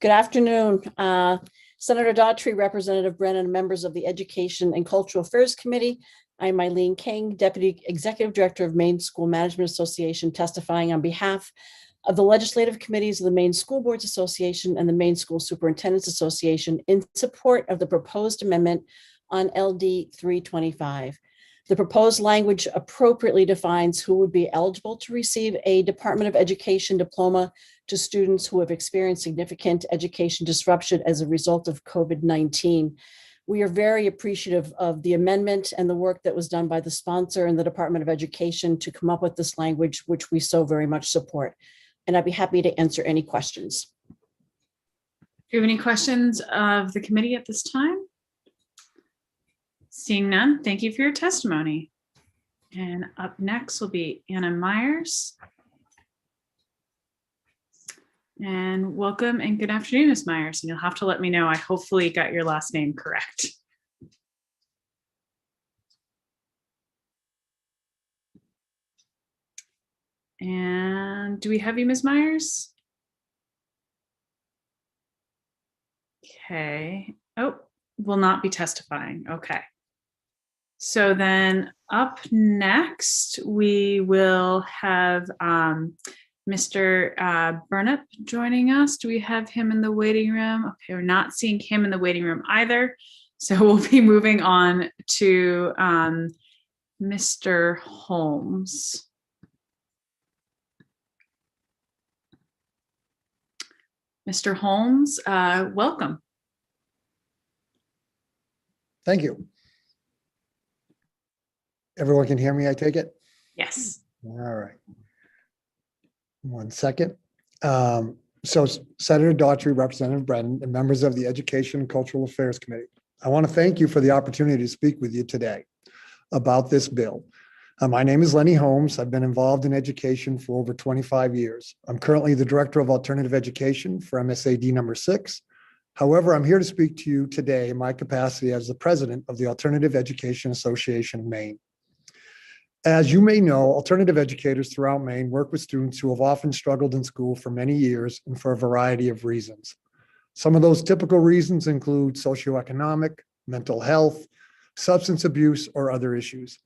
Good afternoon. Senator Daughtry, Representative Brennan, members of the Education and Cultural Affairs Committee. I'm Eileen King, Deputy Executive Director of Maine School Management Association, testifying on behalf of the legislative committees of the Maine School Boards Association and the Maine School Superintendents Association in support of the proposed amendment on LD 325. The proposed language appropriately defines who would be eligible to receive a Department of Education diploma to students who have experienced significant education disruption as a result of COVID-19. We are very appreciative of the amendment and the work that was done by the sponsor and the Department of Education to come up with this language, which we so very much support. And I'd be happy to answer any questions.
Do you have any questions of the committee at this time? Seeing none, thank you for your testimony. And up next will be Anna Myers. And welcome and good afternoon, Ms. Myers. And you'll have to let me know. I hopefully got your last name correct. And do we have you, Ms. Myers? Okay. Oh, will not be testifying. Okay. So then up next, we will have Mr. Burnup joining us. Do we have him in the waiting room? Okay, we're not seeing him in the waiting room either. So we'll be moving on to Mr. Holmes. Mr. Holmes, welcome.
Thank you. Everyone can hear me, I take it?
Yes.
All right. 1 second. So Senator Daughtry, Representative Brennan, and members of the Education and Cultural Affairs Committee, I want to thank you for the opportunity to speak with you today about this bill. My name is Lenny Holmes. I've been involved in education for over 25 years. I'm currently the Director of Alternative Education for MSAD number 6. However, I'm here to speak to you today in my capacity as the President of the Alternative Education Association of Maine. As you may know, alternative educators throughout Maine work with students who have often struggled in school for many years and for a variety of reasons. Some of those typical reasons include socioeconomic, mental health, substance abuse, or other issues.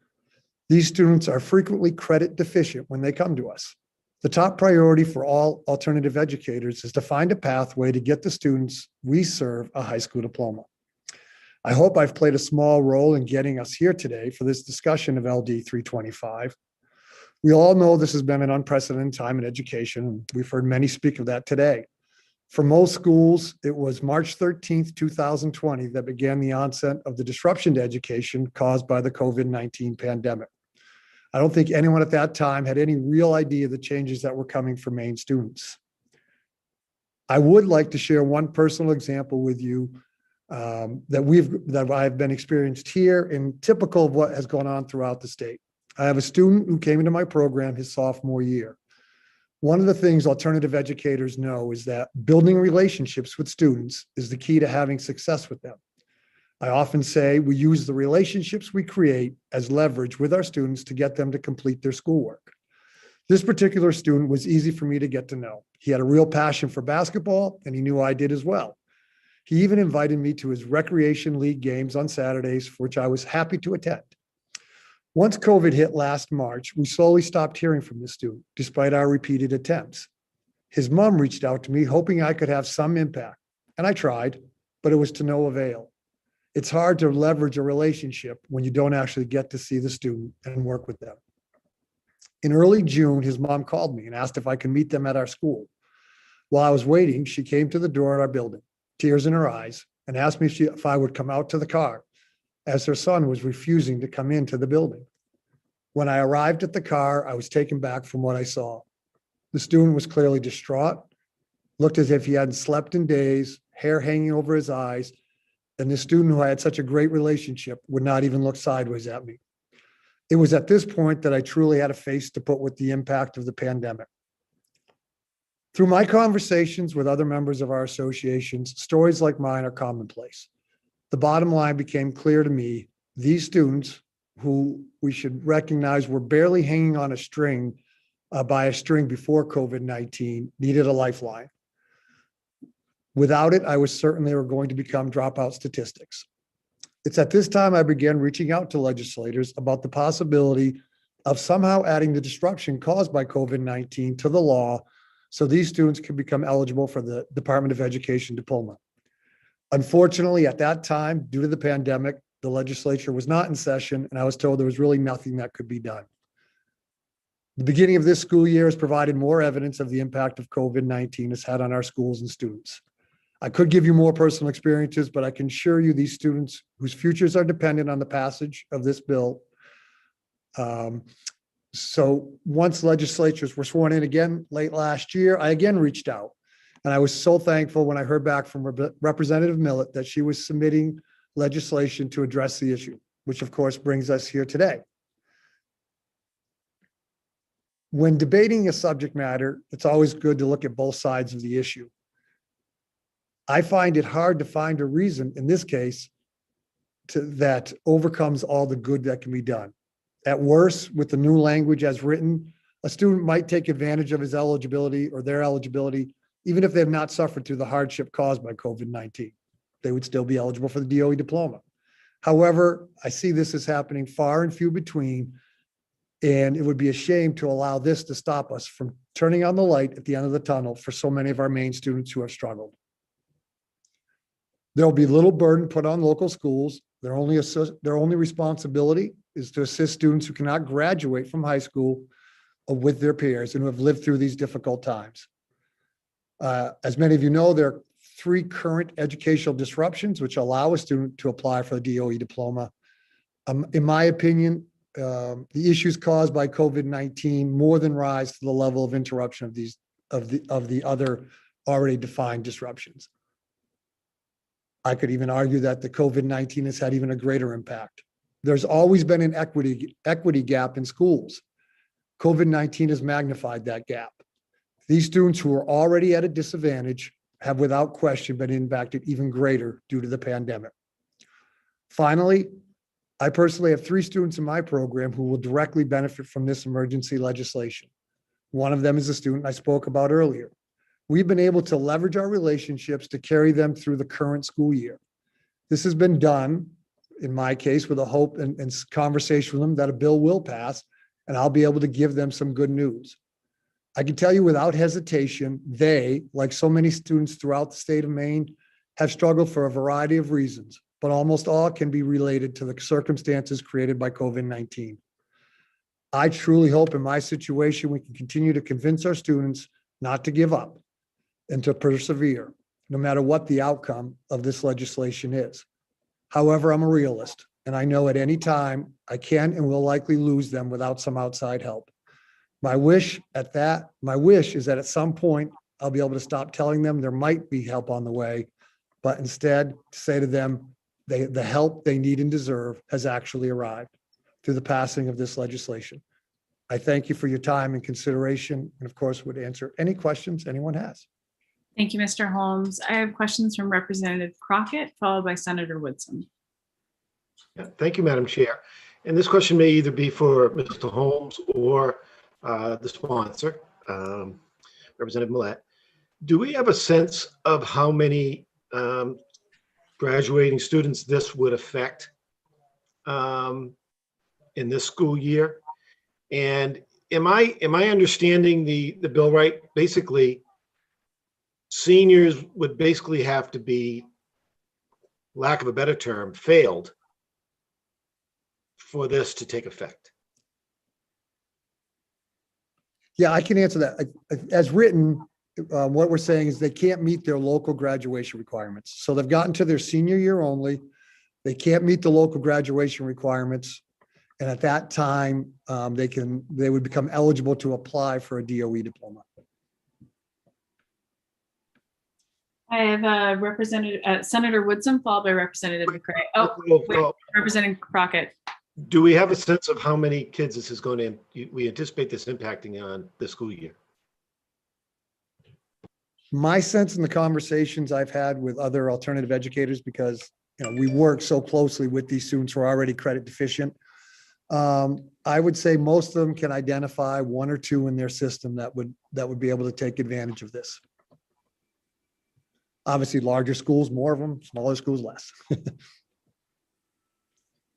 These students are frequently credit deficient when they come to us. The top priority for all alternative educators is to find a pathway to get the students we serve a high school diploma. I hope I've played a small role in getting us here today for this discussion of LD 325. We all know this has been an unprecedented time in education. We've heard many speak of that today. For most schools, it was March 13th, 2020 that began the onset of the disruption to education caused by the COVID-19 pandemic. I don't think anyone at that time had any real idea of the changes that were coming for Maine students. I would like to share one personal example with you that I've been experienced here and typical of what has gone on throughout the state. I have a student who came into my program his sophomore year. One of the things alternative educators know is that building relationships with students is the key to having success with them. I often say we use the relationships we create as leverage with our students to get them to complete their schoolwork. This particular student was easy for me to get to know. He had a real passion for basketball, and he knew I did as well. He even invited me to his recreation league games on Saturdays, for which I was happy to attend. Once COVID hit last March, we slowly stopped hearing from this student, despite our repeated attempts. His mom reached out to me, hoping I could have some impact, and I tried, but it was to no avail. It's hard to leverage a relationship when you don't actually get to see the student and work with them. In early June, his mom called me and asked if I could meet them at our school. While I was waiting, she came to the door at our building, tears in her eyes, and asked me if I would come out to the car, as her son was refusing to come into the building. When I arrived at the car, I was taken back from what I saw. The student was clearly distraught, looked as if he hadn't slept in days, hair hanging over his eyes, and the student who I had such a great relationship would not even look sideways at me. It was at this point that I truly had a face to put with the impact of the pandemic. Through my conversations with other members of our associations, stories like mine are commonplace. The bottom line became clear to me. These students, who we should recognize were barely hanging on a string by a string before COVID-19, needed a lifeline. Without it, I was certain they were going to become dropout statistics. It's at this time I began reaching out to legislators about the possibility of somehow adding the disruption caused by COVID-19 to the law so these students could become eligible for the Department of Education diploma. Unfortunately, at that time, due to the pandemic, the legislature was not in session, and I was told there was really nothing that could be done. The beginning of this school year has provided more evidence of the impact of COVID-19 has had on our schools and students. I could give you more personal experiences, but I can assure you these students whose futures are dependent on the passage of this bill. So once legislatures were sworn in again late last year, I again reached out. And I was so thankful when I heard back from Representative Millett that she was submitting legislation to address the issue, which of course brings us here today. When debating a subject matter, it's always good to look at both sides of the issue. I find it hard to find a reason in this case that overcomes all the good that can be done. At worst, with the new language as written, a student might take advantage of his eligibility or their eligibility, even if they have not suffered through the hardship caused by COVID-19. They would still be eligible for the DOE diploma. However, I see this as happening far and few between, and it would be a shame to allow this to stop us from turning on the light at the end of the tunnel for so many of our Maine students who have struggled. There will be little burden put on local schools. Their only responsibility is to assist students who cannot graduate from high school with their peers and who have lived through these difficult times. As many of you know, there are 3 current educational disruptions which allow a student to apply for the DOE diploma. In my opinion, the issues caused by COVID-19 more than rise to the level of interruption of the other already defined disruptions. I could even argue that the COVID-19 has had even a greater impact. There's always been an equity gap in schools. COVID-19 has magnified that gap. These students who are already at a disadvantage have without question been impacted even greater due to the pandemic. Finally, I personally have 3 students in my program who will directly benefit from this emergency legislation. One of them is a student I spoke about earlier. We've been able to leverage our relationships to carry them through the current school year. This has been done, in my case, with a hope and conversation with them that a bill will pass, and I'll be able to give them some good news. I can tell you without hesitation, they, like so many students throughout the state of Maine, have struggled for a variety of reasons, but almost all can be related to the circumstances created by COVID-19. I truly hope in my situation, we can continue to convince our students not to give up and to persevere, no matter what the outcome of this legislation is. However, I'm a realist, and I know at any time I can and will likely lose them without some outside help. My wish is that at some point I'll be able to stop telling them there might be help on the way, but instead to say to them, the help they need and deserve has actually arrived through the passing of this legislation. I thank you for your time and consideration, and of course would answer any questions anyone has.
Thank you, Mr. Holmes. I have questions from Representative Crockett, followed by Senator Woodson.
Yeah, thank you, Madam Chair. And this question may either be for Mr. Holmes or the sponsor, Representative Millett. Do we have a sense of how many graduating students this would affect in this school year? And am I understanding the bill right? Basically, seniors would basically have to be, lack of a better term, failed for this to take effect.
Yeah, I can answer that. As written, what we're saying is they can't meet their local graduation requirements. So they've gotten to their senior year only. They can't meet the local graduation requirements. And at that time, they would become eligible to apply for a DOE diploma.
I have Senator Woodson, followed by Representative McCray. Oh, wait, Representative Crockett.
Do we have a sense of how many kids this is going to, we anticipate this impacting on the school year?
My sense in the conversations I've had with other alternative educators, because we work so closely with these students who are already credit deficient, I would say most of them can identify 1 or 2 in their system that would be able to take advantage of this. Obviously, larger schools, more of them; smaller schools, less.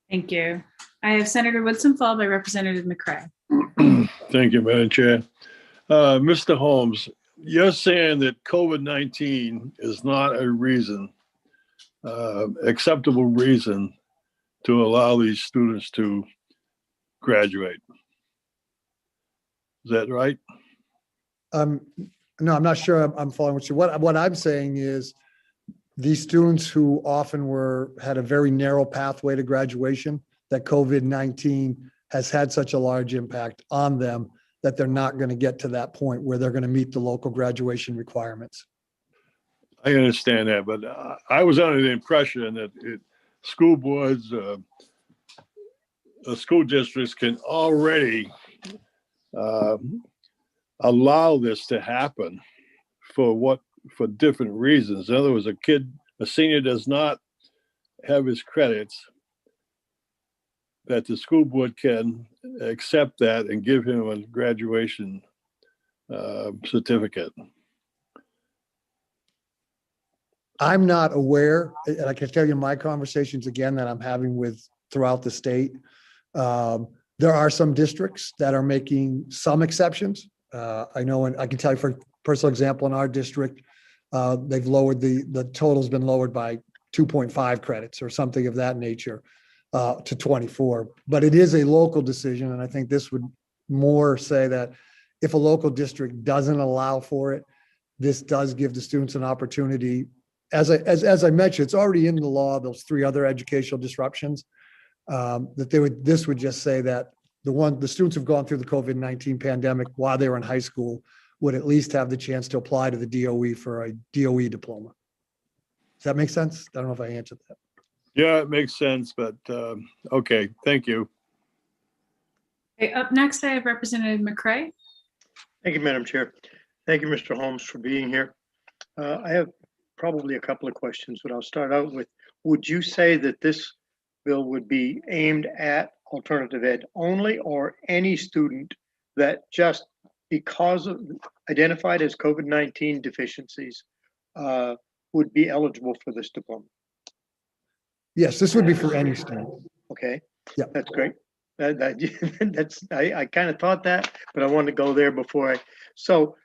Thank you. I have Senator Woodson followed by Representative McCray.
Thank you, Madam Chair. Mr. Holmes, you're saying that COVID-19 is not a reason, acceptable reason to allow these students to graduate. Is that right?
No, I'm not sure I'm following what you, what I'm saying is these students who often had a very narrow pathway to graduation, that COVID-19 has had such a large impact on them that they're not going to get to that point where they're going to meet the local graduation requirements.
I understand that, but I was under the impression that school boards, school districts can already allow this to happen for different reasons. In other words, a senior does not have his credits, that the school board can accept that and give him a graduation certificate.
I'm not aware, and I can tell you my conversations again that I'm having with throughout the state. There are some districts that are making some exceptions. I know, and I can tell you for personal example, in our district, they've lowered the total's been lowered by 2.5 credits or something of that nature to 24. But it is a local decision, and I think this would more say that if a local district doesn't allow for it, this does give the students an opportunity. As I mentioned, it's already in the law, those 3 other educational disruptions, this would just say that the students who've gone through the COVID-19 pandemic while they were in high school would at least have the chance to apply to the DOE for a DOE diploma. Does that make sense? I don't know if I answered that.
Yeah, it makes sense, but okay, thank you.
Okay, up next, I have Representative McCray.
Thank you, Madam Chair. Thank you, Mr. Holmes, for being here. I have probably a couple of questions, but I'll start out with, would you say that this bill would be aimed at alternative ed only, or any student that just because of identified as COVID-19 deficiencies would be eligible for this diploma?
Yes, this would be for any student.
Okay,
yeah,
that's great. I kind of thought that, but I wanted to go there before so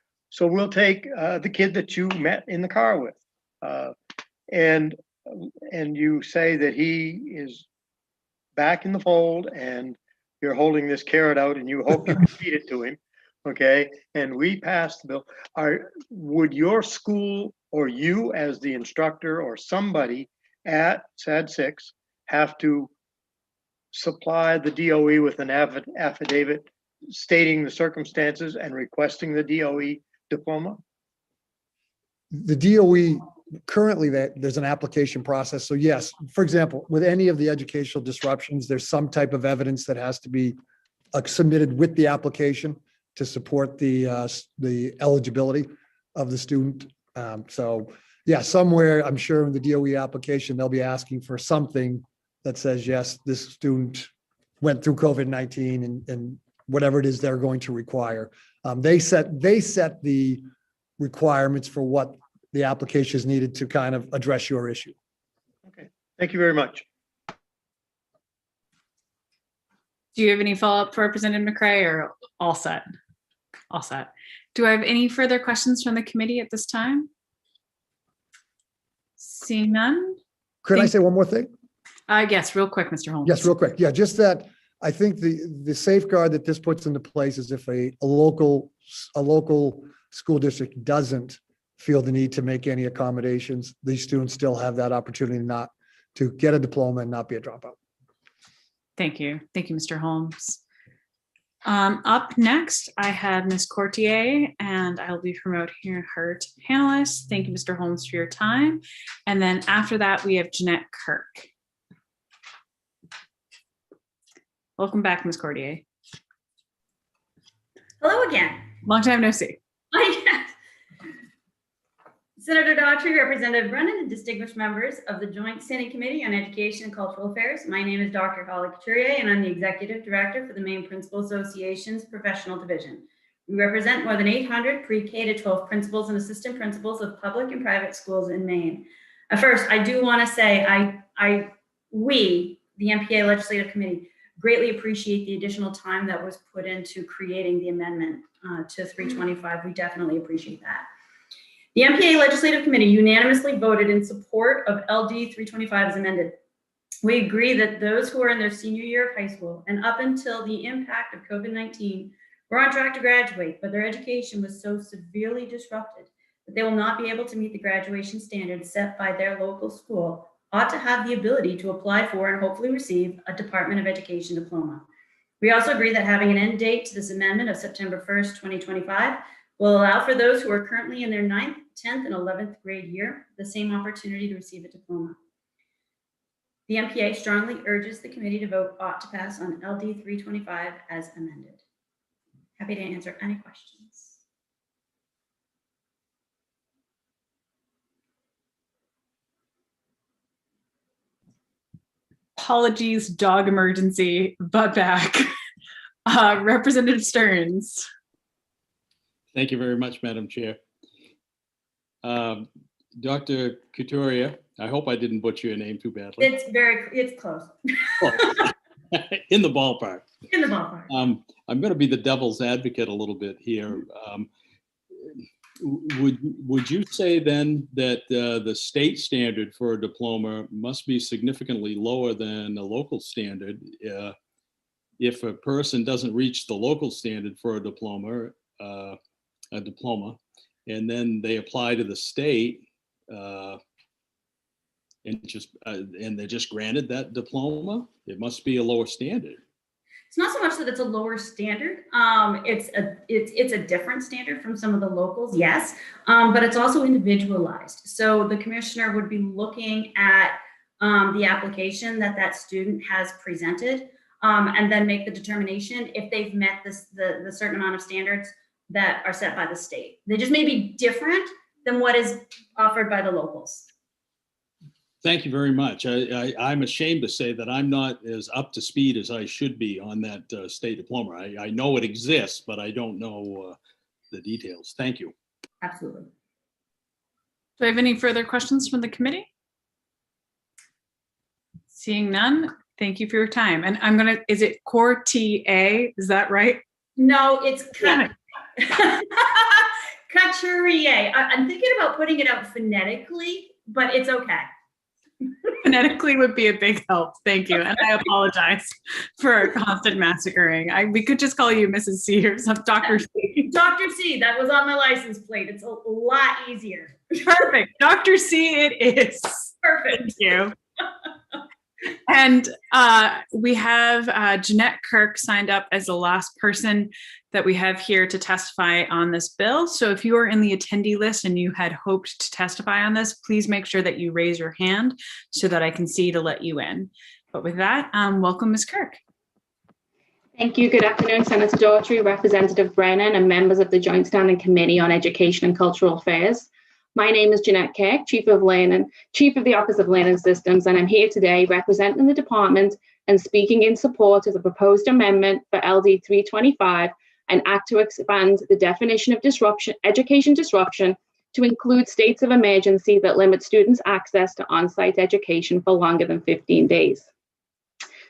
we'll take the kid that you met in the car with, and you say that he is back in the fold, and you're holding this carrot out, and you hope you can feed it to him. Okay, and we passed the bill. Would your school or you as the instructor or somebody at SAD 6 have to supply the DOE with an affidavit stating the circumstances and requesting the DOE diploma?
The DOE, currently there's an application process. So yes, for example, with any of the educational disruptions, there's some type of evidence that has to be submitted with the application to support the eligibility of the student. So yeah, somewhere I'm sure in the DOE application, they'll be asking for something that says, yes, this student went through COVID-19 and whatever it is they're going to require. They set the requirements for what the application is needed to kind of address your issue.
Okay, thank you very much.
Do you have any follow-up for Representative McCray, or all set? All set. Do I have any further questions from the committee at this time? Seeing none?
Could I say one more thing?
Yes, real quick, Mr. Holmes.
Yes, real quick. Yeah, just that I think the safeguard that this puts into place is if a local school district doesn't feel the need to make any accommodations, these students still have that opportunity not to get a diploma and not be a dropout.
Thank you. Thank you, Mr. Holmes. Up next, I have Ms. Courtier, and I'll be promoting her to panelist. Thank you, Mr. Holmes, for your time. And then after that, we have Jeanette Kirk. Welcome back, Ms. Courtier.
Hello again.
Long time no see.
Senator Daughtry, Representative Brennan, and distinguished members of the Joint Standing Committee on Education and Cultural Affairs. My name is Dr. Holly Couturier, and I'm the Executive Director for the Maine Principal Association's Professional Division. We represent more than 800 pre-K to 12 principals and assistant principals of public and private schools in Maine. First, I do want to say we the MPA Legislative Committee greatly appreciate the additional time that was put into creating the amendment to 325. We definitely appreciate that. The MPA Legislative Committee unanimously voted in support of LD 325 as amended. We agree that those who are in their senior year of high school and up until the impact of COVID-19 were on track to graduate, but their education was so severely disrupted that they will not be able to meet the graduation standards set by their local school, ought to have the ability to apply for and hopefully receive a Department of Education diploma. We also agree that having an end date to this amendment of September 1st, 2025 will allow for those who are currently in their 9th, 10th, and 11th grade year the same opportunity to receive a diploma. The MPA strongly urges the committee to vote ought to pass on LD 325 as amended. Happy to answer any questions.
Apologies, dog emergency, but back. Representative Stearns.
Thank you very much, Madam Chair. Dr. Couturier, I hope I didn't butcher your name too badly.
It's close.
In the ballpark.
In the ballpark.
I'm going to be the devil's advocate a little bit here. Would you say then that the state standard for a diploma must be significantly lower than a local standard? If a person doesn't reach the local standard for a diploma, and then they apply to the state, and they're just granted that diploma, it must be a lower standard.
It's not so much that it's a lower standard. It's a different standard from some of the locals, yes, but it's also individualized. So the commissioner would be looking at the application that student has presented, and then make the determination if they've met the certain amount of standards that are set by the state. They just may be different than what is offered by the locals.
Thank you very much. I'm ashamed to say that I'm not as up to speed as I should be on that state diploma. I know it exists, but I don't know the details. Thank you.
Absolutely.
Do I have any further questions from the committee? Seeing none, thank you for your time. And I'm gonna, is it Courtier? Is that right?
No, it's Couturier. I'm thinking about putting it out phonetically, but it's okay.
Phonetically would be a big help. Thank you. And I apologize for constant massacring. We could just call you Mrs. C or some Dr. C.
Dr. C, that was on my license plate. It's a lot easier.
Perfect. Dr. C it is.
Perfect.
Thank you. And we have Jeanette Kirk signed up as the last person that we have here to testify on this bill. So if you are in the attendee list and you had hoped to testify on this, please make sure that you raise your hand so that I can see to let you in. But with that, welcome, Ms. Kirk.
Thank you. Good afternoon, Senator Daughtry, Representative Brennan, and members of the Joint Standing Committee on Education and Cultural Affairs. My name is Jeanette Kirk, Chief of the Office of Learning Systems, and I'm here today representing the department and speaking in support of the proposed amendment for LD 325, an act to expand the definition of education disruption to include states of emergency that limit students' access to on-site education for longer than 15 days.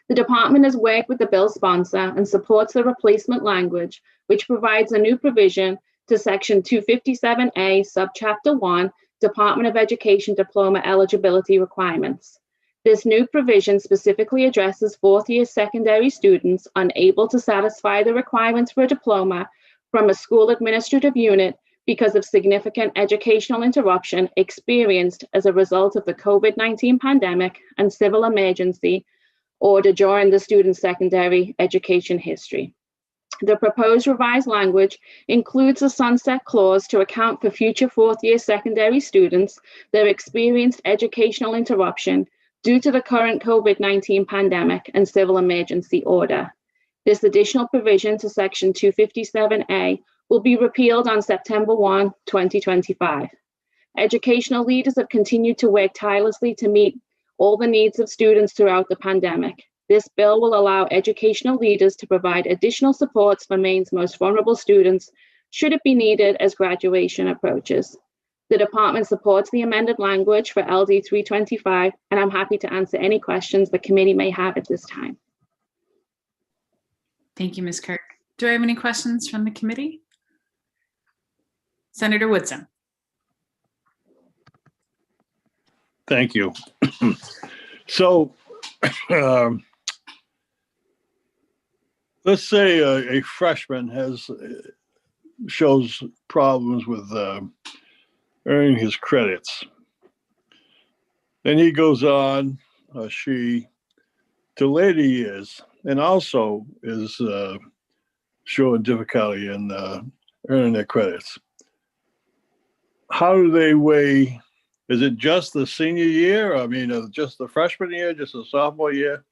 The department has worked with the bill sponsor and supports the replacement language, which provides a new provision to Section 257A, Subchapter 1, Department of Education Diploma Eligibility Requirements. This new provision specifically addresses fourth-year secondary students unable to satisfy the requirements for a diploma from a school administrative unit because of significant educational interruption experienced as a result of the COVID-19 pandemic and civil emergency order during the student's secondary education history. The proposed revised language includes a sunset clause to account for future fourth-year secondary students that experienced educational interruption due to the current COVID-19 pandemic and civil emergency order. This additional provision to Section 257A will be repealed on September 1, 2025. Educational leaders have continued to work tirelessly to meet all the needs of students throughout the pandemic. This bill will allow educational leaders to provide additional supports for Maine's most vulnerable students should it be needed as graduation approaches. The department supports the amended language for LD 325, and I'm happy to answer any questions the committee may have at this time.
Thank you, Ms. Kirk. Do I have any questions from the committee? Senator Woodson.
Thank you. So, let's say a freshman shows problems with earning his credits. Then he goes on, she, to later years, and also is showing difficulty in earning their credits. How do they weigh? Is it just the senior year? I mean, just the freshman year, just the sophomore year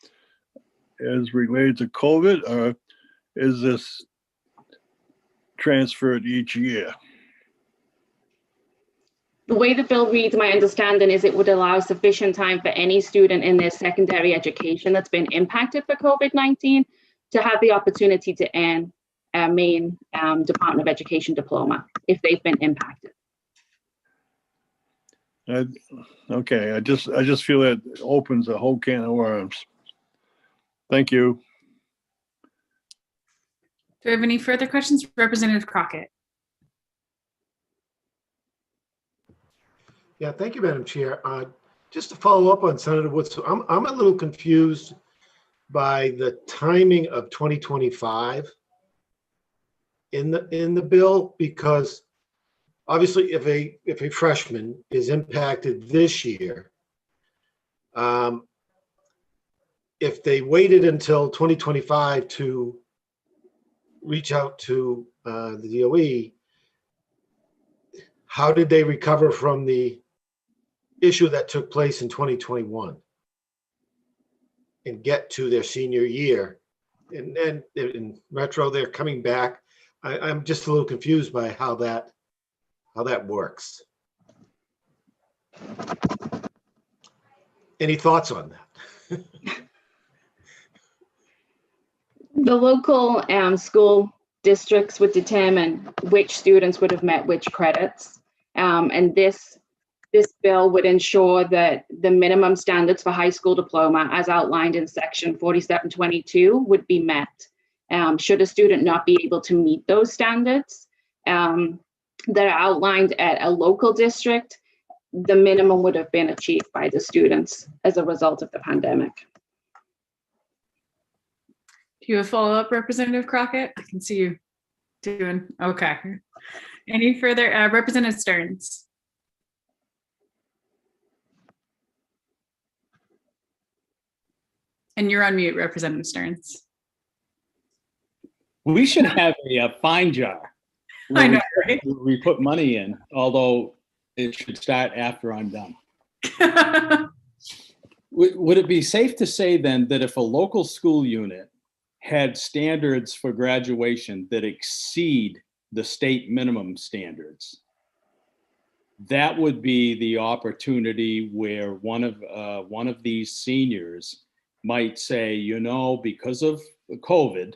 is related to COVID, or is this transferred each year?
The way the bill reads, my understanding is it would allow sufficient time for any student in their secondary education that's been impacted for COVID-19 to have the opportunity to earn a Maine Department of Education diploma if they've been impacted.
Okay, I just feel it opens a whole can of worms. Thank you.
Do we have any further questions? Representative Crockett.
Yeah, thank you, Madam Chair. Just to follow up on Senator Woods, I'm a little confused by the timing of 2025 in the bill, because obviously if a freshman is impacted this year, if they waited until 2025 to reach out to the DOE, how did they recover from the issue that took place in 2021 and get to their senior year? And then in retro, they're coming back. I'm just a little confused by how that works. Any thoughts on that?
The local school districts would determine which students would have met which credits. And this bill would ensure that the minimum standards for high school diploma, as outlined in section 4722, would be met. Should a student not be able to meet those standards that are outlined at a local district, the minimum would have been achieved by the students as a result of the pandemic.
Do you have a follow-up, Representative Crockett? I can see you doing, okay. Any further, Representative Stearns? And you're on mute, Representative Stearns.
We should have a fine jar.
I know, right?
We put money in, although it should start after I'm done. Would it be safe to say then that if a local school unit had standards for graduation that exceed the state minimum standards, that would be the opportunity where one of these seniors might say, you know, because of the COVID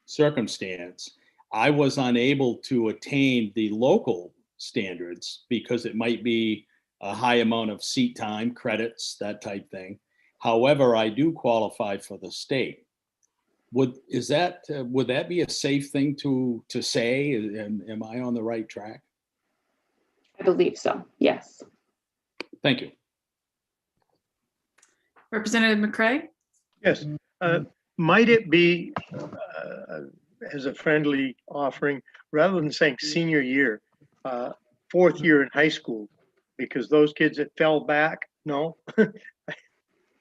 circumstance, I was unable to attain the local standards because it might be a high amount of seat time, credits, that type thing. However, I do qualify for the state. Would that be a safe thing to say? Am I on the right track?
I believe so, yes.
Thank you.
Representative McCray?
Yes. Might it be, as a friendly offering, rather than saying senior year, fourth year in high school, because those kids that fell back, no,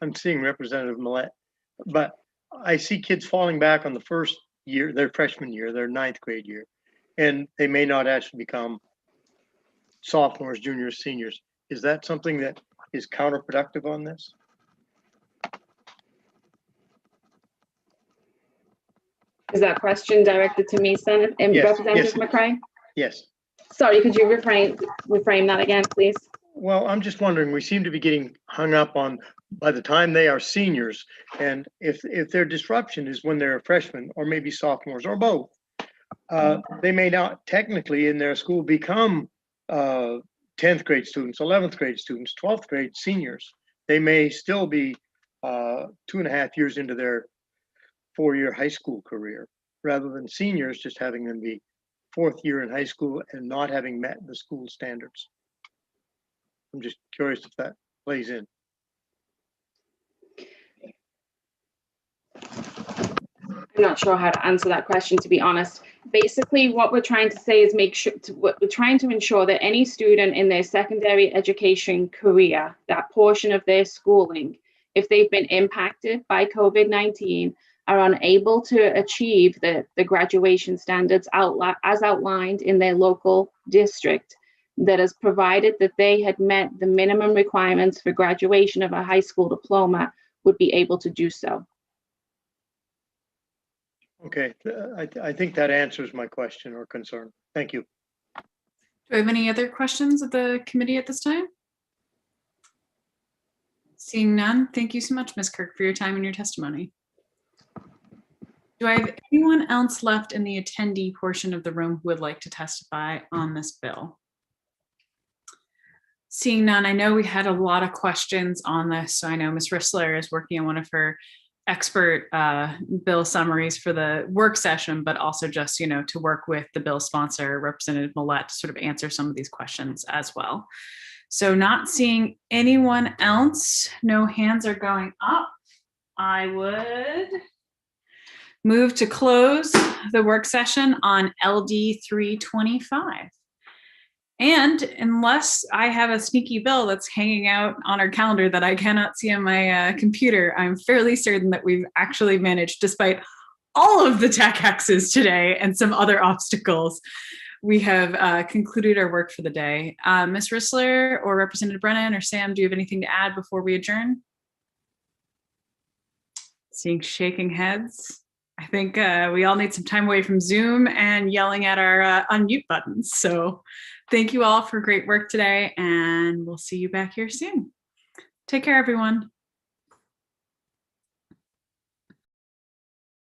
I'm seeing Representative Millett, but I see kids falling back on the first year, their freshman year, their ninth grade year, and they may not actually become sophomores, juniors, seniors. Is that something that is counterproductive on this?
Is that question directed to me, Senator and
Yes,
Representative
yes,
McCray?
Yes.
Sorry, could you reframe that again, please?
Well, I'm just wondering, we seem to be getting hung up on by the time they are seniors, and if their disruption is when they're freshmen or maybe sophomores or both, they may not technically in their school become 10th grade students, 11th grade students, 12th grade seniors. They may still be 2.5 years into their 4-year high school career, rather than seniors just having them be 4th year in high school and not having met the school standards. I'm just curious if that plays in.
I'm not sure how to answer that question, to be honest. Basically, what we're trying to say is we're trying to ensure that any student in their secondary education career, that portion of their schooling, if they've been impacted by COVID-19, are unable to achieve the graduation standards as outlined in their local district, that has provided that they had met the minimum requirements for graduation of a high school diploma, would be able to do so.
Okay, I think that answers my question or concern. Thank you.
Do I have any other questions of the committee at this time? Seeing none, thank you so much, Ms. Kirk, for your time and your testimony. Do I have anyone else left in the attendee portion of the room who would like to testify on this bill? Seeing none, I know we had a lot of questions on this, so I know Ms. Rissler is working on one of her expert bill summaries for the work session, but also just, to work with the bill sponsor, Representative Millette, to sort of answer some of these questions as well. So not seeing anyone else, no hands are going up. I would move to close the work session on LD 325. And unless I have a sneaky bill that's hanging out on our calendar that I cannot see on my computer, I'm fairly certain that we've actually managed, despite all of the tech hexes today and some other obstacles, we have concluded our work for the day. Ms. Rissler or Representative Brennan or Sam, do you have anything to add before we adjourn? Seeing shaking heads. I think we all need some time away from Zoom and yelling at our unmute buttons. So thank you all for great work today, and we'll see you back here soon. Take care, everyone.